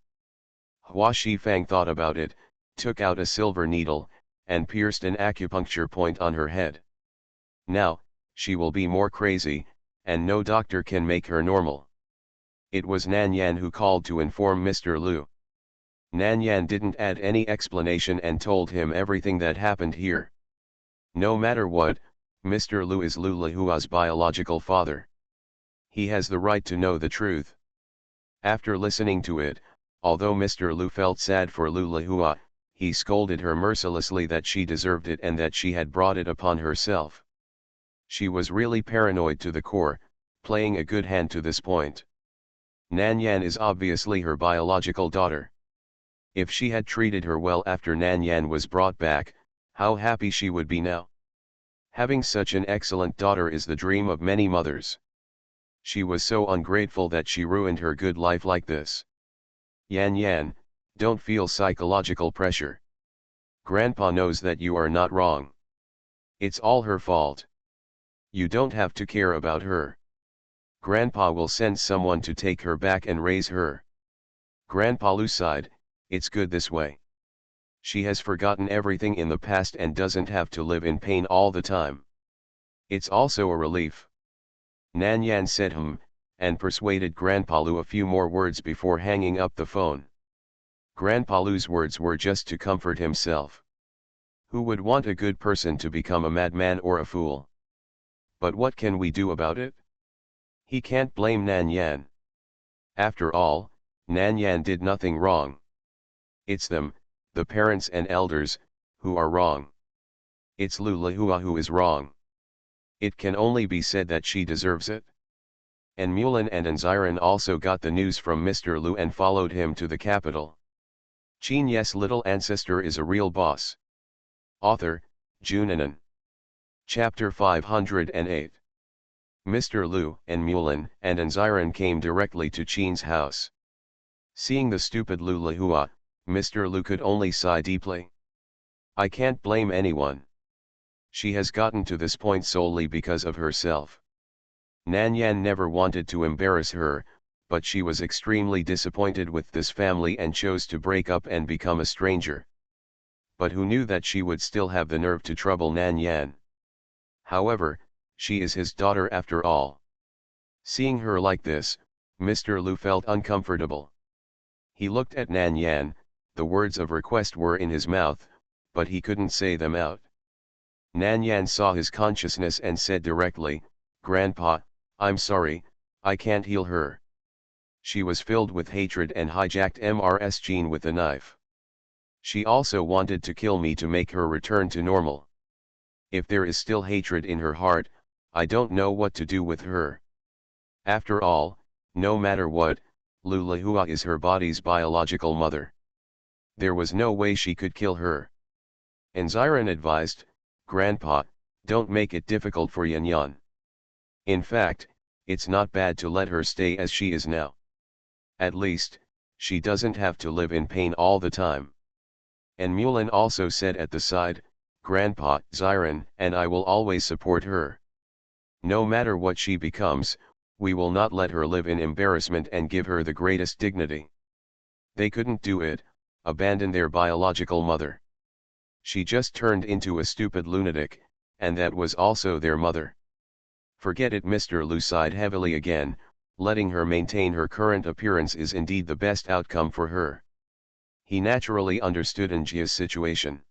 Hua Shifang thought about it, took out a silver needle, and pierced an acupuncture point on her head. Now, she will be more crazy, and no doctor can make her normal. It was Nan Yan who called to inform Mr. Lu. Nan Yan didn't add any explanation and told him everything that happened here. No matter what, Mr. Lu is Lulahua's biological father. He has the right to know the truth. After listening to it, although Mr. Lu felt sad for Lulahua, he scolded her mercilessly that she deserved it and that she had brought it upon herself. She was really paranoid to the core, playing a good hand to this point. Nan Yan is obviously her biological daughter. If she had treated her well after Nan Yan was brought back, how happy she would be now. Having such an excellent daughter is the dream of many mothers. She was so ungrateful that she ruined her good life like this. Yan Yan, don't feel psychological pressure. Grandpa knows that you are not wrong. It's all her fault. You don't have to care about her. Grandpa will send someone to take her back and raise her. Grandpa Lu sighed, it's good this way. She has forgotten everything in the past and doesn't have to live in pain all the time. It's also a relief. Nan Yan said and persuaded Grandpa Lu a few more words before hanging up the phone. Grandpa Lu's words were just to comfort himself. Who would want a good person to become a madman or a fool? But what can we do about it? He can't blame Nan Yan. After all, Nan Yan did nothing wrong. It's them, the parents and elders, who are wrong. It's Lulahua who is wrong. It can only be said that she deserves it. And Mulan and Anziran also got the news from Mr. Lu and followed him to the capital. Qin Ye's little ancestor is a real boss. Author, Junanan. Chapter 508. Mr. Lu and Mulan and Anziran came directly to Qin's house. Seeing the stupid Lulahua, Mr. Lu could only sigh deeply. I can't blame anyone. She has gotten to this point solely because of herself. Nan Yan never wanted to embarrass her, but she was extremely disappointed with this family and chose to break up and become a stranger. But who knew that she would still have the nerve to trouble Nan Yan? However, she is his daughter after all. Seeing her like this, Mr. Lu felt uncomfortable. He looked at Nan Yan, the words of request were in his mouth, but he couldn't say them out. Nan Yan saw his consciousness and said directly, Grandpa, I'm sorry, I can't heal her. She was filled with hatred and hijacked MRS Jean with a knife. She also wanted to kill me to make her return to normal. If there is still hatred in her heart, I don't know what to do with her. After all, no matter what, Lulahua is her body's biological mother. There was no way she could kill her. Anziran advised, Grandpa, don't make it difficult for Yan Yan. In fact, it's not bad to let her stay as she is now. At least, she doesn't have to live in pain all the time. And Mulan also said at the side, Grandpa, Ziran and I will always support her. No matter what she becomes, we will not let her live in embarrassment and give her the greatest dignity. They couldn't do it, abandon their biological mother. She just turned into a stupid lunatic, and that was also their mother. Forget it. Mr. Lu sighed heavily again, letting her maintain her current appearance is indeed the best outcome for her. He naturally understood Njia's situation.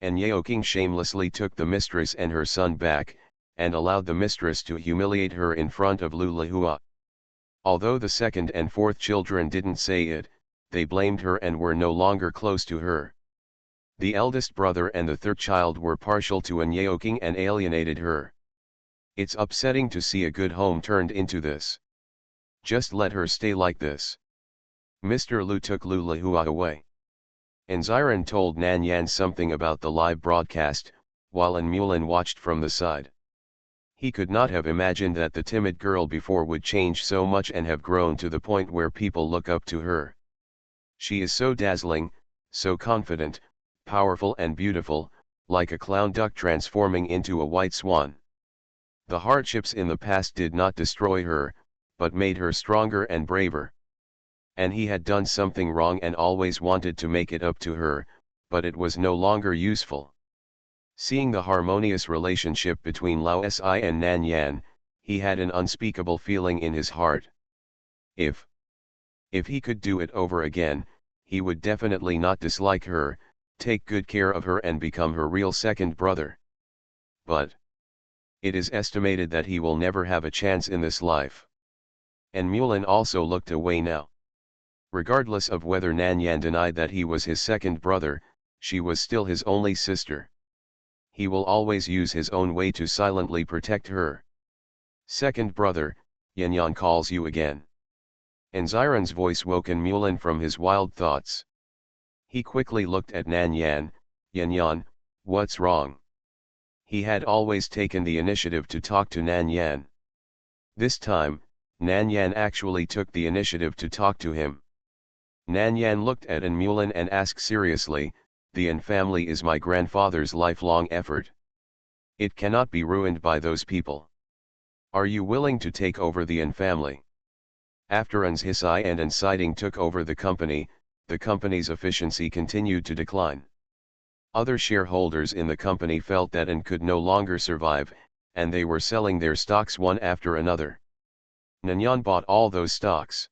And Yeoking shamelessly took the mistress and her son back, and allowed the mistress to humiliate her in front of Lulahua. Although the second and fourth children didn't say it, they blamed her and were no longer close to her. The eldest brother and the third child were partial to Yeoking and alienated her. It's upsetting to see a good home turned into this. Just let her stay like this. Mr. Lu took Lulahua away. Anziran told Nan Yan something about the live broadcast, while Mulan watched from the side. He could not have imagined that the timid girl before would change so much and have grown to the point where people look up to her. She is so dazzling, so confident, powerful and beautiful, like a clown duck transforming into a white swan. The hardships in the past did not destroy her, but made her stronger and braver. And he had done something wrong and always wanted to make it up to her, but it was no longer useful. Seeing the harmonious relationship between Lao Si and Nan Yan, he had an unspeakable feeling in his heart. If he could do it over again, he would definitely not dislike her, take good care of her and become her real second brother. But it is estimated that he will never have a chance in this life. And Mulan also looked away now. Regardless of whether Nan Yan denied that he was his second brother, she was still his only sister. He will always use his own way to silently protect her. Second brother, Yan Yan calls you again. Anziran's voice woken Mulan from his wild thoughts. He quickly looked at Nan Yan. Yan Yan, what's wrong? He had always taken the initiative to talk to Nan Yan. This time, Nan Yan actually took the initiative to talk to him. Nan Yan looked at An Mulan and asked seriously, the An family is my grandfather's lifelong effort. It cannot be ruined by those people. Are you willing to take over the An family? After An's Hisai and An Siding took over the company's efficiency continued to decline. Other shareholders in the company felt that An could no longer survive, and they were selling their stocks one after another. Nanyan bought all those stocks.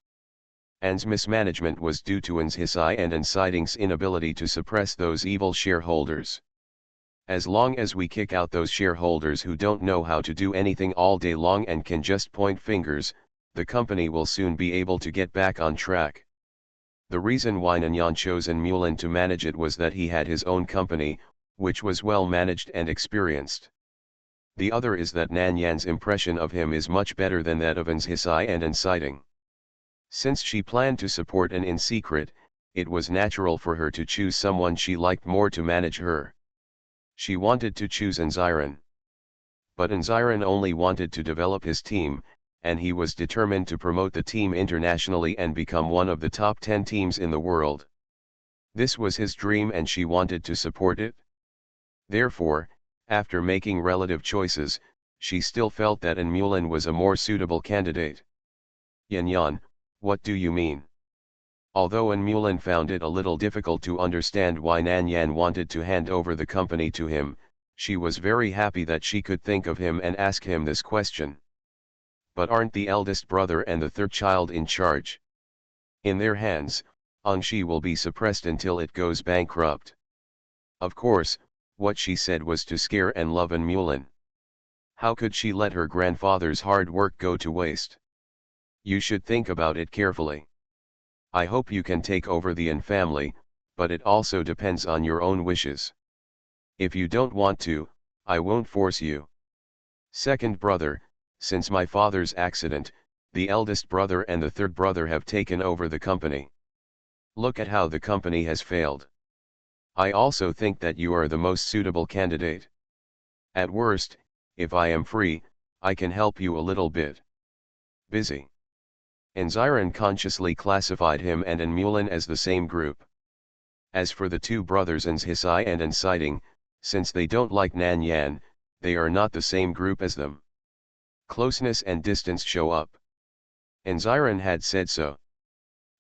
An's mismanagement was due to An's Hisai and An Siding's inability to suppress those evil shareholders. As long as we kick out those shareholders who don't know how to do anything all day long and can just point fingers, the company will soon be able to get back on track. The reason why Nanyan chose An Mulan to manage it was that he had his own company, which was well managed and experienced. The other is that Nan Yan's impression of him is much better than that of An's Hisai and An Siding. Since she planned to support An in secret, it was natural for her to choose someone she liked more to manage her. She wanted to choose Anziran. But Anziran only wanted to develop his team, and he was determined to promote the team internationally and become one of the top 10 teams in the world. This was his dream and she wanted to support it. Therefore, after making relative choices, she still felt that An Mulan was a more suitable candidate. Yan Yan, what do you mean? Although An Mulan found it a little difficult to understand why Nan Yan wanted to hand over the company to him, she was very happy that she could think of him and ask him this question. But aren't the eldest brother and the third child in charge? In their hands, Angshi will be suppressed until it goes bankrupt. Of course, what she said was to scare and love An Mulan. How could she let her grandfather's hard work go to waste? You should think about it carefully. I hope you can take over the An family, but it also depends on your own wishes. If you don't want to, I won't force you. Second brother, since my father's accident, the eldest brother and the third brother have taken over the company. Look at how the company has failed. I also think that you are the most suitable candidate. At worst, if I am free, I can help you a little bit. Busy. Anziran consciously classified him and An Mulan as the same group. As for the two brothers An's Hisai and An Siding, since they don't like Nan Yan, they are not the same group as them. Closeness and distance show up. Anziran had said so.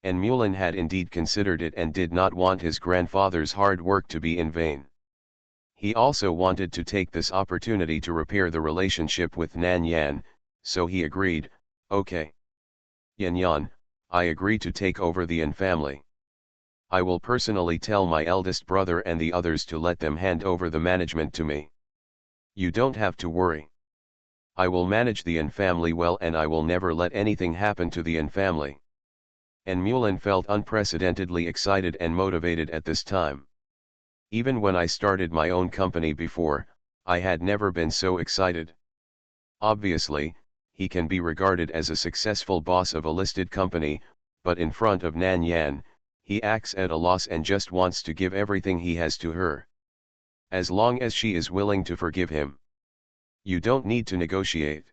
An Mulan had indeed considered it and did not want his grandfather's hard work to be in vain. He also wanted to take this opportunity to repair the relationship with Nan Yan, so he agreed, okay. Yan Yan, I agree to take over the An family. I will personally tell my eldest brother and the others to let them hand over the management to me. You don't have to worry. I will manage the An family well and I will never let anything happen to the An family. An Mulan felt unprecedentedly excited and motivated at this time. Even when I started my own company before, I had never been so excited. Obviously, he can be regarded as a successful boss of a listed company, but in front of Nan Yan, he acts at a loss and just wants to give everything he has to her. As long as she is willing to forgive him. You don't need to negotiate.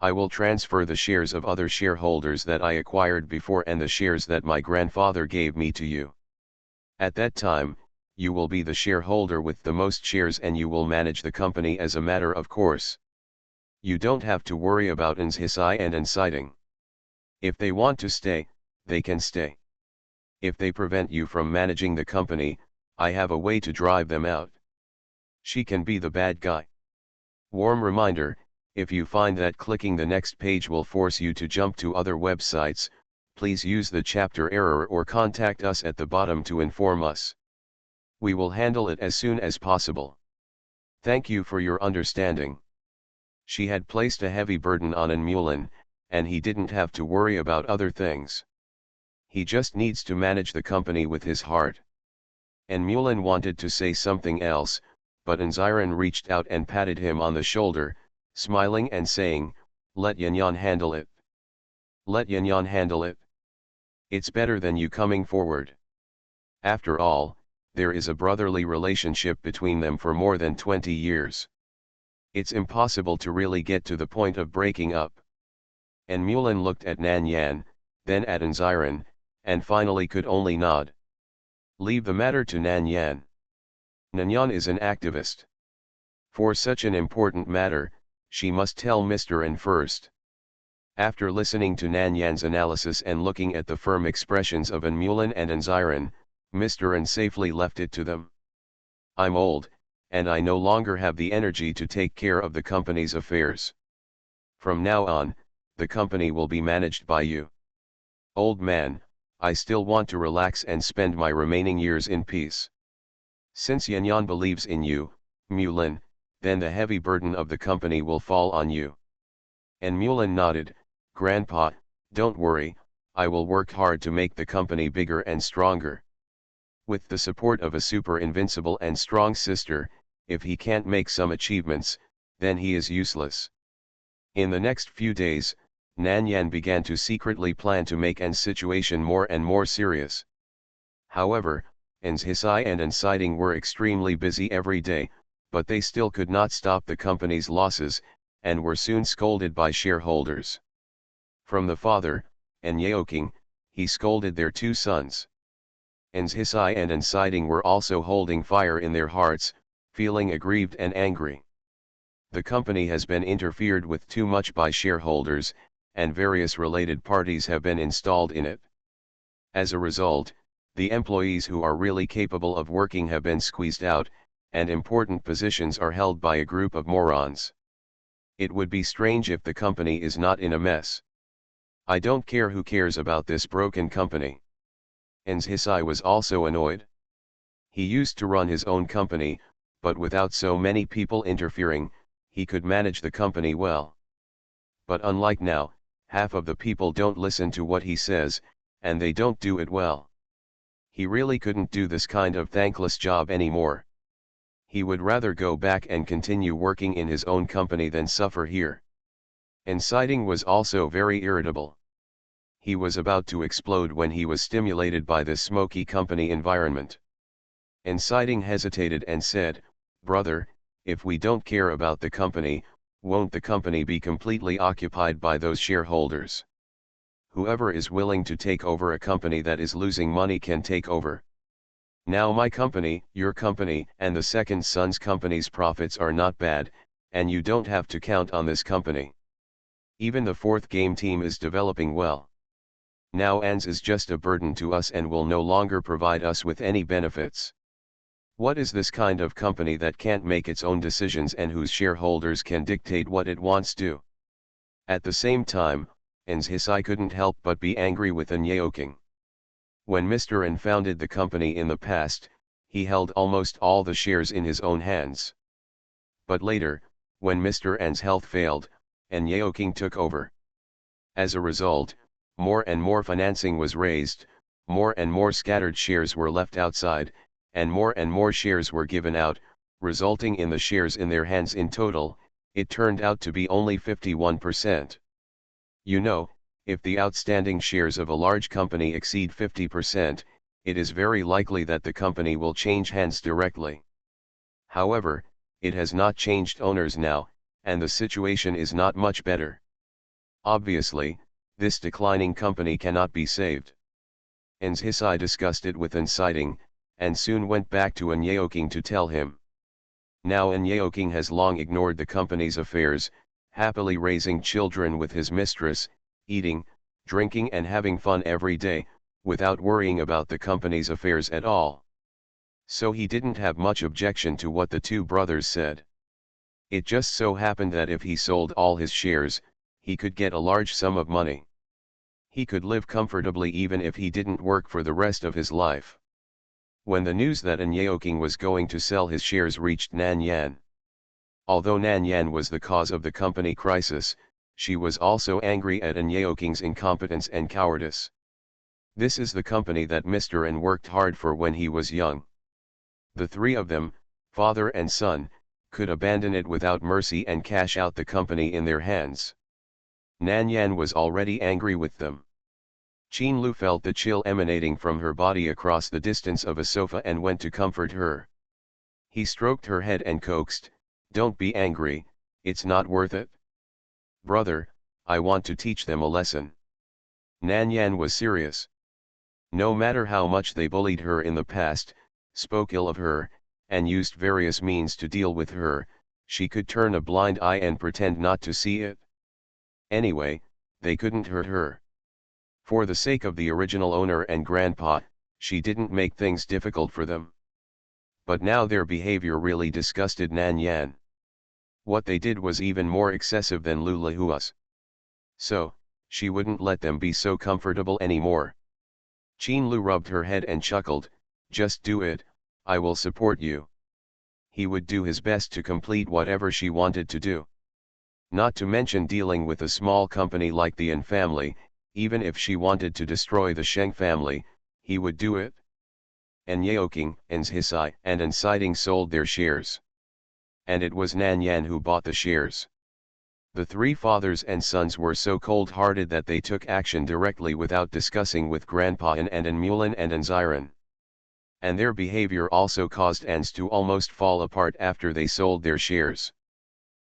I will transfer the shares of other shareholders that I acquired before and the shares that my grandfather gave me to you. At that time, you will be the shareholder with the most shares and you will manage the company as a matter of course. You don't have to worry about ancestor and inciting. If they want to stay, they can stay. If they prevent you from managing the company, I have a way to drive them out. She can be the bad guy. Warm reminder, if you find that clicking the next page will force you to jump to other websites, please use the chapter error or contact us at the bottom to inform us. We will handle it as soon as possible. Thank you for your understanding. She had placed a heavy burden on Mulin, and he didn't have to worry about other things. He just needs to manage the company with his heart. And Mulin wanted to say something else, but Anziran reached out and patted him on the shoulder, smiling and saying, "Let Yanyan handle it. Let Yanyan handle it. It's better than you coming forward." After all, there is a brotherly relationship between them for more than 20 years. It's impossible to really get to the point of breaking up. And Mulin looked at Nanyan, then at Anziran, and finally could only nod. Leave the matter to Nanyan. Nanyan is an activist. For such an important matter, she must tell Mr. N first. After listening to Nanyan's analysis and looking at the firm expressions of Mulin and Anziran, Mr. N safely left it to them. I'm old, and I no longer have the energy to take care of the company's affairs. From now on, the company will be managed by you. Old man, I still want to relax and spend my remaining years in peace. Since Yanyan believes in you, Mulin, then the heavy burden of the company will fall on you. And Mulin nodded, Grandpa, don't worry, I will work hard to make the company bigger and stronger. With the support of a super invincible and strong sister, if he can't make some achievements, then he is useless. In the next few days, Nanyan began to secretly plan to make An's situation more and more serious. However, An's Hisai and inciting were extremely busy every day, but they still could not stop the company's losses, and were soon scolded by shareholders. From the father, An Yeoking, he scolded their two sons. An's Hisai and inciting were also holding fire in their hearts, feeling aggrieved and angry. The company has been interfered with too much by shareholders, and various related parties have been installed in it. As a result, the employees who are really capable of working have been squeezed out, and important positions are held by a group of morons. It would be strange if the company is not in a mess. I don't care who cares about this broken company. An's Hisai was also annoyed. He used to run his own company, but without so many people interfering, he could manage the company well. But unlike now, half of the people don't listen to what he says, and they don't do it well. He really couldn't do this kind of thankless job anymore. He would rather go back and continue working in his own company than suffer here. Inciting was also very irritable. He was about to explode when he was stimulated by this smoky company environment. Inciting hesitated and said, "Brother, if we don't care about the company, won't the company be completely occupied by those shareholders? Whoever is willing to take over a company that is losing money can take over. Now my company, your company, and the second son's company's profits are not bad, and you don't have to count on this company. Even the fourth game team is developing well. Now An's is just a burden to us and will no longer provide us with any benefits. What is this kind of company that can't make its own decisions and whose shareholders can dictate what it wants to?" At the same time, An's Hisai couldn't help but be angry with An Yeoking. When Mr. An founded the company in the past, he held almost all the shares in his own hands. But later, when Mr. An's health failed, An Yeoking took over. As a result, more and more financing was raised, more and more scattered shares were left outside, and more shares were given out, resulting in the shares in their hands in total, it turned out to be only 51%. You know, if the outstanding shares of a large company exceed 50%, it is very likely that the company will change hands directly. However, it has not changed owners now, and the situation is not much better. Obviously, this declining company cannot be saved. Hisai discussed it with Inciting, and soon went back to Yeoking to tell him. Now Yeoking has long ignored the company's affairs, happily raising children with his mistress, eating, drinking and having fun every day, without worrying about the company's affairs at all. So he didn't have much objection to what the two brothers said. It just so happened that if he sold all his shares, he could get a large sum of money. He could live comfortably even if he didn't work for the rest of his life. When the news that Yeoking was going to sell his shares reached Nan Yan. Although Nan Yan was the cause of the company crisis, she was also angry at Yeoking's incompetence and cowardice. This is the company that Mr. N worked hard for when he was young. The three of them, father and son, could abandon it without mercy and cash out the company in their hands. Nan Yan was already angry with them. Qin Lu felt the chill emanating from her body across the distance of a sofa and went to comfort her. He stroked her head and coaxed, "Don't be angry, it's not worth it. Brother, I want to teach them a lesson." Nan Yan was serious. No matter how much they bullied her in the past, spoke ill of her, and used various means to deal with her, she could turn a blind eye and pretend not to see it. Anyway, they couldn't hurt her. For the sake of the original owner and grandpa, she didn't make things difficult for them. But now their behavior really disgusted Nan Yan. What they did was even more excessive than Lulahua's. So, she wouldn't let them be so comfortable anymore. Qin Lu rubbed her head and chuckled, "Just do it, I will support you." He would do his best to complete whatever she wanted to do. Not to mention dealing with a small company like the N family, even if she wanted to destroy the Sheng family, he would do it. Yeoking, Hisai and Inciting sold their shares. And it was Nan Yan who bought the shares. The three fathers and sons were so cold-hearted that they took action directly without discussing with Grandpa and Mulin and Ziren. And their behavior also caused Ans to almost fall apart after they sold their shares.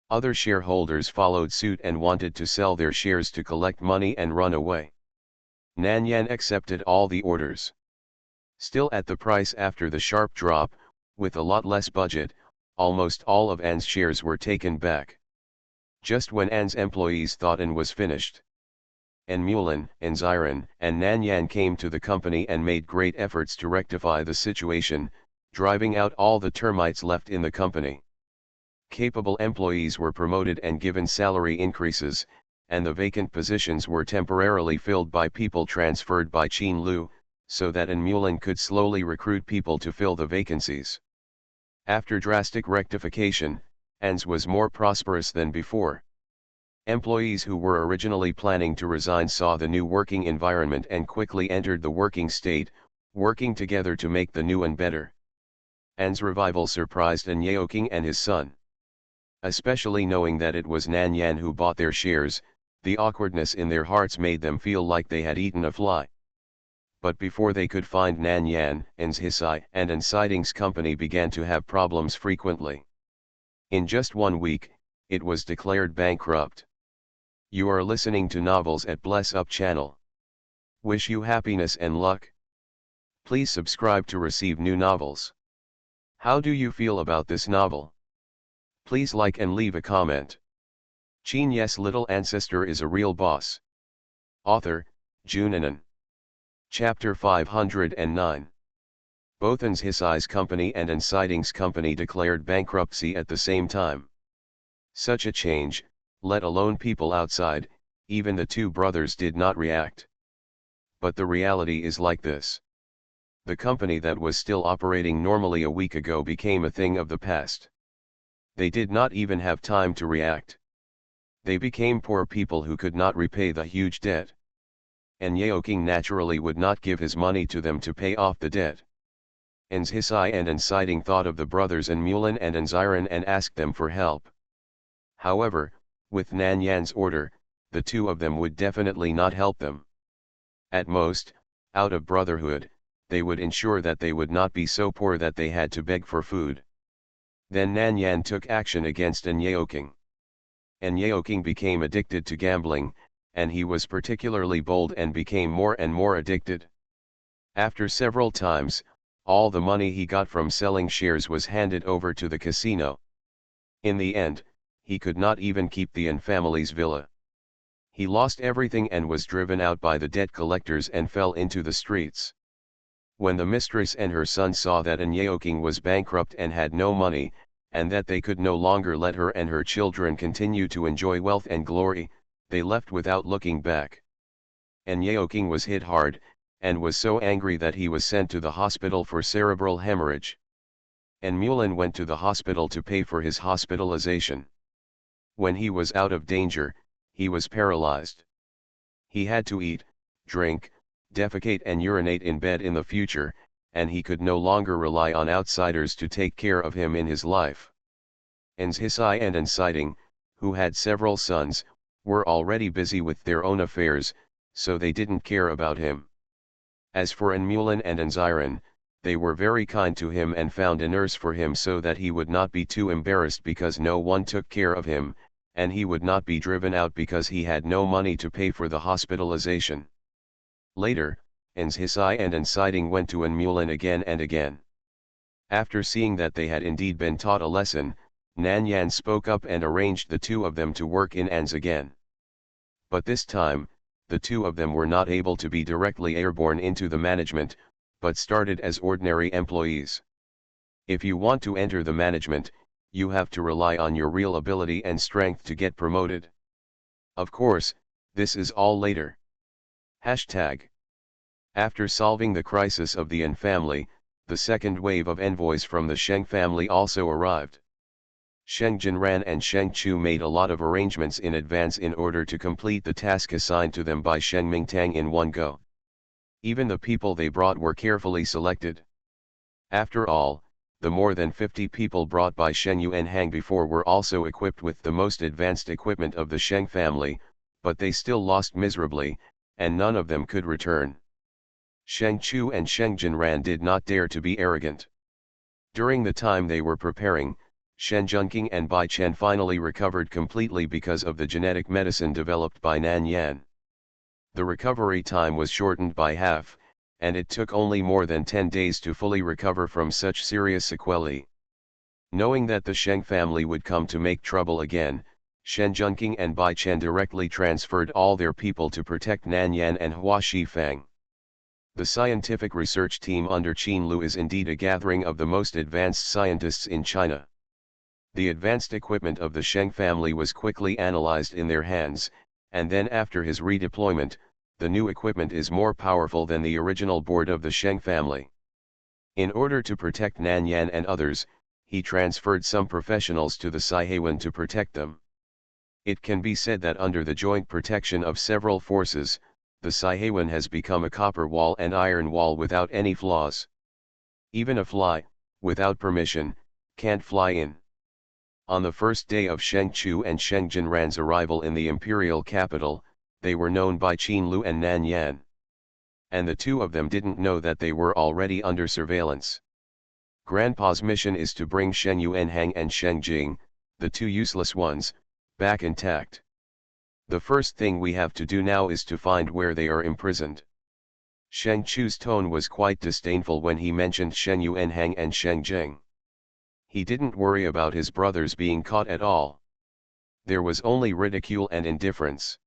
Other shareholders followed suit and wanted to sell their shares to collect money and run away. Nan Yan accepted all the orders. Still at the price after the sharp drop, with a lot less budget, almost all of An's shares were taken back. Just when An's employees thought An was finished. Mulin, Ziren, and Nan Yan came to the company and made great efforts to rectify the situation, driving out all the termites left in the company. Capable employees were promoted and given salary increases, and the vacant positions were temporarily filled by people transferred by Qin Lu, so that Mulin could slowly recruit people to fill the vacancies. After drastic rectification, Ans was more prosperous than before. Employees who were originally planning to resign saw the new working environment and quickly entered the working state, working together to make the new and better. Ans revival surprised Yeoking and his son. Especially knowing that it was Nan Yan who bought their shares, the awkwardness in their hearts made them feel like they had eaten a fly. But before they could find Nan Yan, Hisai and Inciting's company began to have problems frequently. In just 1 week, it was declared bankrupt. You are listening to Novels at Bless Up channel. Wish you happiness and luck. Please subscribe to receive new novels. How do you feel about this novel? Please like and leave a comment. Qin Ye's little ancestor is a real boss. Author, Junanan. Chapter 509. Both Hisai's company and Inciting's company declared bankruptcy at the same time. Such a change, let alone people outside, even the two brothers did not react. But the reality is like this. The company that was still operating normally a week ago became a thing of the past. They did not even have time to react. They became poor people who could not repay the huge debt. And Yeoking naturally would not give his money to them to pay off the debt. Hisai and Inciting thought of the brothers Mulin and Ziren and asked them for help. However, with Nan Yan's order, the two of them would definitely not help them. At most, out of brotherhood, they would ensure that they would not be so poor that they had to beg for food. Then Nan Yan took action against Yeoking. And Yeoking became addicted to gambling, and he was particularly bold and became more and more addicted. After several times, all the money he got from selling shares was handed over to the casino. In the end, he could not even keep the Yin family's villa. He lost everything and was driven out by the debt collectors and fell into the streets. When the mistress and her son saw that Yeoking was bankrupt and had no money, and that they could no longer let her and her children continue to enjoy wealth and glory, they left without looking back. Yeoking was hit hard, and was so angry that he was sent to the hospital for cerebral hemorrhage. Mulin went to the hospital to pay for his hospitalization. When he was out of danger, he was paralyzed. He had to eat, drink, defecate and urinate in bed in the future, and he could no longer rely on outsiders to take care of him in his life. Hisai and Ansiding, who had several sons, were already busy with their own affairs, so they didn't care about him. As for Mulin and Anziran, they were very kind to him and found a nurse for him so that he would not be too embarrassed because no one took care of him, and he would not be driven out because he had no money to pay for the hospitalization. Later, Hisai and Ansiding went to Mulin again and again. After seeing that they had indeed been taught a lesson, Nanyan spoke up and arranged the two of them to work in Ans again. But this time, the two of them were not able to be directly airborne into the management, but started as ordinary employees. If you want to enter the management, you have to rely on your real ability and strength to get promoted. Of course, this is all later. Hashtag. After solving the crisis of the Yin family, the second wave of envoys from the Sheng family also arrived. Sheng Jinran and Sheng Chu made a lot of arrangements in advance in order to complete the task assigned to them by Sheng Mingtang in one go. Even the people they brought were carefully selected. After all, the more than 50 people brought by Sheng Yuanhang before were also equipped with the most advanced equipment of the Sheng family, but they still lost miserably, and none of them could return. Sheng Chu and Sheng Jinran did not dare to be arrogant. During the time they were preparing, Shen Junqing and Bai Chen finally recovered completely because of the genetic medicine developed by Nan Yan. The recovery time was shortened by half, and it took only more than 10 days to fully recover from such serious sequelae. Knowing that the Sheng family would come to make trouble again, Shen Junqing and Bai Chen directly transferred all their people to protect Nanyan and Hua Shifang. The scientific research team under Qin Lu is indeed a gathering of the most advanced scientists in China. The advanced equipment of the Sheng family was quickly analyzed in their hands, and then after his redeployment, the new equipment is more powerful than the original board of the Sheng family. In order to protect Nanyan and others, he transferred some professionals to the Saihewan to protect them. It can be said that under the joint protection of several forces, the Saihewan has become a copper wall and iron wall without any flaws. Even a fly, without permission, can't fly in. On the first day of Sheng Chu and Sheng Jinran's arrival in the imperial capital, they were known by Qin Lu and Nan Yan. And the two of them didn't know that they were already under surveillance. Grandpa's mission is to bring Shen Yuanhang and Sheng Jing, the two useless ones, back intact. The first thing we have to do now is to find where they are imprisoned. Sheng Chu's tone was quite disdainful when he mentioned Shen Yuanhang and Sheng Jing. He didn't worry about his brothers being caught at all. There was only ridicule and indifference.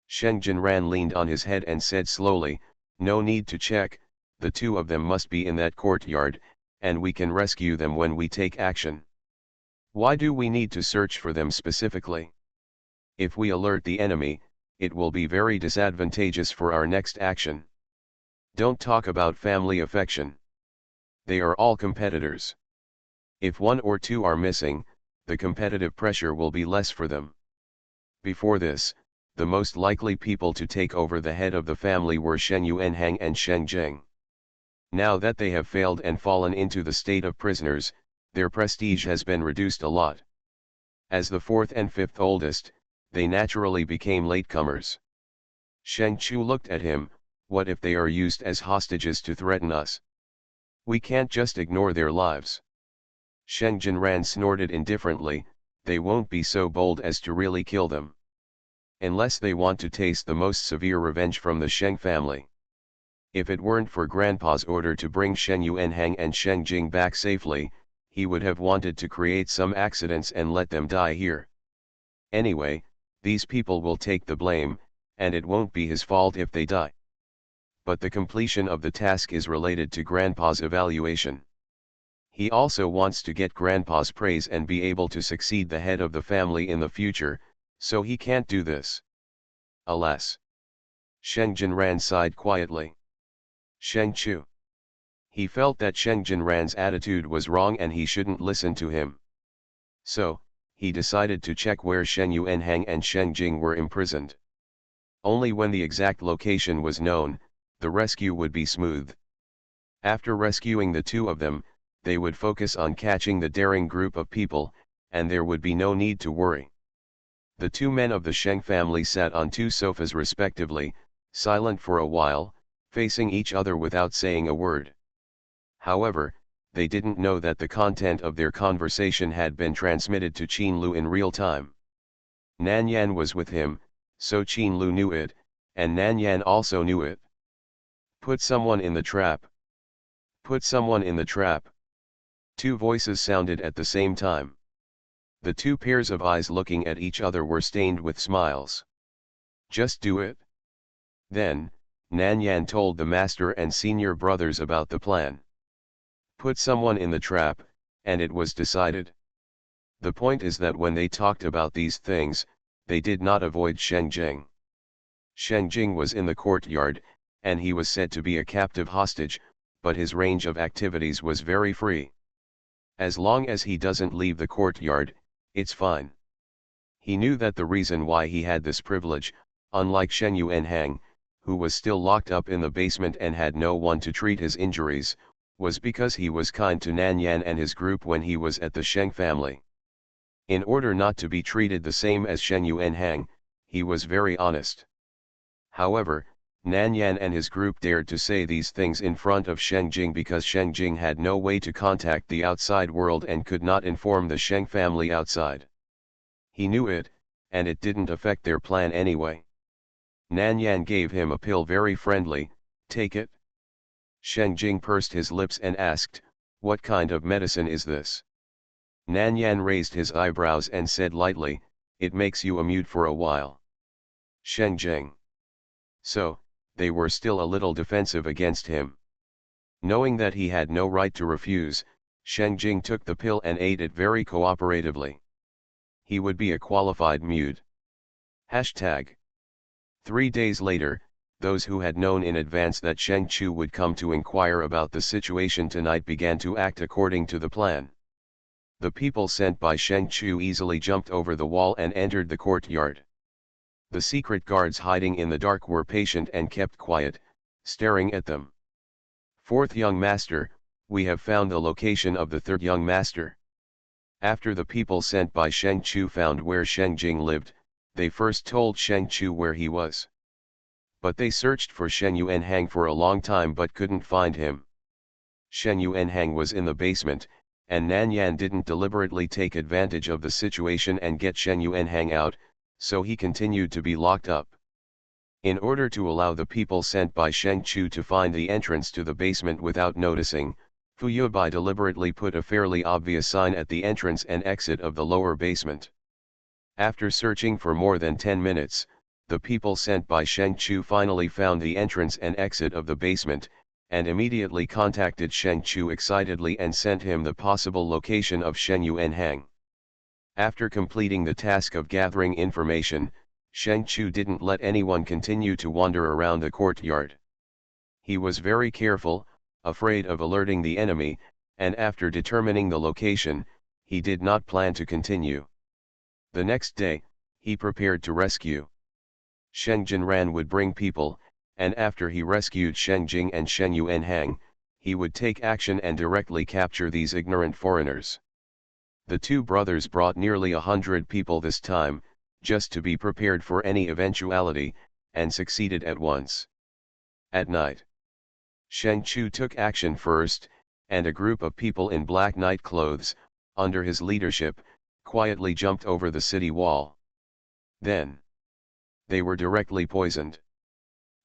Sheng Jinran leaned on his head and said slowly, "No need to check, the two of them must be in that courtyard, and we can rescue them when we take action. Why do we need to search for them specifically? If we alert the enemy, it will be very disadvantageous for our next action. Don't talk about family affection. They are all competitors. If one or two are missing, the competitive pressure will be less for them." Before this, the most likely people to take over the head of the family were Shen Yuanhang and Sheng Jing. Now that they have failed and fallen into the state of prisoners, their prestige has been reduced a lot. As the fourth and fifth oldest, they naturally became latecomers. Sheng Chu looked at him. What if they are used as hostages to threaten us? We can't just ignore their lives. Sheng Jinran snorted indifferently, they won't be so bold as to really kill them. Unless they want to taste the most severe revenge from the Sheng family. If it weren't for Grandpa's order to bring Shen Yuanhang and Sheng Jing back safely, he would have wanted to create some accidents and let them die here. Anyway, these people will take the blame, and it won't be his fault if they die. But the completion of the task is related to Grandpa's evaluation. He also wants to get Grandpa's praise and be able to succeed the head of the family in the future, so he can't do this. Alas! Sheng Jinran sighed quietly. Sheng Chu. He felt that Sheng Jinran's attitude was wrong and he shouldn't listen to him. So, he decided to check where Shen Yuanhang and Sheng Jing were imprisoned. Only when the exact location was known, the rescue would be smooth. After rescuing the two of them, they would focus on catching the daring group of people, and there would be no need to worry. The two men of the Sheng family sat on two sofas respectively, silent for a while, facing each other without saying a word. However, they didn't know that the content of their conversation had been transmitted to Qin Lu in real time. Nan Yan was with him, so Qin Lu knew it, and Nan Yan also knew it. Put someone in the trap. Put someone in the trap. Two voices sounded at the same time. The two pairs of eyes looking at each other were stained with smiles. Just do it. Then, Nan Yan told the master and senior brothers about the plan. Put someone in the trap, and it was decided. The point is that when they talked about these things, they did not avoid Sheng Jing. Sheng Jing was in the courtyard, and he was said to be a captive hostage, but his range of activities was very free. As long as he doesn't leave the courtyard, it's fine. He knew that the reason why he had this privilege, unlike Shen Yuanhang, who was still locked up in the basement and had no one to treat his injuries, was because he was kind to Nan Yan and his group when he was at the Sheng family. In order not to be treated the same as Shen Yuanhang, he was very honest. However, Nan Yan and his group dared to say these things in front of Sheng Jing because Sheng Jing had no way to contact the outside world and could not inform the Sheng family outside. He knew it, and it didn't affect their plan anyway. Nan Yan gave him a pill very friendly, take it. Sheng Jing pursed his lips and asked, what kind of medicine is this? Nan Yan raised his eyebrows and said lightly, it makes you a mute for a while. Sheng Jing. So, they were still a little defensive against him. Knowing that he had no right to refuse, Sheng Jing took the pill and ate it very cooperatively. He would be a qualified mute. Hashtag. 3 days later, those who had known in advance that Sheng Chu would come to inquire about the situation tonight began to act according to the plan. The people sent by Sheng Chu easily jumped over the wall and entered the courtyard. The secret guards hiding in the dark were patient and kept quiet, staring at them. Fourth young master, we have found the location of the third young master. After the people sent by Sheng Chu found where Sheng Jing lived, they first told Sheng Chu where he was. But they searched for Shen Yuanhang for a long time but couldn't find him. Shen Yuanhang was in the basement, and Nan Yan didn't deliberately take advantage of the situation and get Shen Yuanhang out, so he continued to be locked up. In order to allow the people sent by Sheng Chu to find the entrance to the basement without noticing, Fu Yubai deliberately put a fairly obvious sign at the entrance and exit of the lower basement. After searching for more than 10 minutes, the people sent by Sheng Chu finally found the entrance and exit of the basement, and immediately contacted Sheng Chu excitedly and sent him the possible location of Shen Yuanhang. After completing the task of gathering information, Sheng Chu didn't let anyone continue to wander around the courtyard. He was very careful, afraid of alerting the enemy, and after determining the location, he did not plan to continue. The next day, he prepared to rescue. Sheng Jinran would bring people, and after he rescued Sheng Jing and Shen Yuanhang, he would take action and directly capture these ignorant foreigners. The two brothers brought nearly 100 people this time, just to be prepared for any eventuality, and succeeded at once. At night, Sheng Chu took action first, and a group of people in black night clothes, under his leadership, quietly jumped over the city wall. Then, they were directly poisoned.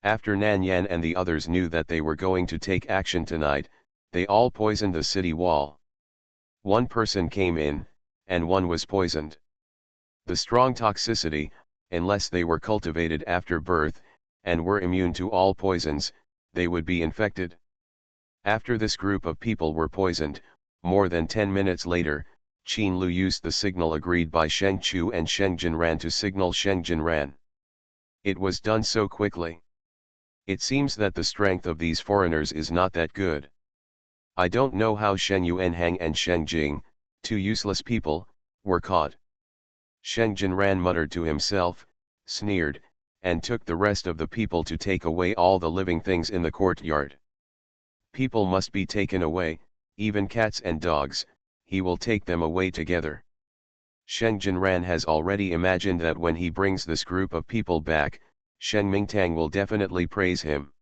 After Nan Yan and the others knew that they were going to take action tonight, they all poisoned the city wall. One person came in, and one was poisoned. The strong toxicity, unless they were cultivated after birth, and were immune to all poisons, they would be infected. After this group of people were poisoned, more than 10 minutes later, Qin Lu used the signal agreed by Sheng Chu and Sheng Jinran to signal Sheng Jinran. It was done so quickly. It seems that the strength of these foreigners is not that good. I don't know how Sheng Yuanhang and Sheng Jing, two useless people, were caught. Sheng Jinran muttered to himself, sneered, and took the rest of the people to take away all the living things in the courtyard. People must be taken away, even cats and dogs, he will take them away together. Sheng Jinran has already imagined that when he brings this group of people back, Sheng Mingtang will definitely praise him.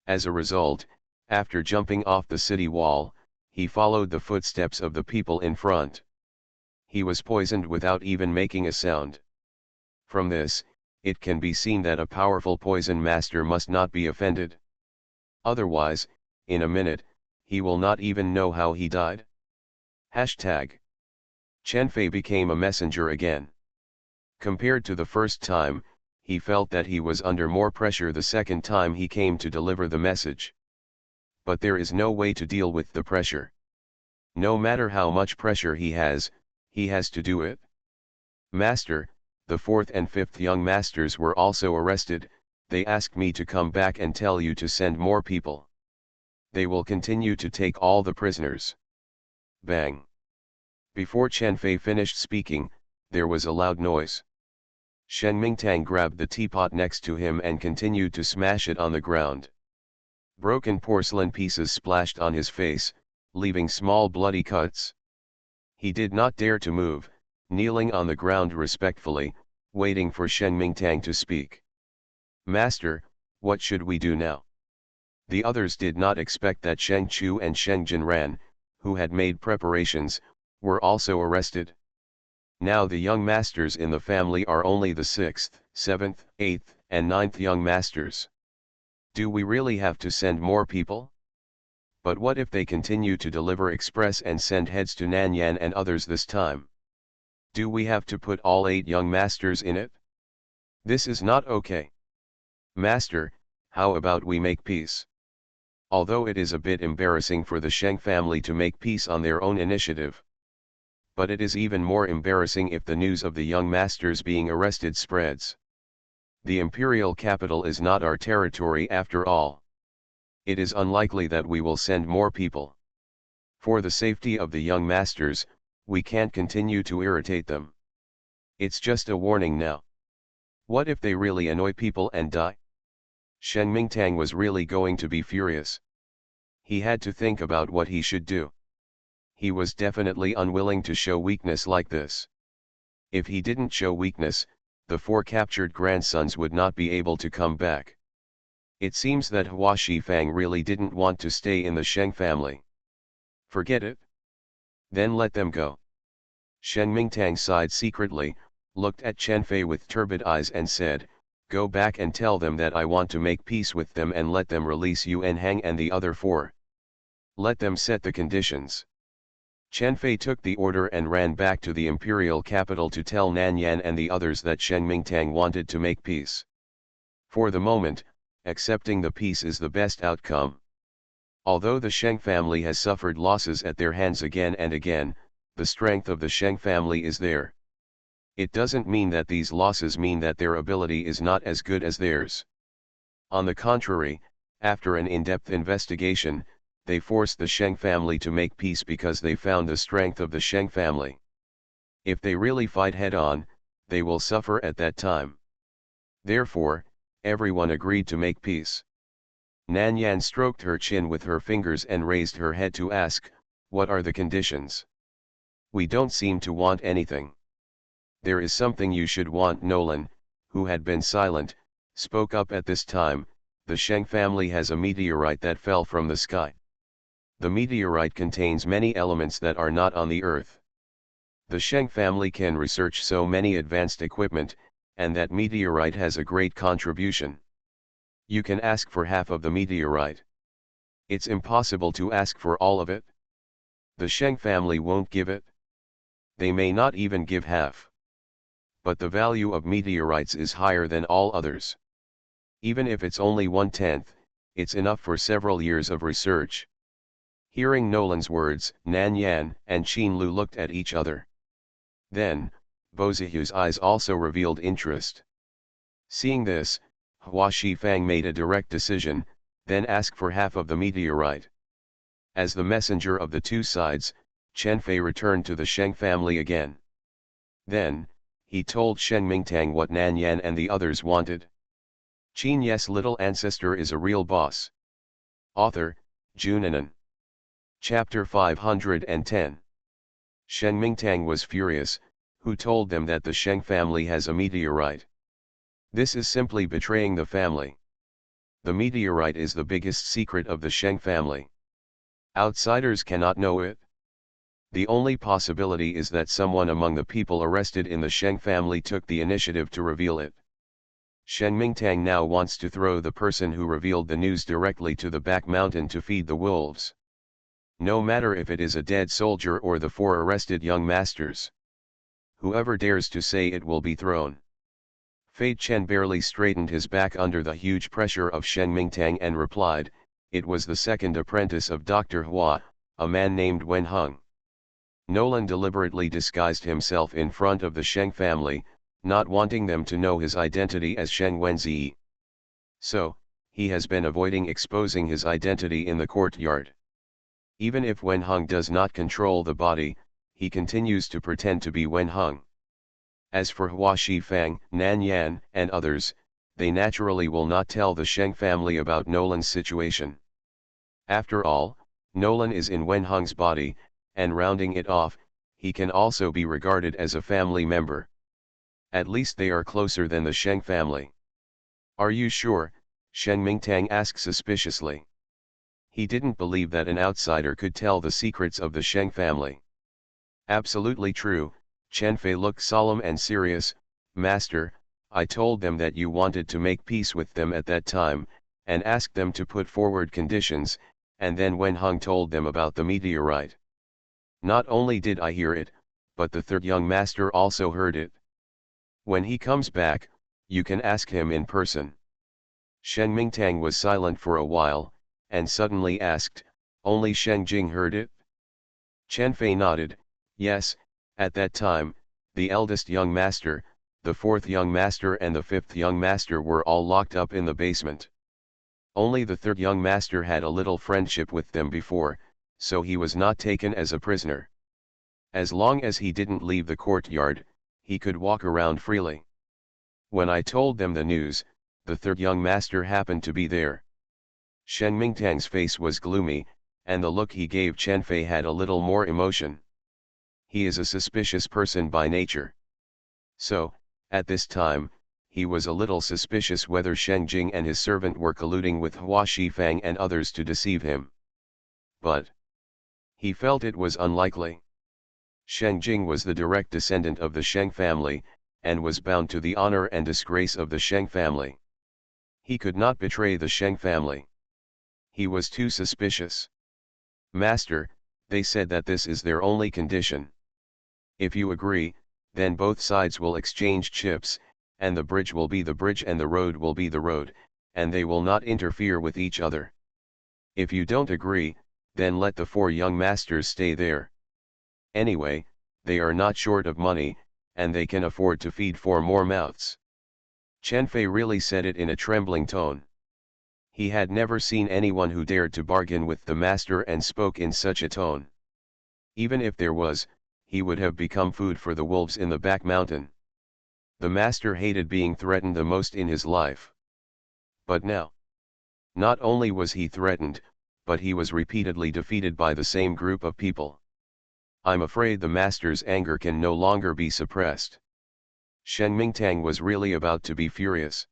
As a result, after jumping off the city wall, he followed the footsteps of the people in front. He was poisoned without even making a sound. From this, it can be seen that a powerful poison master must not be offended. Otherwise, in a minute, he will not even know how he died. Hashtag. Chen Fei became a messenger again. Compared to the first time, he felt that he was under more pressure the second time he came to deliver the message. But there is no way to deal with the pressure. No matter how much pressure he has to do it. Master, the fourth and fifth young masters were also arrested. They asked me to come back and tell you to send more people. They will continue to take all the prisoners. Bang. Before Chen Fei finished speaking, there was a loud noise. Shen Mingtang grabbed the teapot next to him and continued to smash it on the ground. Broken porcelain pieces splashed on his face, leaving small bloody cuts. He did not dare to move, kneeling on the ground respectfully, waiting for Shen Mingtang to speak. Master, what should we do now? The others did not expect that Sheng Chu and Sheng Jinran, who had made preparations, were also arrested. Now the young masters in the family are only the 6th, 7th, 8th, and 9th young masters. Do we really have to send more people? But what if they continue to deliver express and send heads to Nanyan and others this time? Do we have to put all 8 young masters in it? This is not okay. Master, how about we make peace? Although it is a bit embarrassing for the Sheng family to make peace on their own initiative. But it is even more embarrassing if the news of the young masters being arrested spreads. The imperial capital is not our territory after all. It is unlikely that we will send more people. For the safety of the young masters, we can't continue to irritate them. It's just a warning now. What if they really annoy people and die? Shen Mingtang was really going to be furious. He had to think about what he should do. He was definitely unwilling to show weakness like this. If he didn't show weakness, the 4 captured grandsons would not be able to come back. It seems that Hua Shifang really didn't want to stay in the Sheng family. Forget it. Then let them go. Shen Mingtang sighed secretly, looked at Chen Fei with turbid eyes and said, "Go back and tell them that I want to make peace with them and let them release Yuan Hang and the other 4. Let them set the conditions." Chen Fei took the order and ran back to the imperial capital to tell Nanyan and the others that Shen Mingtang wanted to make peace. For the moment, accepting the peace is the best outcome. Although the Sheng family has suffered losses at their hands again and again, the strength of the Sheng family is there. It doesn't mean that these losses mean that their ability is not as good as theirs. On the contrary, after an in-depth investigation, they forced the Sheng family to make peace because they found the strength of the Sheng family. If they really fight head-on, they will suffer at that time. Therefore, everyone agreed to make peace. Nanyan stroked her chin with her fingers and raised her head to ask, "What are the conditions? We don't seem to want anything." "There is something you should want." Nolan, who had been silent, spoke up at this time. "The Sheng family has a meteorite that fell from the sky. The meteorite contains many elements that are not on the earth. The Sheng family can research so many advanced equipment, and that meteorite has a great contribution. You can ask for half of the meteorite. It's impossible to ask for all of it. The Sheng family won't give it. They may not even give half. But the value of meteorites is higher than all others. Even if it's only 1/10, it's enough for several years of research. Hearing Nolan's words, Nan Yan and Qin Lu looked at each other. Then, Bo Zihu's eyes also revealed interest. Seeing this, Hua Shifang made a direct decision, then asked for half of the meteorite. As the messenger of the two sides, Chen Fei returned to the Sheng family again. Then, he told Sheng Mingtang what Nan Yan and the others wanted. Qin Ye's little ancestor is a real boss. Author, Junanan. Chapter 510. Sheng Mingtang was furious, who told them that the Sheng family has a meteorite. This is simply betraying the family. The meteorite is the biggest secret of the Sheng family. Outsiders cannot know it. The only possibility is that someone among the people arrested in the Sheng family took the initiative to reveal it. Sheng Mingtang now wants to throw the person who revealed the news directly to the back mountain to feed the wolves. No matter if it is a dead soldier or the 4 arrested young masters. Whoever dares to say it will be thrown. Fei Chen barely straightened his back under the huge pressure of Sheng Mingtang and replied, it was the second apprentice of Dr. Hua, a man named Wen Heng. Nolan deliberately disguised himself in front of the Sheng family, not wanting them to know his identity as Sheng Wenzi. So, he has been avoiding exposing his identity in the courtyard. Even if Wen Heng does not control the body, he continues to pretend to be Wen Heng. As for Hua Shifang, Nan Yan, and others, they naturally will not tell the Sheng family about Nolan's situation. After all, Nolan is in Wen Heng's body, and rounding it off, he can also be regarded as a family member. At least they are closer than the Sheng family. Are you sure? Sheng Mingtang asked suspiciously. He didn't believe that an outsider could tell the secrets of the Sheng family. Absolutely true, Chen Fei looked solemn and serious. Master, I told them that you wanted to make peace with them at that time, and asked them to put forward conditions, and then Wen Heng told them about the meteorite. Not only did I hear it, but the 3rd young master also heard it. When he comes back, you can ask him in person. Sheng Mingtang was silent for a while, and suddenly asked, only Sheng Jing heard it? Chen Fei nodded, yes, at that time, the eldest young master, the 4th young master and the 5th young master were all locked up in the basement. Only the 3rd young master had a little friendship with them before, so he was not taken as a prisoner. As long as he didn't leave the courtyard, he could walk around freely. When I told them the news, the 3rd young master happened to be there. Sheng Mingtang's face was gloomy, and the look he gave Chen Fei had a little more emotion. He is a suspicious person by nature. So, at this time, he was a little suspicious whether Sheng Jing and his servant were colluding with Hua Shifang and others to deceive him. But he felt it was unlikely. Sheng Jing was the direct descendant of the Sheng family, and was bound to the honor and disgrace of the Sheng family. He could not betray the Sheng family. He was too suspicious. Master, they said that this is their only condition. If you agree, then both sides will exchange chips, and the bridge will be the bridge and the road will be the road, and they will not interfere with each other. If you don't agree, then let the 4 young masters stay there. Anyway, they are not short of money, and they can afford to feed 4 more mouths. Chen Fei really said it in a trembling tone. He had never seen anyone who dared to bargain with the master and spoke in such a tone. Even if there was, he would have become food for the wolves in the back mountain. The master hated being threatened the most in his life. But now, not only was he threatened, but he was repeatedly defeated by the same group of people. I'm afraid the master's anger can no longer be suppressed. Sheng Mingtang was really about to be furious.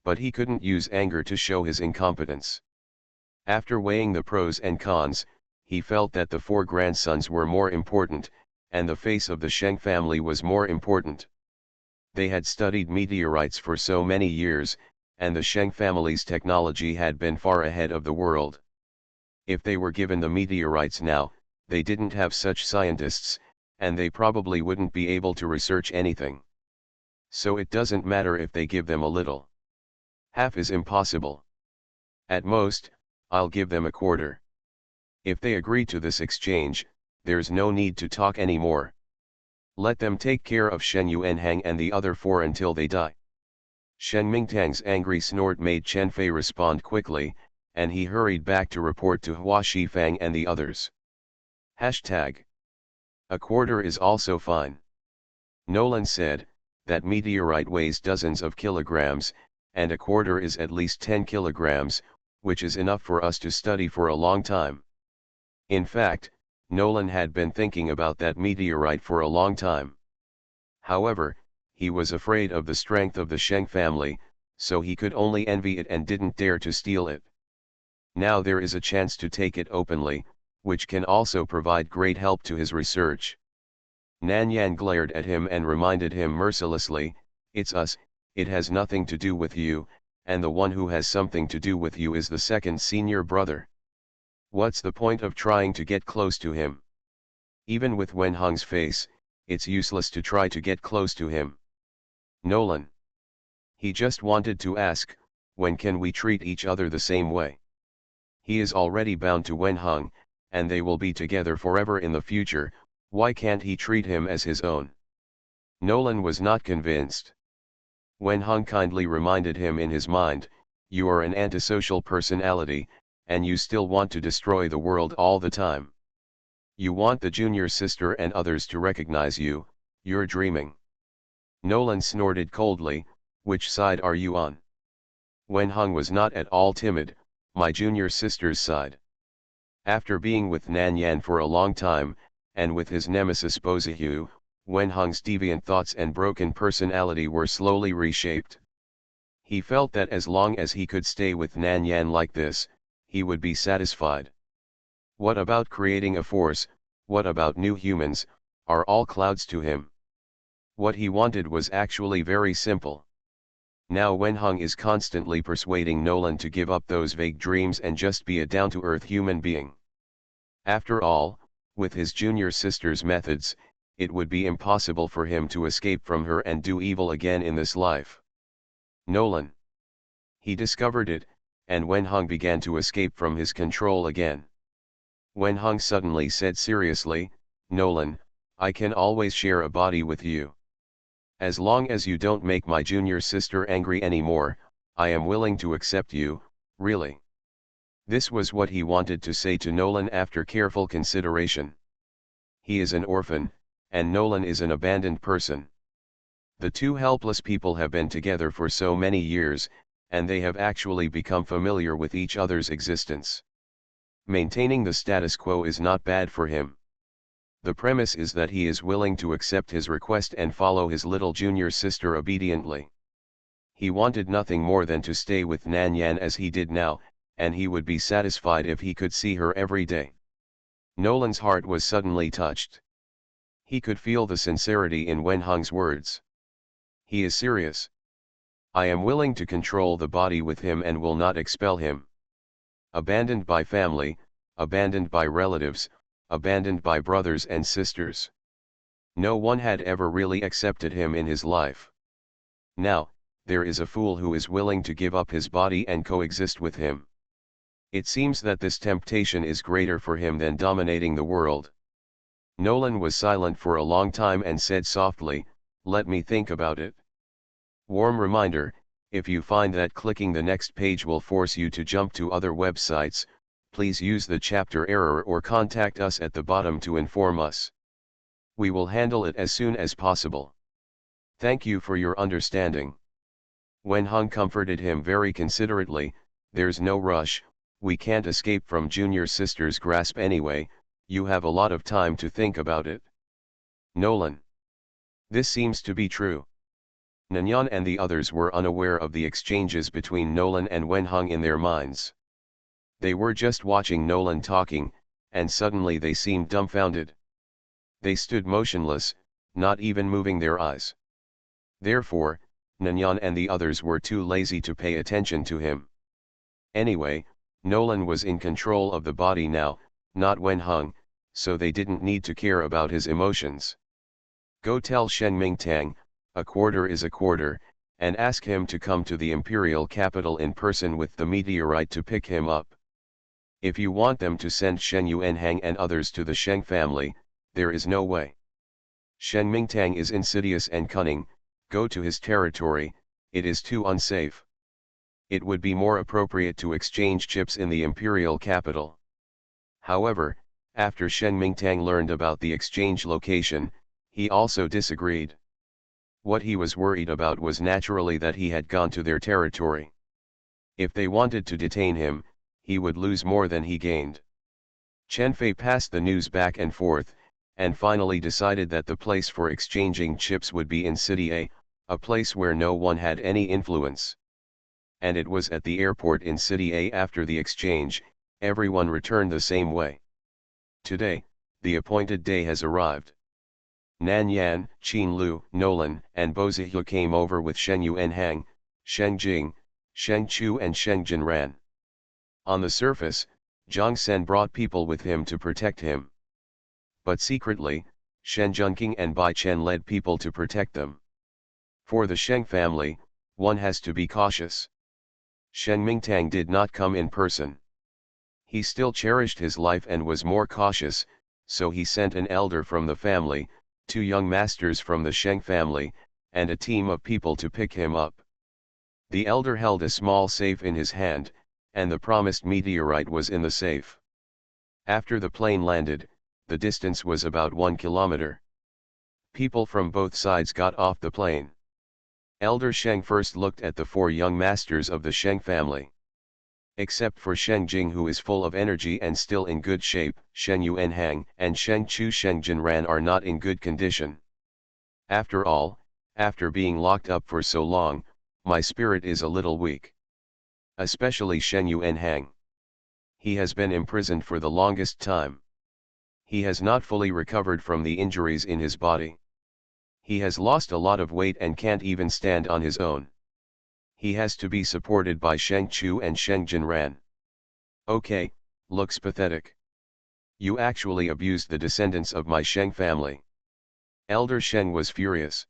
But he couldn't use anger to show his incompetence. After weighing the pros and cons, he felt that the 4 grandsons were more important, and the face of the Sheng family was more important. They had studied meteorites for so many years, and the Sheng family's technology had been far ahead of the world. If they were given the meteorites now, they didn't have such scientists, and they probably wouldn't be able to research anything. So it doesn't matter if they give them a little. Half is impossible. At most, I'll give them a quarter. If they agree to this exchange, there's no need to talk anymore. Let them take care of Shen Yuanhang and the other 4 until they die. Shen Mingtang's angry snort made Chen Fei respond quickly, and he hurried back to report to Hua Shifang and the others. Hashtag. A quarter is also fine. Nolan said, that meteorite weighs dozens of kilograms, and a quarter is at least 10 kilograms, which is enough for us to study for a long time. In fact, Nolan had been thinking about that meteorite for a long time. However, he was afraid of the strength of the Sheng family, so he could only envy it and didn't dare to steal it. Now there is a chance to take it openly, which can also provide great help to his research. Nanyan glared at him and reminded him mercilessly, "It's us, it has nothing to do with you, and the one who has something to do with you is the second senior brother. What's the point of trying to get close to him? Even with Wenheng's face, it's useless to try to get close to him." Nolan. He just wanted to ask, when can we treat each other the same way? He is already bound to Wenheng, and they will be together forever in the future, why can't he treat him as his own? Nolan was not convinced. Wenheng kindly reminded him in his mind, "You are an antisocial personality, and you still want to destroy the world all the time. You want the junior sister and others to recognize you, you're dreaming." Nolan snorted coldly, "Which side are you on?" Wenheng was not at all timid, "My junior sister's side." After being with Nanyan for a long time, and with his nemesis Bozihu, Wenheng's deviant thoughts and broken personality were slowly reshaped. He felt that as long as he could stay with Nanyan like this, he would be satisfied. What about creating a force, what about new humans, are all clouds to him. What he wanted was actually very simple. Now Wenheng is constantly persuading Nolan to give up those vague dreams and just be a down-to-earth human being. After all, with his junior sister's methods, it would be impossible for him to escape from her and do evil again in this life. Nolan. He discovered it, and Wenheng began to escape from his control again. Wenheng suddenly said seriously, "Nolan, I can always share a body with you. As long as you don't make my junior sister angry anymore, I am willing to accept you, really." This was what he wanted to say to Nolan after careful consideration. He is an orphan, and Nolan is an abandoned person. The two helpless people have been together for so many years, and they have actually become familiar with each other's existence. Maintaining the status quo is not bad for him. The premise is that he is willing to accept his request and follow his little junior sister obediently. He wanted nothing more than to stay with Nanyan as he did now, and he would be satisfied if he could see her every day. Nolan's heart was suddenly touched. He could feel the sincerity in Wenheng's words. He is serious. I am willing to control the body with him and will not expel him. Abandoned by family, abandoned by relatives, abandoned by brothers and sisters. No one had ever really accepted him in his life. Now, there is a fool who is willing to give up his body and coexist with him. It seems that this temptation is greater for him than dominating the world. Nolan was silent for a long time and said softly, "Let me think about it." Warm reminder, if you find that clicking the next page will force you to jump to other websites, please use the chapter error or contact us at the bottom to inform us. We will handle it as soon as possible. Thank you for your understanding. Wenheng comforted him very considerately, "There's no rush, we can't escape from junior sister's grasp anyway, you have a lot of time to think about it." Nolan. This seems to be true. Nanyan and the others were unaware of the exchanges between Nolan and Wenheng in their minds. They were just watching Nolan talking, and suddenly they seemed dumbfounded. They stood motionless, not even moving their eyes. Therefore, Nanyan and the others were too lazy to pay attention to him. Anyway, Nolan was in control of the body now, not Wenheng, so they didn't need to care about his emotions. Go tell Shen Mingtang, a quarter is a quarter, and ask him to come to the imperial capital in person with the meteorite to pick him up. If you want them to send Shen Yuanhang and others to the Sheng family, there is no way. Shen Mingtang is insidious and cunning, go to his territory, it is too unsafe. It would be more appropriate to exchange chips in the imperial capital. However, after Shen Mingtang learned about the exchange location, he also disagreed. What he was worried about was naturally that he had gone to their territory. If they wanted to detain him, he would lose more than he gained. Chen Fei passed the news back and forth, and finally decided that the place for exchanging chips would be in City a place where no one had any influence. And it was at the airport in City A. After the exchange, everyone returned the same way. Today, the appointed day has arrived. Nan Yan, Qin Lu, Nolan, and Bo Zihu came over with Shen Yuanhang, Sheng Jing, Sheng Chu and Sheng Jinran. On the surface, Zhang Sen brought people with him to protect him. But secretly, Shen Junqing and Bai Chen led people to protect them. For the Sheng family, one has to be cautious. Shen Mingtang did not come in person. He still cherished his life and was more cautious, so he sent an elder from the family, 2 young masters from the Sheng family, and a team of people to pick him up. The elder held a small safe in his hand, and the promised meteorite was in the safe. After the plane landed, the distance was about 1 kilometer. People from both sides got off the plane. Elder Sheng first looked at the 4 young masters of the Sheng family. Except for Sheng Jing, who is full of energy and still in good shape, Shen Yuanhang and Sheng Chu Sheng Jinran are not in good condition. After all, after being locked up for so long, my spirit is a little weak. Especially Shen Yuanhang. He has been imprisoned for the longest time. He has not fully recovered from the injuries in his body. He has lost a lot of weight and can't even stand on his own. He has to be supported by Sheng Chu and Sheng Jinran. Okay, looks pathetic. You actually abused the descendants of my Sheng family. Elder Sheng was furious.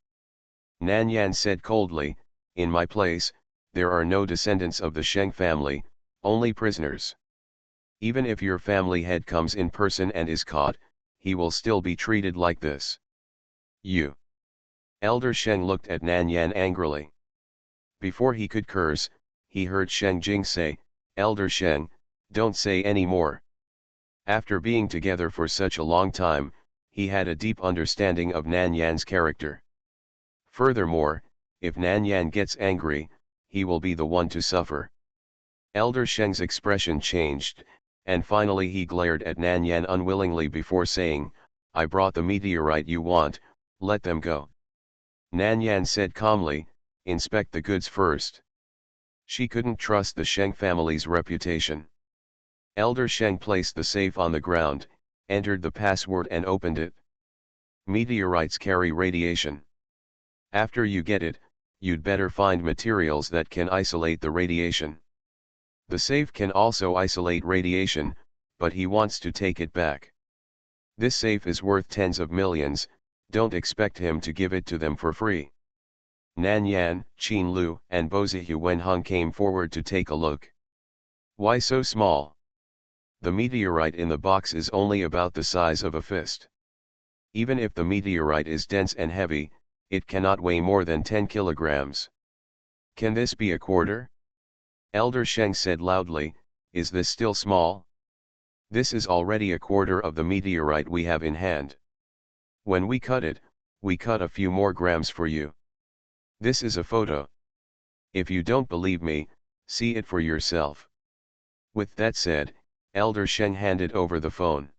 Nan Yan said coldly, in my place, there are no descendants of the Sheng family, only prisoners. Even if your family head comes in person and is caught, he will still be treated like this. You. Elder Sheng looked at Nan Yan angrily. Before he could curse, he heard Sheng Jing say, Elder Sheng, don't say any more. After being together for such a long time, he had a deep understanding of Nan Yan's character. Furthermore, if Nan Yan gets angry, he will be the one to suffer. Elder Sheng's expression changed, and finally he glared at Nan Yan unwillingly before saying, I brought the meteorite you want, let them go. Nan Yan said calmly, inspect the goods first. She couldn't trust the Sheng family's reputation. Elder Sheng placed the safe on the ground, entered the password and opened it. Meteorites carry radiation. After you get it, you'd better find materials that can isolate the radiation. The safe can also isolate radiation, but he wants to take it back. This safe is worth tens of millions, don't expect him to give it to them for free. Nan Yan, Qin Lu, and Bo Zihu Wenheng came forward to take a look. Why so small? The meteorite in the box is only about the size of a fist. Even if the meteorite is dense and heavy, it cannot weigh more than 10 kilograms. Can this be a quarter? Elder Sheng said loudly, is this still small? This is already a quarter of the meteorite we have in hand. When we cut it, we cut a few more grams for you. This is a photo. If you don't believe me, see it for yourself. With that said, Elder Sheng handed over the phone.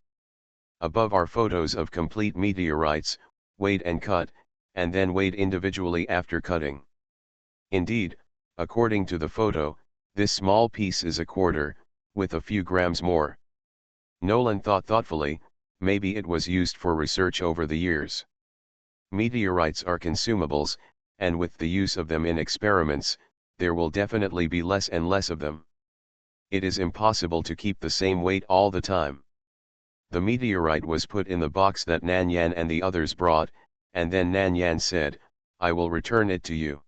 Above are photos of complete meteorites, weighed and cut, and then weighed individually after cutting. Indeed, according to the photo, this small piece is a quarter, with a few grams more. Nolan thought thoughtfully, maybe it was used for research over the years. Meteorites are consumables, and with the use of them in experiments, there will definitely be less and less of them. It is impossible to keep the same weight all the time. The meteorite was put in the box that Nan Yan and the others brought, and then Nan Yan said, "I will return it to you.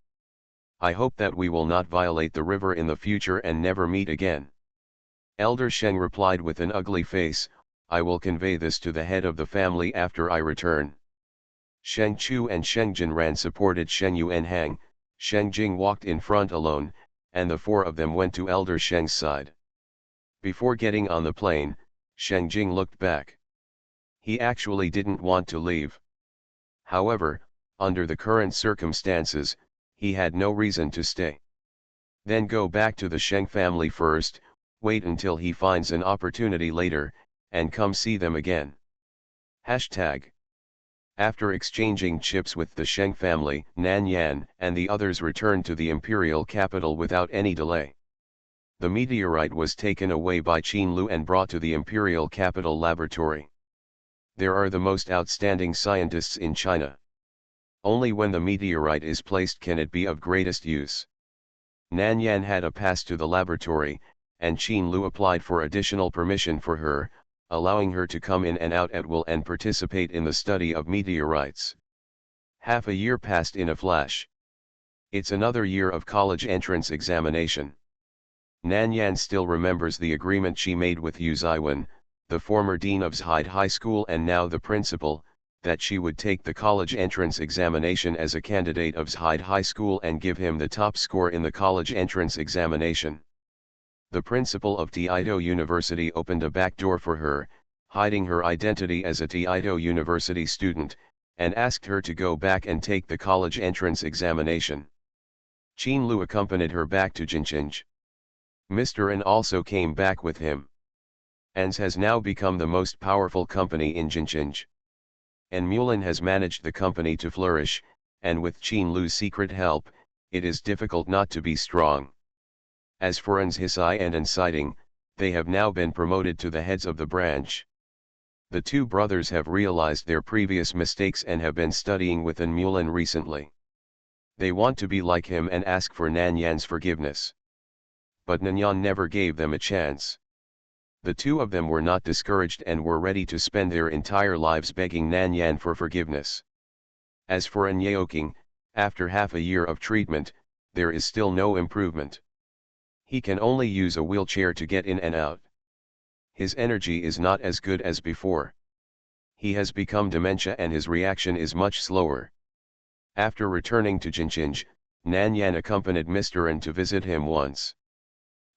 I hope that we will not violate the river in the future and never meet again." Elder Sheng replied with an ugly face, "I will convey this to the head of the family after I return." Sheng Chu and Sheng Jinran supported Sheng Yu and Hang. Sheng Jing walked in front alone, and the four of them went to Elder Sheng's side. Before getting on the plane, Sheng Jing looked back. He actually didn't want to leave. However, under the current circumstances, he had no reason to stay. Then go back to the Sheng family first, wait until he finds an opportunity later, and come see them again. Hashtag. After exchanging chips with the Sheng family, Nan Yan and the others returned to the imperial capital without any delay. The meteorite was taken away by Qin Lu and brought to the imperial capital laboratory. There are the most outstanding scientists in China. Only when the meteorite is placed can it be of greatest use. Nan Yan had a pass to the laboratory, and Qin Lu applied for additional permission for her, allowing her to come in and out at will and participate in the study of meteorites. Half a year passed in a flash. It's another year of college entrance examination. Nan Yan still remembers the agreement she made with Yu Ziwen, the former dean of Zhide High School and now the principal, that she would take the college entrance examination as a candidate of Zhide High School and give him the top score in the college entrance examination. The principal of Taito University opened a back door for her, hiding her identity as a Taito University student, and asked her to go back and take the college entrance examination. Qin Lu accompanied her back to Jinqing. Mr. An also came back with him. ANS has now become the most powerful company in Jinqing. And Mulan has managed the company to flourish, and with Qin Lu's secret help, it is difficult not to be strong. As for ANS Hisai and Inciting, they have now been promoted to the heads of the branch. The two brothers have realized their previous mistakes and have been studying with An Mulan recently. They want to be like him and ask for Nan Yan's forgiveness. But Nan Yan never gave them a chance. The two of them were not discouraged and were ready to spend their entire lives begging Nan Yan for forgiveness. As for An Yeoking, after half a year of treatment, there is still no improvement. He can only use a wheelchair to get in and out. His energy is not as good as before. He has become dementia and his reaction is much slower. After returning to Jinqing, Nan Yan accompanied Mr. An to visit him once.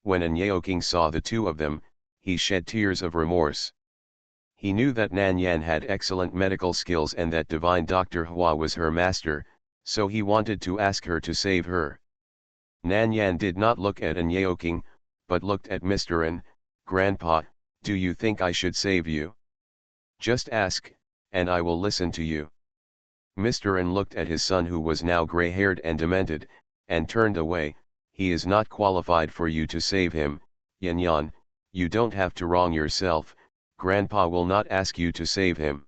When An Yeoking saw the two of them, he shed tears of remorse. He knew that Nan Yan had excellent medical skills and that divine Dr. Hua was her master, so he wanted to ask her to save her. Nan Yan did not look at An Yeoking, but looked at Mr. An. "Grandpa, do you think I should save you? Just ask, and I will listen to you." Mr. An looked at his son who was now gray-haired and demented, and turned away. "He is not qualified for you to save him, Yan Yan, you don't have to wrong yourself, Grandpa will not ask you to save him."